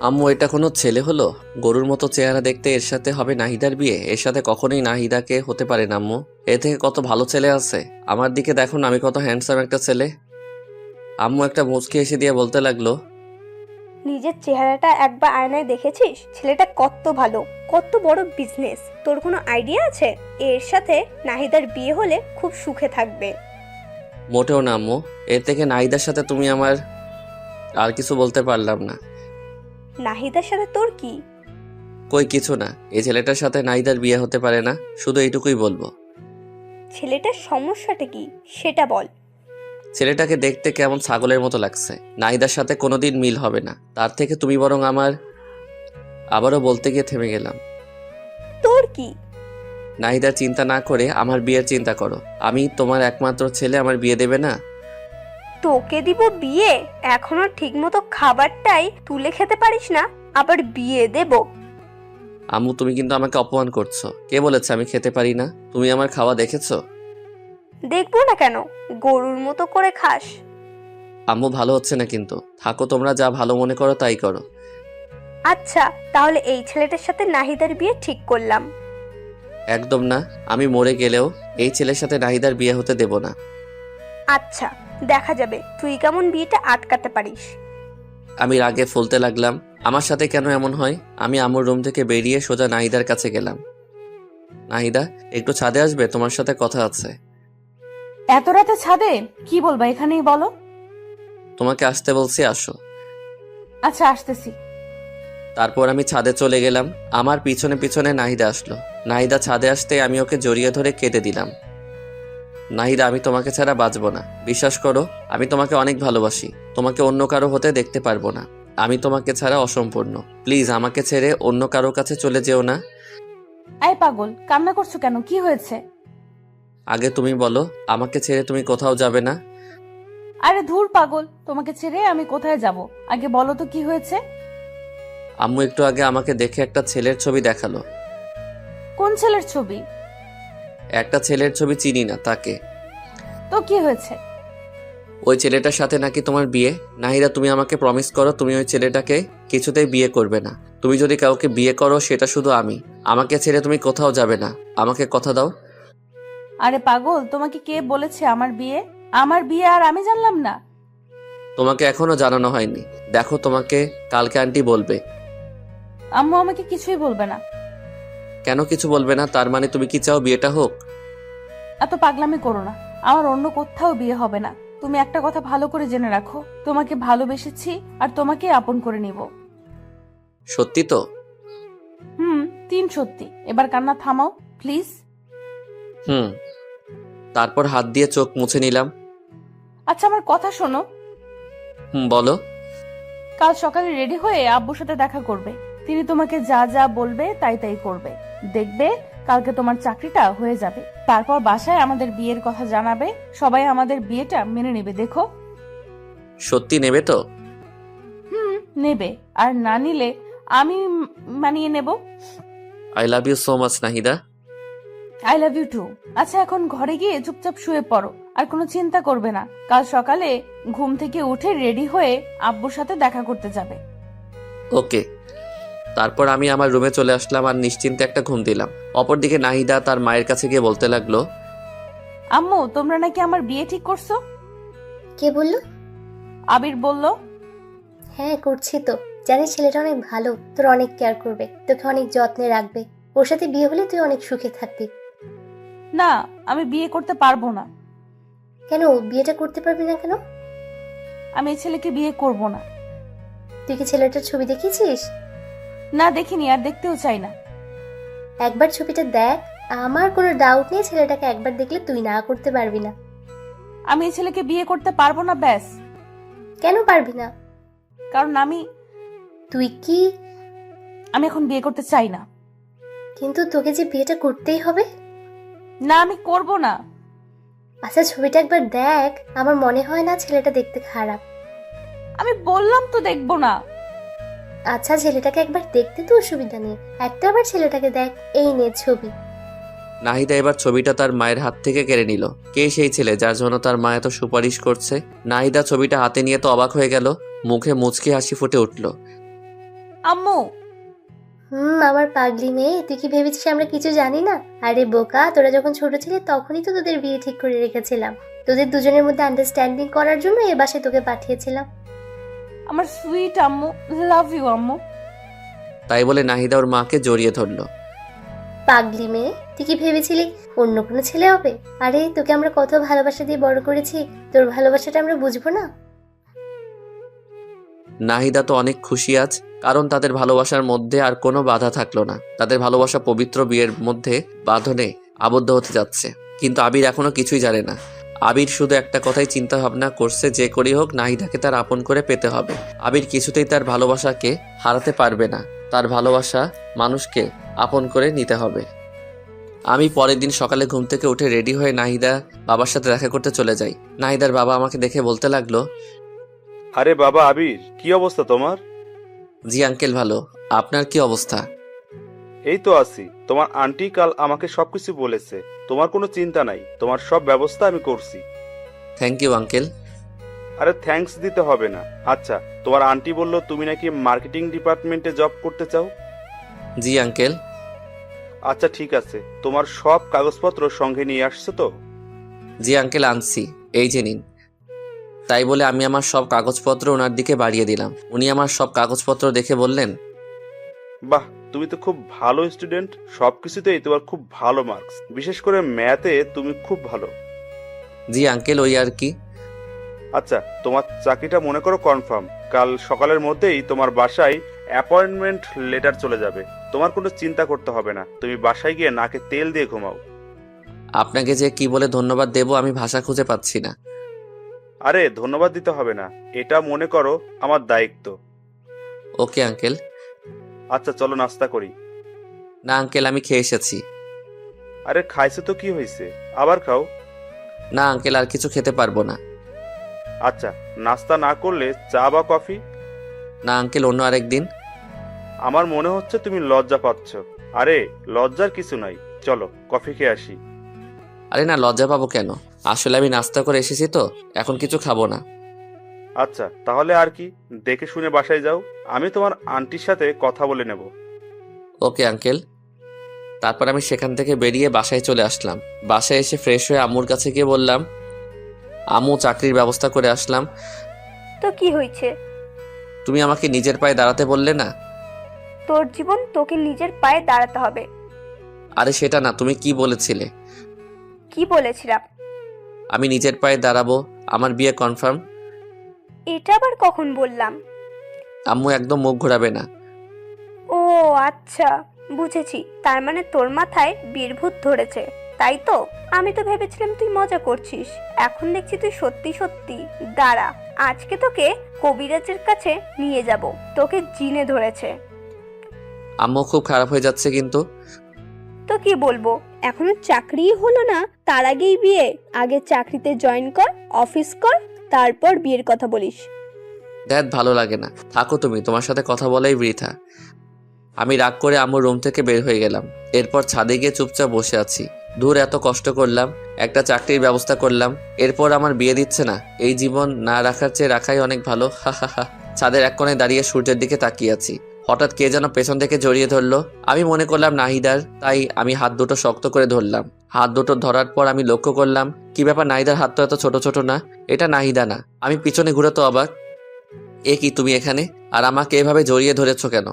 আম্মু এটা কোনো ছেলে হলো? গরুর মতো চেহারা দেখতে, এর সাথে হবে নাহিদার বিয়ে? এর সাথে কখনোই নাহিদাকে হতে পারে না আম্মু। এর থেকে কত ভালো ছেলে আছে। আমার দিকে দেখুন, আমি কত হ্যান্ডসাম একটা ছেলে। আম্মু একটা মুচকি এসে দিয়ে বলতে লাগলো, নিজের চেহারাটা একবার আয়নায় দেখেছিস? ছেলেটা কত ভালো, কত বড় বিজনেস। তোর কোনো আইডিয়া আছে? এর সাথে নাহিদার বিয়ে হলে খুব সুখে থাকবে। মোটেও না আম্মু। এর থেকে নাহিদার সাথে তুমি আমার আর কিছু বলতে পারলাম না। নাহিদার সাথে তোর কি? কই কিছু না। এই ছেলেটার সাথে নাহিদার বিয়ে হতে পারে না, শুধু এইটুকুই বলবো। ছেলেটার সমস্যাটা কি সেটা বল। ছেলেটাকে দেখতে কেমন ছাগলের মতো লাগছে। নাহিদার সাথে কোনোদিন মিল হবে না। তার থেকে তুমি বরং আমার আবারও বলতে গিয়ে থেমে গেলাম। তোর কি? নাহিদার চিন্তা না করে আমার বিয়ের চিন্তা করো। আমি তোমার একমাত্র ছেলে, আমার বিয়ে দেবে না? তোকে দিব বিয়ে? এখনো ঠিকমতো খাবারটাই তুলে খেতে পারিস না, আবার বিয়ে দেব? আম্মু, তুমি কিন্তু আমাকে অপমান করছো। কে বলেছে আমি খেতে পারি না? তুমি আমার খাওয়া দেখেছো? দেখবো না কেন, গরুর মতো করে খাস। আম্মু, ভালো হচ্ছে না কিন্তু। থাকো, তোমরা যা ভালো মনে করো তাই করো। আচ্ছা, তাহলে এই ছেলেটার সাথে নাহিদার বিয়ে ঠিক করলাম। একদম না। আমি মরে গেলেও এই ছেলের সাথে নাহিদার বিয়ে হতে দেব না। আচ্ছা, দেখা যাবে তুই কেমন বিয়েটা আটকাতে পারিস। আমি রাগে ফুলতে লাগলাম। আমার সাথে কেন এমন হয়? আমি আম্মুর রুম থেকে বেরিয়ে সোজা নাহিদার কাছে গেলাম। নাহিদা, একটু ছাদে আসবে? তোমার সাথে কথা আছে। এত রাতে ছাদে কি বলবা? এখানেই বলো। তোমাকে আসতে বলছি, আসো। আচ্ছা, আসতেছি। তারপর আমি ছাদে চলে গেলাম। আমার পিছনে পিছনে নাহিদা আসলো। নাহিদা ছাদে আসতে আমি ওকে জড়িয়ে ধরে কেঁদে দিলাম। নাহিদা, আমি তোমাকে ছাড়া বাঁচবো না। বিশ্বাস করো, আমি তোমাকে অনেক ভালোবাসি। তোমাকে অন্য কারো হতে দেখতে পারবো না। আমি তোমাকে ছাড়া অসম্পূর্ণ। প্লিজ আমাকে ছেড়ে অন্য কারো কাছে চলে যেও না। এই পাগল, কান্না করছো কেন? কি হয়েছে? আগে তুমি বলো, আমাকে ছেড়ে তুমি কোথাও যাবে না? আরে ধুর পাগল, তোমাকে ছেড়ে আমি কোথায় যাব? আগে বলো তো কি হয়েছে? আম্মু একটু আগে আমাকে দেখে একটা ছেলের ছবি দেখালো। কোন ছেলের ছবি? একটা ছেলের ছবি চিনি না, তাকে। তো কি হয়েছে? ওই ছেলেটার সাথে নাকি তোমার বিয়ে। নাহিদা, তুমি আমাকে প্রমিস করো তুমি ওই ছেলেটাকে কিছুতেই বিয়ে করবে না। তুমি যদি কাউকে বিয়ে করো সেটা শুধু আমি। আমাকে ছেড়ে তুমি কোথাও যাবে না। আমাকে কথা দাও। আরে পাগল, তোমাকে কে বলেছে আমার বিয়ে? আমার বিয়ে আর আমি জানলাম না? তোমাকে এখনো জানানো হয়নি। দেখো, তোমাকে কালকে আন্টি বলবে। আম্মু আমাকে কিছুই বলবে না। কেন কিছু বলবে না? তার মানে তুমি কি চাও বিয়েটা হোক? এত পাগলামি করো না। আমার অন্য কোথাও বিয়ে হবে না। তুমি একটা কথা ভালো করে জেনে রাখো, তোমাকে ভালোবেসেছি আর তোমাকে আপন করে নিব। সত্যি তো? 3 সত্যি। এবার কান্না থামাও প্লিজ। হুম। তারপর হাত দিয়ে চোখ মুছে নিলাম। আচ্ছা, আমার কথা শোনো। বলো। কাল সকালে রেডি হয়ে আব্বুর সাথে দেখা করবে। তিনি তোমাকে যা যা বলবে তাই তাই করবে। দেখবে কালকে তোমার চাকরিটা হয়ে যাবে। তারপর বাসায় আমাদের বিয়ের কথা জানাবে। সবাই আমাদের বিয়েটা মেনে নেবে। দেখো। সত্যি নেবে তো? নেবে। আর না নিলে আমি মানিয়ে নেব। I love you so much Nahida. I love you too. আচ্ছা, এখন ঘরে গিয়ে চুপচাপ শুয়ে পড়ো, আর কোনো চিন্তা করবে না। কাল সকালে ঘুম থেকে উঠে রেডি হয়ে আব্বুর সাথে দেখা করতে যাবে। ওকে। তারপর আমি আমার রুমে চলে আসলাম আর নিশ্চিন্তে একটা ঘুম দিলাম। অপরদিকে নাহিদা তার মায়ের কাছে গিয়ে বলতে লাগলো, আম্মু, তোমরা নাকি আমার বিয়ে ঠিক করছো? কে বললো? আবির বলল। হ্যাঁ, করছি তো। জানিস ছেলেটা অনেক ভালো, তোর অনেক কেয়ার করবে, তোকে অনেক যত্নে রাখবে। ওর সাথে বিয়ে হলে তুই অনেক সুখে থাকবি। না, আমি বিয়ে করতে পারবো না। কেন বিয়েটা করতে পারবি না কেন? আমি এই ছেলেকে বিয়ে করব না। তুই কি ছেলেটার ছবি দেখিয়েছিস? না, দেখিনি, আর দেখতেও চাই না। একবার ছবিটা দেখ। আমার কোনো ডাউট নেই ছেলেটাকে একবার দেখলে তুই না করতে পারবি না। আমি এই ছেলেকে বিয়ে করতে পারবো না, ব্যাস। কেন পারবি না? কারণ আমি কি এখন বিয়ে করতে চাই না। কিন্তু তোকে যে বিয়েটা করতেই হবে। না, আমি করব না। আচ্ছা, ছবিটা একবার দেখ। আমার মনে হয় না ছেলেটা দেখতে খারাপ। আমি বললাম তো দেখবো না। আচ্ছা, ছেলেটাকে একবার দেখতে তো অসুবিধা নেই, একটা বার ছেলেটাকে দেখ। এই নে ছবি। নাহিদা এবার ছবিটা তার মায়ের হাত থেকে কেড়ে নিল। কে সেই ছেলে যার জন্য তার মা এত সুপারিশ করছে? নাহিদা ছবিটা হাতে নিয়ে তো অবাক হয়ে গেল। মুখে মুচকি হাসি ফুটে উঠল। আম্মু। আমার পাগলি মেয়ে, তুই কি ভেবেছিস আমরা কিছু জানি না? আরে বোকা, তোরা যখন ছোট ছিলি তখনই তো তোদের বিয়ে ঠিক করে রেখেছিলাম। তোদের দুজনের মধ্যে আন্ডারস্ট্যান্ডিং করার জন্য এ বাসায় তোকে পাঠিয়েছিলাম। আমার সুইট আম্মু, লাভ ইউ আম্মু। তাই বলে নাহিদা ওর মাকে জড়িয়ে ধরল। পাগলি মেয়ে, তুই কি ভেবেছিলি অন্য কোনো ছেলে হবে? আরে তোকে আমরা কত ভালোবাসা দিয়ে বড় করেছি, তোর ভালোবাসাটা আমরা বুঝবো না? নাহিদা তো অনেক খুশি আজ, কারণ তাদের ভালোবাসার মধ্যে আর কোনো বাধা থাকলো না। তাদের ভালোবাসা পবিত্র বিয়ের মধ্যে বাঁধনে আবদ্ধ হতে যাচ্ছে। কিন্তু আবির এখনো কিছুই জানে না। আবির শুধু একটা কথাই চিন্তা ভাবনা করছে, যে করেই হোক নাহিদাকে তার আপন করে পেতে হবে। আবির কিছুতেই তার ভালোবাসাকে হারাতে পারবে না, তার ভালোবাসা মানুষকে আপন করে নিতে হবে। আমি পরের দিন সকালে ঘুম থেকে উঠে রেডি হয়ে নাহিদা বাবার সাথে দেখা করতে চলে যাই। নাহিদার বাবা আমাকে দেখে বলতে লাগলো, আরে বাবা আবির, কি অবস্থা তোমার? জি আঙ্কেল ভালো, আপনার কি অবস্থা? এই তো আছি। তোমার আন্টি কাল আমাকে সবকিছু বলেছে, তোমার কোনো চিন্তা নাই, তোমার সব ব্যবস্থা আমি করছি। Thank you uncle. আরে থ্যাঙ্কস দিতে হবে না। আচ্ছা, তোমার আন্টি বললো তুমি নাকি মার্কেটিং ডিপার্টমেন্টে জব করতে চাও? জি আঙ্কেল। আচ্ছা ঠিক আছে, তোমার সব কাগজপত্র সঙ্গে নিয়ে আসছো তো? জি আঙ্কেল আনছি, এই যে নিন। তাই বলে আমি আমার সব কাগজপত্র ওনার দিকে বাড়িয়ে দিলাম। উনি আমার সব কাগজপত্র দেখে বললেন, বাহ, তুমি তো খুব ভালো স্টুডেন্ট, সবকিছুতেই তোমার খুব ভালো মার্কস, বিশেষ করে ম্যাথে তুমি খুব ভালো। জি আঙ্কেল ওই আর কি। আচ্ছা, তোমার চাকরিটা মনে করো কনফার্ম। কাল সকালের মধ্যেই তোমার বাসায় অ্যাপয়েন্টমেন্ট লেটার চলে যাবে। তোমার কোনো চিন্তা করতে হবে না, তুমি বাসায় গিয়ে নাকে তেল দিয়ে ঘুমাও। আপনাকে যে কি বলে ধন্যবাদ দেব আমি ভাষা খুঁজে পাচ্ছি না। আরে ধন্যবাদ দিতে হবে না, এটা মনে করো আমার দায়িত্ব। Okay uncle. আচ্ছা চলো নাস্তা করি। না আঙ্কেল আমি খেয়ে এসেছি। আরে খাইছে তো কি হয়েছে, আবার খাও। না আঙ্কেল আর কিছু খেতে পারবো না। আচ্ছা, নাস্তা না করলে চা বা কফি? না আঙ্কেল অন্য আরেকদিন। আমার মনে হচ্ছে তুমি লজ্জা পাচ্ছ। আরে লজ্জার কিছু নাই, চলো কফি খেয়ে আসি। আরে না লজ্জা পাবো কেন, আসলে আমি নাস্তা করে এসেছি তো, এখন কিছু খাবো না। আচ্ছা তাহলে আর কি, দেখে শুনে বাসায় যাও, আমি তোমার আন্টির সাথে কথা বলে নেব। Okay uncle. তারপর আমি সেখান থেকে বেরিয়ে বাসায় চলে আসলাম। বাসায় এসে ফ্রেশ হয়ে আম্মুর কাছে গিয়ে বললাম, আম্মু চাকরির ব্যবস্থা করে আসলাম। তো কি হয়েছে? তুমি আমাকে নিজের পায়ে দাঁড়াতে বললে না? তোর জীবন তোকে নিজের পায়ে দাঁড়াতে হবে। আরে সেটা না, তুমি কি বলেছিলে? কি বলেছিলাম? আমি নিজের পায়ে দাঁড়াবো, আমার বিয়ে কনফার্ম। এটা আবার কখন বললাম? আম্মু একদম মুখ ঘোরাবে না। ও আচ্ছা, বুঝেছি। তার মানে তোর মাথায় বীরভূত ধরেছে, তাই তো? আমি তো ভেবেছিলাম তুই মজা করছিস, এখন দেখছি তুই সত্যি সত্যি। দাঁড়া, আজকে তোকে কবিরাজের কাছে নিয়ে যাব, তোকে জিনে ধরেছে। আম্মু খুব খারাপ হয়ে যাচ্ছে কিন্তু। তো কি বলবো, এখনো চাকরিই হলো না, তার আগেই বিয়ে? আগে চাকরিতে জয়েন কর, অফিস কর, তারপর বিয়ের কথা বলিস। ড্যাড ভালো লাগে না, থাকো তুমি, তোমার সাথে কথা বলাই বৃথা। আমি রাগ করে আম্মুর রুম থেকে বের হয়ে গেলাম। এরপর ছাদে গিয়ে চুপচাপ বসে আছি। দূর এত কষ্ট করলাম, একটা চাকরির ব্যবস্থা করলাম, এরপর আমার বিয়ে দিচ্ছে না। এই জীবন না রাখার চেয়ে রাখাই অনেক ভালো। হা হা হা। ছাদের এক কোণে দাঁড়িয়ে সূর্যের দিকে তাকিয়ে আছি। হঠাৎ কে যেন পেছন থেকে জড়িয়ে ধরলো। আমি মনে করলাম নাহিদার, তাই আমি হাত দুটো শক্ত করে ধরলাম। হাত দুটো ধরার পর আমি লক্ষ্য করলাম, কি ব্যাপার, নাহিদার হাত তো এত ছোট ছোট না, এটা নাহিদা না। আমি পিছনে ঘুরে তো অবাক, এ কি তুমি এখানে, আর আমাকে এভাবে জড়িয়ে ধরেছো কেন?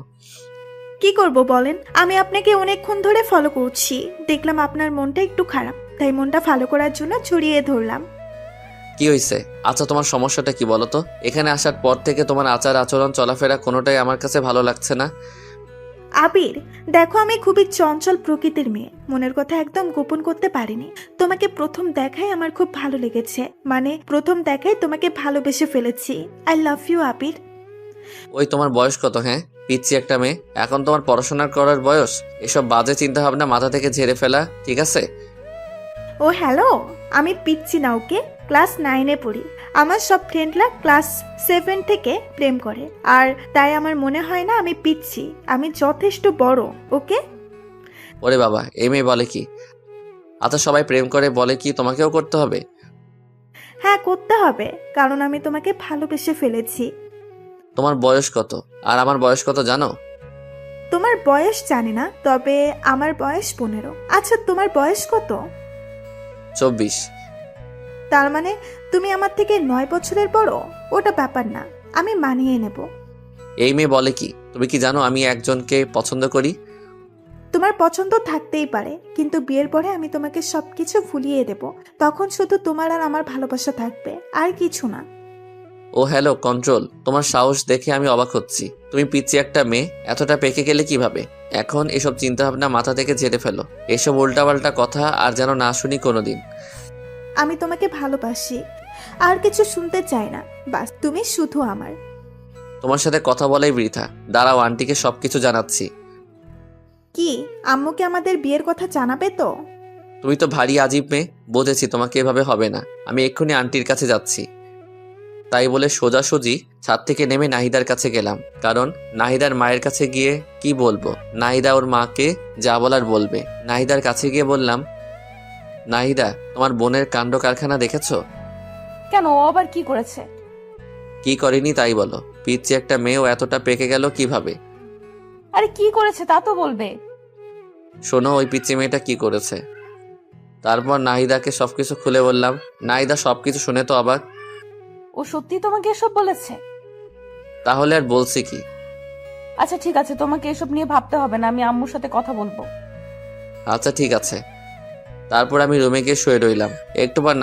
কি করব বলেন, আমি আপনাকে অনেকক্ষণ ধরে ফলো করছি, দেখলাম আপনার মনটা একটু খারাপ, তাই মনটা ভালো করার জন্য জড়িয়ে ধরলাম। কি হয়েছে? আচ্ছা তোমার সমস্যাটা কি বলো তো? এখানে আসার পর থেকে তোমার আচার আচরণ চলাফেরা কোনোটাই আমার কাছে ভালো লাগছে না। আবির, দেখো আমি খুবই চঞ্চল প্রকৃতির মেয়ে, মনের কথা একদম গোপন করতে পারিনি। তোমাকে প্রথম দেখায় আমার খুব ভালো লেগেছে, মানে প্রথম দেখায় তোমাকে ভালোবেসে ফেলেছি। আই লাভ ইউ আবির। ওই তোমার বয়স কত? হ্যাঁ পিচ্ছি একটা মেয়ে, এখন তোমার পড়াশোনা করার বয়স। এসব বাজে চিন্তা ভাবনা মাথা থেকে ঝেড়ে ফেলা, ঠিক আছে? ও হ্যালো, আমি পিচ্ছি না, ওকে? ক্লাস 9-এ পড়ি। আমার সব ফ্রেন্ডরা ক্লাস 7 থেকে প্রেম করে, আর তাই আমার মনে হয় না আমি পিচ্ছি, আমি যথেষ্ট বড়, ওকে? ওরে বাবা, এই মেয়ে বলে কি? আচ্ছা সবাই প্রেম করে বলে কি তোমাকেও করতে হবে? হ্যাঁ করতে হবে, কারণ আমি তোমাকে ভালোবেসে ফেলেছি। তোমার বয়স কত আর আমার বয়স কত জানো? তোমার বয়স জানি না, তবে আমার বয়স 15। আচ্ছা তোমার বয়স কত? 24। তার মানে তুমি আমার থেকে 9 বছরের বড়। ওটা ব্যাপার না, আমি মানিয়ে নেব। এই মেয়ে বলে কি? তুমি কি জানো আমি একজনকে পছন্দ করি? তোমার পছন্দ থাকতেই পারে, কিন্তু বিয়ের পরে আমি তোমাকে সবকিছু ভুলিয়ে দেব, তখন শুধু তোমার আর আমার ভালোবাসা থাকবে, আর কিছু না। ও হ্যালো কন্ট্রোল, তোমার সাহস দেখে আমি অবাক হচ্ছি। তুমি পিচ্ছি একটা মেয়ে, এতটা পেকে গেলে কিভাবে? এখন এসব চিন্তা ভাবনা মাথা থেকে ঝেড়ে ফেলো, এসব উল্টাপাল্টা কথা আর যেন না শুনি কোনোদিন। আমি তোমাকে ভালোবাসি, আর কিছু শুনতে চাই না, বাস তুমি শুধু আমার। তোমার সাথে কথা বলাই বৃথা। দাঁড়াও, আন্টিকে সবকিছু জানাচ্ছি। কি, আম্মুকে আমাদের বিয়ের কথা জানাবে তো? তুমি তো ভারী আজীব মেয়ে, বুঝেছি তোমাকে এভাবে হবে না। আমি এক্ষুনি আন্টির কাছে যাচ্ছি। তাই বলে সোজাসুজি ছাদ থেকে নেমে নাহিদার কাছে গেলাম, কারণ নাহিদার মায়ের কাছে গিয়ে কি বলবো, নাহিদা ওর মাকে যা বলার বলবে। নাহিদার কাছে গিয়ে বললাম, নাহিদা, তোমার বোনের কাণ্ড কারখানা দেখেছো? কেন, ও আবার কি করেছে? কি করেনি তাই বলো। পিচ্ছি একটা মেয়েও এতটা পেকে গেল কিভাবে? আরে কি করেছে তা তো বলবে। শোনো, ওই পিচ্ছি মেয়েটা কি করেছে। তারপর নাহিদাকে সবকিছু খুলে বললাম। নাহিদা সবকিছু শুনে তো অবাক। ও সত্যি তোমাকে এসব বলেছে? তাহলে আর বলছি কি। আচ্ছা ঠিক আছে, তোমাকে এসব নিয়ে ভাবতে হবে না, আমি আম্মুর সাথে কথা বলবো। আচ্ছা ঠিক আছে। তারপর আমি রুমে গিয়ে শুয়ে রইলাম। একটু পর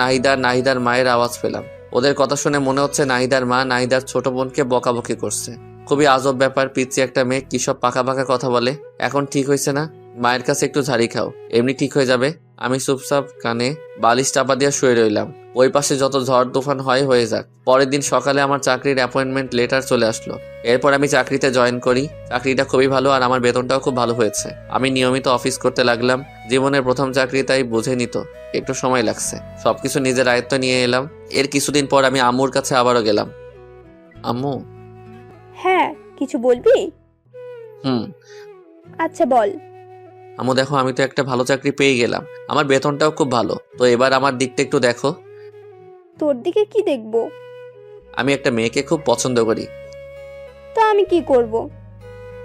নাহিদার মায়ের আওয়াজ পেলাম। ওদের কথা শুনে মনে হচ্ছে নাহিদার মা নাহিদার ছোট বোনকে বকাবকি করছে। খুবই আজব ব্যাপার, পিচ্ছি একটা মেয়ে কি সব পাকা পাকা কথা বলে। এখন ঠিক হয়েছে না? মায়ের কাছে একটু ঝাড়ি খাও, এমনি ঠিক হয়ে যাবে। আমি চুপচাপ কানে বালিশ চাপা দিয়ে শুয়ে রইলাম। ওই পাশে যত ঝড় তুফান হয় হয়ে যাক। পরের দিন সকালে আমার চাকরির অ্যাপয়েন্টমেন্ট লেটার চলে আসলো। এরপর আমি চাকরিতে জয়েন করি। চাকরিটা খুবই ভালো আর আমার বেতনটাও খুব ভালো হয়েছে। আমি নিয়মিত অফিস করতে লাগলাম। জীবনের প্রথম চাকরি, তাই বুঝে নিত একটু সময় লাগছে। সবকিছু নিজের আয়ত্ত নিয়ে এলাম। এর কিছুদিন পর আমি আম্মুর কাছে আবারও গেলাম। আম্মু। হ্যাঁ, কিছু বলবি? হুম। আচ্ছা বল। আম্মু দেখো, আমি তো একটা ভালো চাকরি পেয়ে গেলাম। আমার বেতনটাও খুব ভালো। তো এবার আমার দিকটা একটু দেখো। তোর দিকে কি দেখবো? আমি একটা মেয়েকে খুব পছন্দ করি। তা আমি কি করব?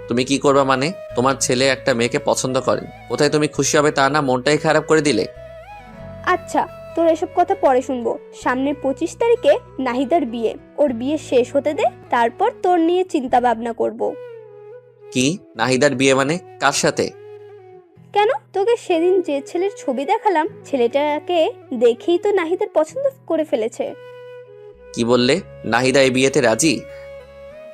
তুমি কি করবা মানে? তোমার ছেলে একটা মেয়েকে পছন্দ করেন, কোথায় তুমি খুশি হবে তা না, মনটাই খারাপ করে দিলে। আচ্ছা, তোর এসব কথা পরে শুনবো। সামনের 25 তারিখে নাহিদার বিয়ে। ওর বিয়ে শেষ হতে দে, তারপর তোর নিয়ে চিন্তা ভাবনা করব। কি, নাহিদার বিয়ে মানে? কার সাথে? কেন, তোকে সেদিন যে ছেলের ছবি দেখালাম, ছেলেটাকে দেখেই তো নাহিদার পছন্দ করে ফেলেছে। কি বললে? নাহিদা এই বিয়েতে রাজি?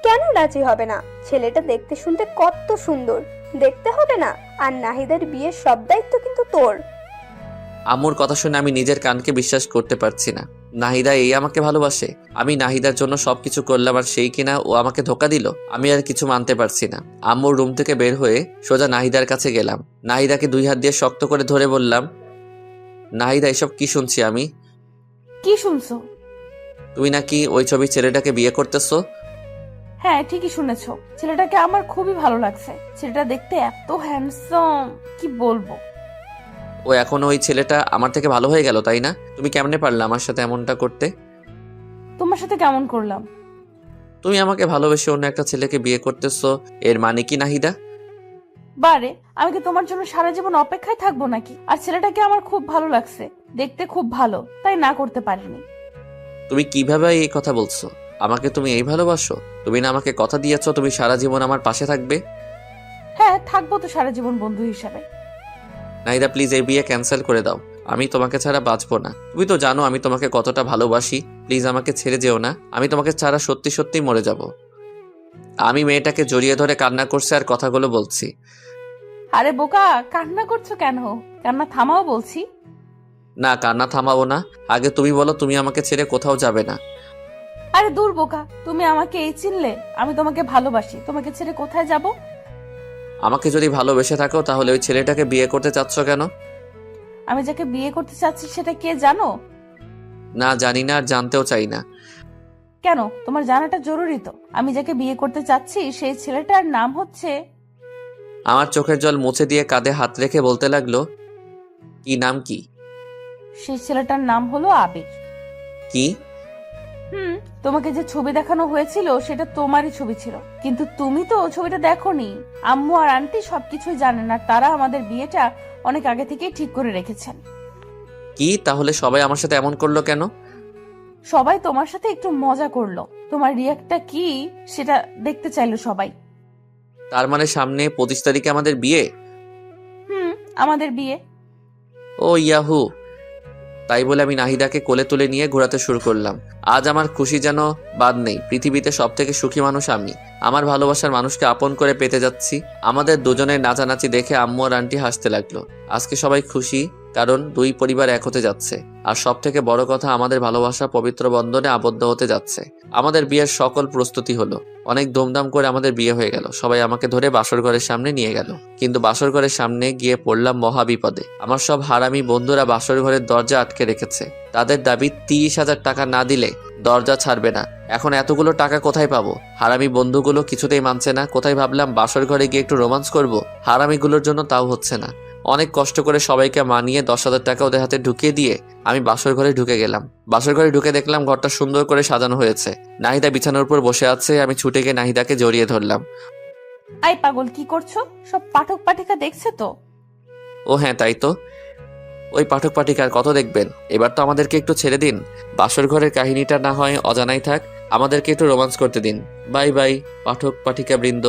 কেন রাজি হবে না? ছেলেটা দেখতে শুনতে কত সুন্দর, দেখতে হবে না? আর নাহিদার বিয়ের সব দায়িত্ব কিন্তু তোর। আম্মুর কথা শুনে আমি নিজের কানকে বিশ্বাস করতে পারছি না। নাহিদা এই আমাকে ভালোবাসে? আমি নাহিদার জন্য সবকিছু করলাম আর সেই কিনা ও আমাকে ধোকা দিল। আমি আর কিছু মানতে পারছি না। আম্মুর রুম থেকে বের হয়ে সোজা নাহিদার কাছে গেলাম। নাহিদাকে 2 হাত দিয়ে শক্ত করে ধরে বললাম, নাহিদা, এসব কি শুনছি আমি? কি শুনছো? তুমি নাকি ওই ছবির ছেলেটাকে বিয়ে করতেছো? হ্যাঁ ঠিকই শুনেছো, ছেলেটাকে আমার খুবই ভালো লাগছে। ছেলেটা দেখতে এত হ্যান্ডসাম, কি বলবো। ও এখন ওই ছেলেটা আমার থেকে ভালো হয়ে গেল, তাই না? তুমি কেমনে পারলে আমার সাথে এমনটা করতে? তোমার সাথে কেমন করলাম? তুমি আমাকে ভালোবেসে অন্য একটা ছেলেকে বিয়ে করতেছো, এর মানে কি নাহিদা? বারে, আমি কি তোমার জন্য সারা জীবন অপেক্ষায় থাকবো নাকি? আর ছেলেটাকে আমার খুব ভালো লাগছে, দেখতে খুব ভালো, তাই না করতে পারিনি। তুমি কিভাবে এই কথা বলছো? আমাকে তুমি এই ভালোবাসো? তুমি না আমাকে কথা দিয়েছো তুমি সারা জীবন আমার পাশে থাকবে? হ্যাঁ থাকবো তো সারা জীবন বন্ধু হিসাবে। নাহিদা প্লিজ এই বিয়ে ক্যান্সেল করে দাও। আমি তোমাকে ছাড়া বাঁচবো না। তুমি তো জানো আমি তোমাকে কতটা ভালোবাসি। প্লিজ আমাকে ছেড়ে যেও না। আমি তোমাকে ছাড়া সত্যি সত্যি মরে যাব। আমি মেয়েটাকে জড়িয়ে ধরে কান্না করছি আর কথাগুলো বলছি। আরে বোকা, কান্না করছো কেন? কান্না থামাও বলছি। না, কান্না থামাবো না। আগে তুমি বলো, তুমি আমাকে ছেড়ে কোথাও যাবে না। আরে দূর বোকা, তুমি আমাকে এই চিনলে? আমি তোমাকে ভালোবাসি, তোমাকে ছেড়ে কোথায় যাব? আমাকে যদি ভালোবেসে থাকো তাহলে ওই ছেলেটাকে বিয়ে করতে চাচ্ছ কেন? আমি যাকে বিয়ে করতে চাচ্ছি সেটা কে জানো? না, জানি না আর জানতেও চাই না। কেন, তোমার জানাটা জরুরি তো। আমি যাকে বিয়ে করতে চাচ্ছি সেই ছেলেটার নাম হচ্ছে... আমার চোখের জল মুছে দিয়ে কাঁধে হাত রেখে বলতে লাগলো, কি নাম কি? সেই ছেলেটার নাম হলো আবির। কি? তোমাকে যে ছবি দেখানো হয়েছিল সেটা তোমারই ছবি ছিল, কিন্তু তুমি তো ছবিটা দেখোনি। আম্মু আর আন্টি সবকিছুই জানেন আর তারা আমাদের বিয়েটা অনেক আগে থেকেই ঠিক করে রেখেছেন। কি, তাহলে সবাই আমার সাথে এমন করলো কেন? সবাই তোমার সাথে একটু মজা করলো, তোমার রিয়াক্টটা কি সেটা দেখতে চাইলো সবাই। তার মানে সামনে 25 তারিখে আমাদের বিয়ে? আমাদের বিয়ে। ও ইয়াহু! তাই বলে আমি নাহিদাকে কোলে তুলে নিয়ে ঘোরাতে শুরু করলাম। আজ আমার খুশি যেন বাদ নেই। পৃথিবীতে সব থেকে সুখী মানুষ আমি। আমার ভালোবাসার মানুষকে আপন করে পেতে যাচ্ছি। আমাদের দুজনের নাচানাচি দেখে আম্মু আর আন্টি হাসতে লাগলো। আজকে সবাই খুশি, কারণ দুই পরিবার এক হতে যাচ্ছে। আর সব থেকে বড় কথা, আমাদের ভালোবাসা পবিত্র বন্ধনে আবদ্ধ হতে যাচ্ছে। আমাদের বিয়ের সকল প্রস্তুতি হলো, অনেক ধুমধাম করে আমাদের বিয়ে হয়ে গেল। সবাই আমাকে ধরে বাসর ঘরের সামনে নিয়ে গেল, কিন্তু বাসর ঘরের সামনে গিয়ে পড়লাম মহা বিপদে। আমার সব হারামি বন্ধুরা বাসর ঘরের দরজা আটকে রেখেছে। তাদের দাবি 30,000 টাকা না দিলে দরজা ছাড়বে না। এখন এতগুলো টাকা কোথায় পাবো? হারামি বন্ধুগুলো কিছুতেই মানছে না। কোথায় ভাবলাম বাসর ঘরে গিয়ে একটু রোমান্স করব, হারামিগুলোর জন্য তাও হচ্ছে না। অনেক কষ্ট করে সবাইকে মানিয়ে 10,000 টাকা ওদের হাতে ঢুকিয়ে দিয়ে আমি বাসর ঘরে ঢুকে গেলাম। বাসর ঘরে ঢুকে দেখলাম ঘরটা সুন্দর করে সাজানো হয়েছে। নাহিদা বিছানার উপর বসে আছে। আমি ছুটে গিয়ে নাহিদাকে জড়িয়ে ধরলাম। আই পাগল, কি করছো? সব পাঠক পাঠিকা দেখছে তো? ও হ্যাঁ, তাই তো। ওই পাঠক পাঠিকার কত দেখবেন? এবার তো আমাদেরকে একটু ছেড়ে দিন। বাসর ঘরের কাহিনীটা না হয় অজানাই থাক, আমাদেরকে একটু রোমান্স করতে দিন। বাই বাই পাঠক পাঠিকা বৃন্দ।